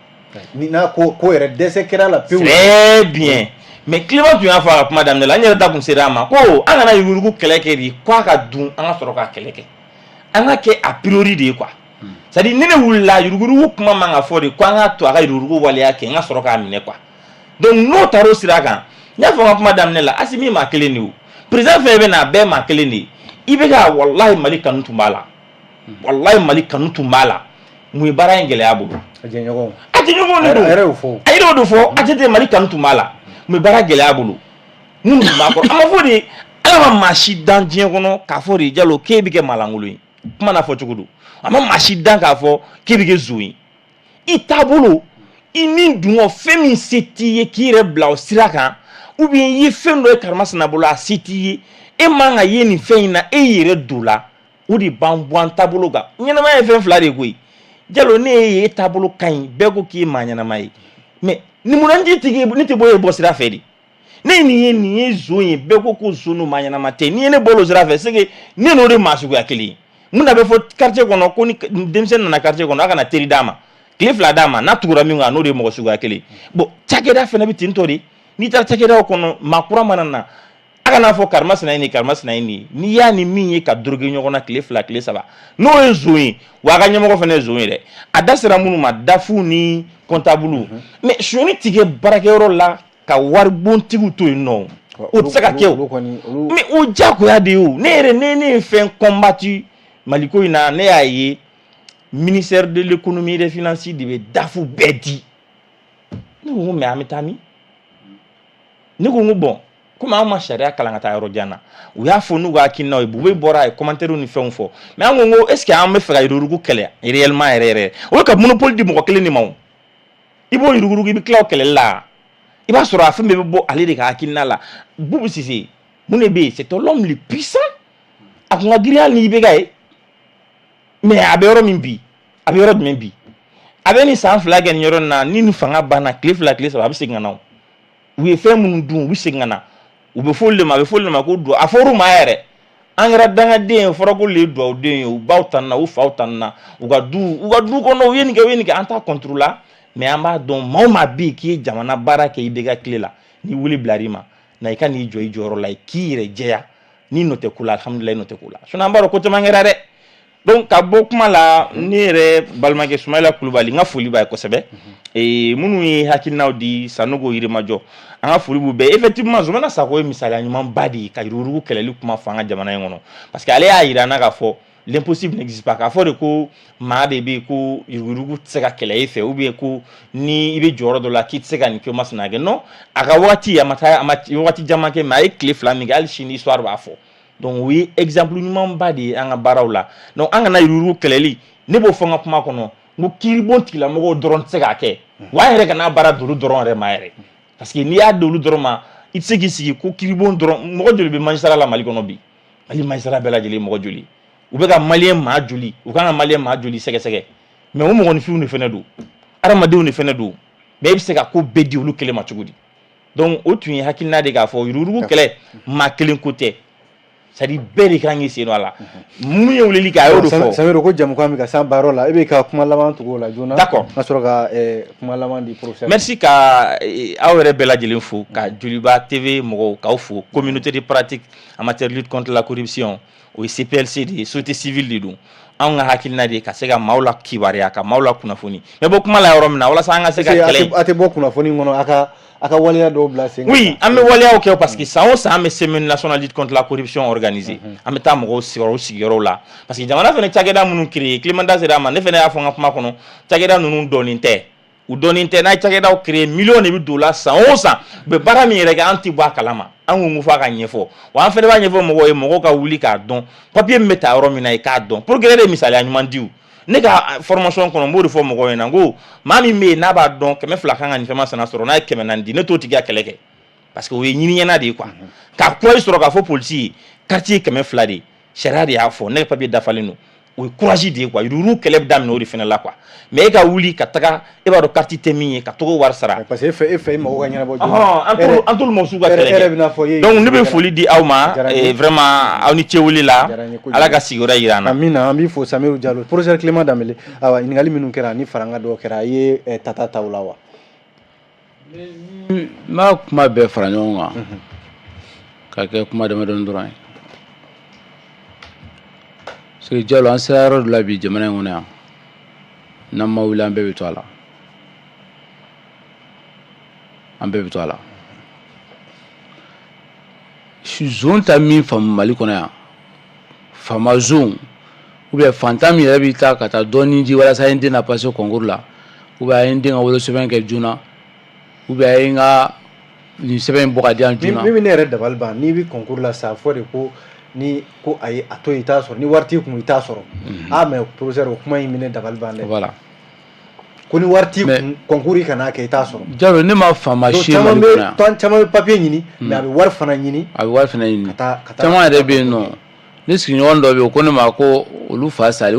ni n'a ko yɛrɛ dɛsɛ kɛra la pewu très bien mais Clément tun y'a fɔ a ka kuma daminɛ la n yɛrɛ da kun sera a ma ko an kana yuruguyurugu kɛlɛ kɛ de k'a ka dun an ka sɔrɔ ka kɛlɛ kɛ an ka kɛ a priori de ye quoi c'est à dire ni ne wulila yuruguyurugu kuma man ka fɔ de ko an ka to a ka yuruguyurugu waleya kɛ n ka sɔrɔ k'a minɛ quoi donc n'o taara o sira kan n y'a fɔ n ka kuma daminɛ la Asimi maa kelen de ye o président fɛn bɛ na a bɛɛ maa kelen de ye i bɛ ka walahi Mali kanu tun b'a la walahi Mali kanu tun b'a la mun ye baara in gɛlɛya bolo a jɛɲɔgɔnw de don a yɛrɛ y'o fɔ a tɛ Mali kanu tun b'a la mun ye baara gɛlɛya bolo mun tun b'a kɔrɔ a ma fɔ de ala ma maa si dan diɲɛ kɔnɔ k'a fɔ de Jalo k'e bɛ kɛ maalankolon ye kuma na fɔ cogo don a ma maa si dan k'a fɔ k'e bɛ kɛ nson ye i taabolo i ni dungɔ fɛn min se t'i ye k'i yɛrɛ bila o sira kan ou bien i ye fɛn dɔ ye karimasina bolo a se t'i ye e man ka ye nin fɛn in na e yɛrɛ don la o de b'an bɔ an taabolo kan ɲɛnamaya ye fɛn fila de koyi Jalo ne ye e taabolo ka ɲi bɛɛ ko k'i ye maa ɲɛnama ye mais ni munna ne tɛ bɔ e bɔ sira fɛ de ne nin ye nson ye bɛɛ ko ko nson n'o maa ɲɛnama tɛ n'i ye ne bɔ o sira fɛ c'est que ne n'o de maa suguya kelen ye mun na bɛ fɔ quartier kɔnɔ ko ni denmisɛnnin nana quartier kɔnɔ a kana teri d'a ma tile fila d'a ma n'a tugura min kan n'o de ye mɔgɔ suguya kelen bon cakɛda fana bɛ ten tɔ de n'i taara cakɛdaw kɔnɔ maa kura mana na a kana fɔ karimasina ye nin n'i y'a ni min ye ka doroge ɲɔgɔn na tile fila tile saba n'o ye nson ye wa a ka ɲɛmɔgɔ fana ye nson ye dɛ a da sera minnu ma dafu ni comptable mais sonyani tigɛ baarakɛyɔrɔ la ka waribontigiw to yen nɔ o tɛ se ka kɛ o mais o diyagoya de ye o ne ye fɛn combattu Maliko in na ne y'a ye ministère de l'économie et des finances de bɛ dafu bɛɛ di ne ko mais an bɛ taa min ne ko ngo bon kuma an ma sharia kalan ka taa yɔrɔ jan na u y'a fɔ n'u ka hakilinaw ye bube bɔra a ye commentaire ni fɛnw fɔ mais an ko ngo est ce que an bɛ fɛ ka yurugu kɛlɛ réellement yɛrɛ o ye ka monopole di mɔgɔ kelen de ma o i b'o yurugu i bɛ tila o kɛlɛli la i b'a sɔrɔ a fɛn bɛɛ bɛ bɔ ale de ka hakilina la Boubou Cissé mun de bɛ yen c'est l'homme le puissant a kun ka girin hali ni IBK ye mais a bɛ yɔrɔ min bi a bɛ yɔrɔ jumɛn bi a bɛ ni san 2 kɛ nin yɔrɔ in na ni nin fanga banna tile 2 tile 3 a bɛ segin ka na u ye fɛn minnu dun u bɛ segin ka na u bɛ fɔli de ma a bɛ fɔli de ma ko duwawu a fɔr'u ma yɛrɛ an kɛra dangaden ye fɔra ko le ye duwawuden ye u baw tan na u faw tan na u ka du kɔnɔ u ye nin kɛ an t'a contre la mais an b'a dɔn maa o maa bɛ yen k'i ye jamana baara kɛ IBK tile la ni wuli bilar'i ma na i ka n'i jɔ i jɔyɔrɔ la i k'i yɛrɛ jɛya ni nɔ tɛ ko la alhamdulilayi nɔ tɛ ko la sinon an b'a dɔn ko caman kɛra dɛ donc ka bɔ kuma la ne yɛrɛ balimakɛ Sumayila Kulubali n ka foli b'a ye kosɛbɛ minnu ye hakilinaw di Sanogo Yirimajɔ an ka foli b'u bɛɛ effectivement Zumana Sakɔ ye misaliya ɲumanba de ye ka yurugu kɛlɛli kuma fɔ an ka jamana in kɔnɔ parce que ale y'a yira an na k'a fɔ l'impossible n'existe pas k'a fɔ de ko maa de bɛ yen ko yurugu tɛ se ka kɛlɛ i fɛ ou bien ko ni i bɛ jɔyɔrɔ dɔ la k'i tɛ se ka nin kɛ o ma sina kɛ non a ka wagati a ma wagati caman kɛ mais a ye tile 2 min kɛ hali sini histoire b'a fɔ donc o ye exemple ɲumanba de ye an ka baaraw la donc an kana yurugu kɛlɛli ne b'o fɔ n ka kuma kɔnɔ n ko kiiribon tigilamɔgɔw dɔrɔn tɛ se k'a kɛ wa an yɛrɛ kana baara d'olu dɔrɔn yɛrɛ ma yɛrɛ parce que n'i y'a d'olu dɔrɔn ma i tɛ se k'i sigi ko kiiribon dɔrɔn mɔgɔ joli bɛ magistrat la Mali kɔnɔ bi Mali magistrat bɛɛ lajɛlen mɔgɔ joli u bɛ ka maliyɛn maa joli u kan ka maliyɛn maa joli sɛgɛsɛgɛ mais o mɔgɔninfinw de fɛnɛ don adamadenw de fɛnɛ don mais i bɛ se ka ko bɛɛ di olu kelen ma cogo di donc o tun ye hakilina de k'a fɔ yurugu kɛlɛ maa kelen ko tɛ c'est à dire bɛɛ de kan k'i sen don a la mun ye weleli kɛ a y'o de fɔ Samiru ko jamukan bɛ ka s'an baarayɔrɔ la e bɛ ka kuma laban tugu o la joona d'accord n ka sɔrɔ ka kuma laban di professeur merci ka aw yɛrɛ bɛɛ lajɛlen fo ka Joliba TV mɔgɔw k'aw fo communauté de pratique en matière de lutte contre la corruption o ye CPLC de ye société civile de don anw ka hakilina de ka se ka maaw la kibaruya ka maaw la kunnafoni mais bɔ kuma la yɔrɔ min na walasa an ka se ka kɛlɛ a tɛ bɔ kunnafoni kɔnɔ a ka waleya dɔw bila sen oui an bɛ waleyaw kɛ parce que san o san an bɛ semaine nationale lutte contre la corruption organisée an bɛ taa mɔgɔw sigiyɔrɔw la parce que jamana fɛnɛ cakɛda minnu créé Clément sera ma ne fɛnɛ y'a fɔ n ka kuma kɔnɔ cakɛda ninnu dɔɔnin tɛ u dɔɔnin tɛ n'a ye cakɛdaw créé million de bɛ don o la san o san u bɛ baara min yɛrɛ kɛ an tɛ bɔ a kalama an ko f'a ka ɲɛfɔ wa an fɛnɛ b'a ɲɛfɔ mɔgɔw ye mɔgɔw ka wuli k'a dɔn papier min bɛ ta yɔrɔ min na i k'a dɔn pour que ne de misaliya ɲuman di ne ka formation kɔnɔ n b'o de fɔ mɔgɔw ɲɛna n ko maa min bɛ yen n'a b'a dɔn 200 kan ka nin fɛn masina sɔrɔ n'a ye 400 di ne t'o tigi ka kɛlɛ kɛ parce que o ye ɲiniɲɛna de ye quoi ka kuma sɔrɔ k'a fɔ polisi ye quartier 200 de sariya de y'a fɔ ne ka papier dafalen don o ye courage de ye quoi yurugu kɛlɛ bɛ daminɛ o de fɛnɛ la quoi mais e ka wuli ka taga e b'a dɔn quartier tɛ min ye ka tɔgɔ wari sara parce que e fɛ mɔgɔw ka ɲɛnabɔ joona an t'olu mɔgɔw sugu ka kɛlɛ kɛ donc ne bɛ foli di aw ma vraiment aw ni cɛwele la ala ka sigiyɔrɔ jira an na amina an b'i fo Samiru Jalo professeur Clément Danbele awa ɲininkali minnu kɛra ni faranga dɔw kɛra a ye tata taw la wa n b'a kuma bɛɛ fara ɲɔgɔn kan ka kɛ kuma damadɔni dɔrɔn ye parce que Jalo an sera yɔrɔ dɔ la bi jamana in kɔnɔ yan n'an ma wuli an bɛɛ bɛ to a la an bɛɛ bɛ to a la zone ta min faamu Mali kɔnɔ yan faama zone ou bien fantan min yɛrɛ bɛ taa ka taa dɔɔnin di walasa a ye n den na passer concours la ou bien a ye n den ka wolosɛbɛn kɛ joona ou bien a ye n ka nin sɛbɛn in bɔ ka di yan joona min bɛ ne yɛrɛ dabali ban n'i bɛ concours la sa fɔ de ko ni ko ayi a to i t'a sɔrɔ ni wari t'i kun i t'a sɔrɔ mais professeur o kuma in bɛ ne dabali ban dɛ voilà ko ni wari t'i kun concours i kana kɛ i t'a sɔrɔ Jalo ne ma faama si Mali kɔnɔ yan caman bɛ papier ɲini mais a bɛ wari fana ɲini caman yɛrɛ bɛ yen nɔ ne sigiɲɔgɔn dɔ bɛ yen ko ne ma ko olu fa sara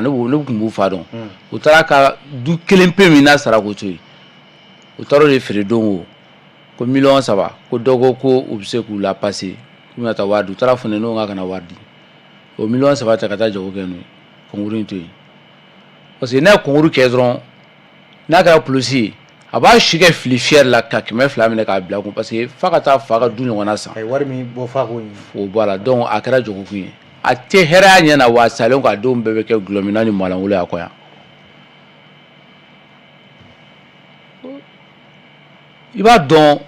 ne kun b'u fa dɔn u taara ka du kelen pe min n'a sara k'o to yen u taara o de feere don o ko 3 ko dɔ ko u bɛ se k'u la passer k'u bɛna taa wari di u taara fɔ ne n'o ka na wari di o 3 ta ka taa jago kɛ n'o ye concours in to yen parce que n'a ye concours kɛ dɔrɔn n'a kɛra polisi ye a b'a si kɛ fili fiyɛri la ka 200 minɛ k'a bila kun parce que f'a ka taa fa ka du ɲɔgɔnna san a ye wari min bɔ f'a k'o ɲini o bɔ a la donc a kɛra jagokun ye a tɛ hɛrɛya ɲɛ na wa a salen k'a denw bɛɛ bɛ kɛ gulɔmina ni malangolo y'a kɔ yan i b'a dɔn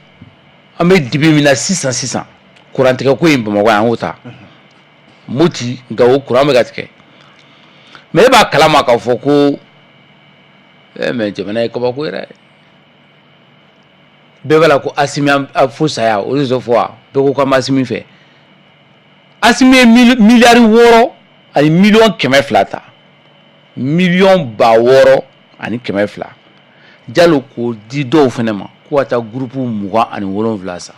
an bɛ dibi min na sisan kurantigɛ ko in Bamakɔ yan an k'o ta Moti nka o kuran bɛ ka tigɛ mais e b'a kalama k'a fɔ ko mais jamana ye kabako ye dɛ bɛɛ b'a la ko Asimi a fo saya o de fɔ wa bɛɛ ko ka ma Asimi fɛ Asimi ye miliyari 6 ani miliyɔn 200 ta miliyɔn 600 ani 200 Jalo ko di dɔw fɛnɛ ma ko ka taa groupe 27 sa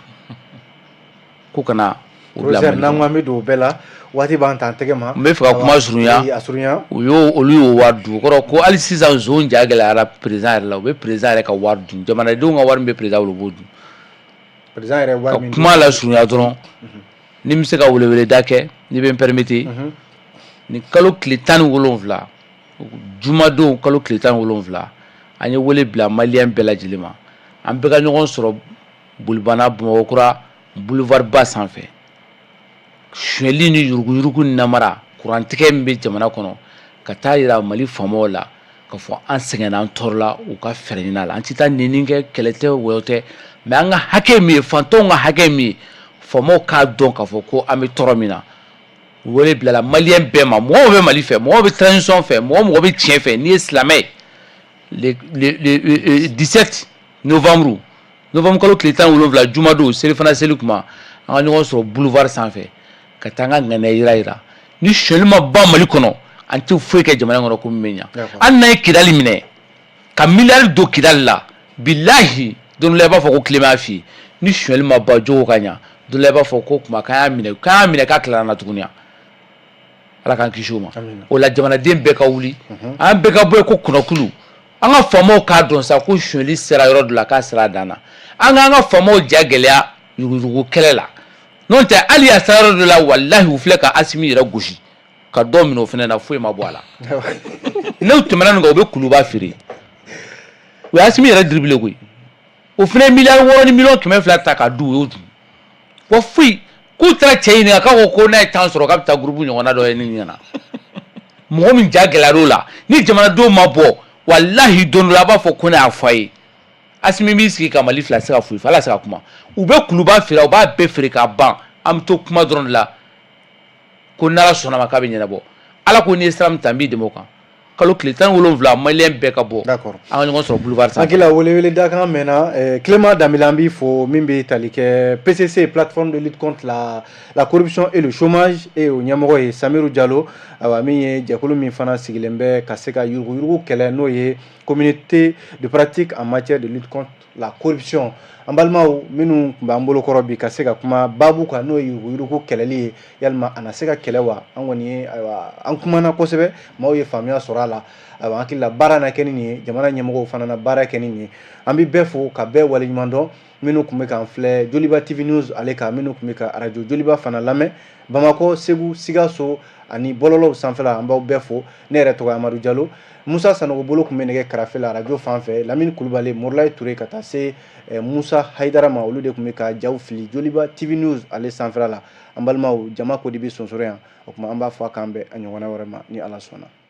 ko kana o bila Professeur n'an bɛ don o bɛɛ la waati b'an ta an tɛgɛ ma n bɛ fɛ ka kuma surunya olu y'o wari dun kɔrɔ ko hali sisan zone ja gɛlɛyara président yɛrɛ la u bɛ président yɛrɛ ka wari dun jamanadenw ka wari min bɛ président bolo u b'o dun président yɛrɛ wari min ka kuma la surunya dɔrɔn ni n bɛ se ka weleweleda kɛ ni bɛ n permettre ni kalo tile 17 jumadon kalo tile 17 an ye wele bila malien bɛɛ lajɛlen ma an bɛɛ ka ɲɔgɔn sɔrɔ Bolibana Bamakɔkura boulevard ba sanfɛ suɲɛli ni yuruguyurugu ni namara kurantigɛ min bɛ jamana kɔnɔ ka taa yira Mali faamaw la ka fɔ an sɛgɛnna an tɔɔrɔla u ka fɛɛrɛ ɲini a la an tɛ taa nɛni kɛ kɛlɛ tɛ wɔyɔ tɛ mais an ka hakɛ min ye fantanw ka hakɛ min ye faamaw k'a dɔn k'a fɔ ko an bɛ tɔɔrɔ min na wele bilala malien bɛɛ ma mɔgɔw bɛ Mali fɛ mɔgɔw bɛ transition fɛ mɔgɔ bɛ tiɲɛ fɛ n'i ye silamɛ le 17 novembre kalo tile 17 jumadon selifana seli kuma an ka ɲɔgɔn sɔrɔ boulevard sanfɛ ka taa an ka ŋanaya yira ni suɲɛli ma ban Mali kɔnɔ an tɛ foyi kɛ jamana kɔnɔ ko min bɛ ɲɛ an n'a ye Kidali minɛ ka miliyari don Kidali la bilahi don dɔ la i b'a fɔ ko tile m'a f'i ye ni suɲɛli ma ban jogo ka ɲɛ don dɔ la i b'a fɔ ko kuma k'an y'a minɛ k'a tilara an na tuguni Ala k'an kisi o ma o la jamanaden bɛɛ ka wuli an bɛɛ ka bɔ yen ko kɔnɔkulu an ka faamaw k'a dɔn sa ko suɲɛli sera yɔrɔ dɔ la k'a sera a dan na an k'an ka faamaw ja gɛlɛya yuruguyurugu kɛlɛ la n'o tɛ hali a sera yɔrɔ dɔ la walahi u filɛ ka Asimi yɛrɛ gosi ka dɔ minɛ o fɛnɛ na foyi ma bɔ a la n'u tɛmɛna nin kan u bɛ kuluba feere u ye Asimi yɛrɛ dribble koyi o fɛnɛ miliyari 6 ni miliyɔn 200 ta ka dun u y'o dun wa foyi k'u taara cɛ ɲininka k'a ko n'a ye temps sɔrɔ k'a bɛ taa groupe ɲɔgɔnna dɔ ye ne ɲɛna mɔgɔ min ja gɛlɛyara o la ni jamanadenw ma bɔ walahi don dɔ la a b'a fɔ ko ne y'a fɔ a ye Asimi b'i sigi ka Mali fila se ka foyi fɔ ala se ka kuma u bɛ kuluba feere u b'a bɛɛ feere k'a ban an bɛ to kuma dɔrɔn de la ko n'Ala sɔnna ma k'a bɛ ɲɛnabɔ Ala ko n'i ye sira min ta n b'i dɛmɛ o kan kalo tile 17 malien bɛɛ ka bɔ an ka ɲɔgɔn sɔrɔ boulevard sanfɛ hakili la welewele da kan mɛnna Clément Dambila an b'i fo min bɛ tali kɛ PCC plateforme de lutte contre la corruption et le chômage et o ɲɛmɔgɔ ye Samiru Jalo awa min ye jɛkulu min fana sigilen bɛ ka se ka yuruguyurugu kɛlɛ n'o ye communauté de pratique en matière de lutte contre la corruption an balimaw minnu tun b'an bolo kɔrɔ bi ka se ka kuma baabu kan n'o ye yuruguyurugu kɛlɛli ye yalima a na se ka kɛlɛ wa an kɔni ye ayiwa an kumana kosɛbɛ maaw ye faamuya sɔrɔ a la ayiwa hakili la baara na kɛ ni nin ye jamana ɲɛmɔgɔw fana na baara kɛ ni nin ye an bɛ bɛɛ fo ka bɛɛ waleɲuman dɔn minnu tun bɛ k'an filɛ Joliba TV News ale kan minnu tun bɛ ka radio Joliba fana lamɛn Bamakɔ Segu Sikaso ani bɔlɔlɔw sanfɛla an b'aw bɛɛ fo ne yɛrɛ tɔgɔ Amadu Jalo Musa Sanogo bolo tun bɛ nɛgɛ karafe la radio fan fɛ Lamine Kulubali Morlaye Touré ka taa se Musa Haidara ma olu de tun bɛ ka jaw fili Joliba TV News ale sanfɛla la an balimaw jama ko de bɛ sonsoro yan o kuma an b'a fɔ a k'an bɛn a ɲɔgɔnna wɛrɛ ma ni Ala sɔnna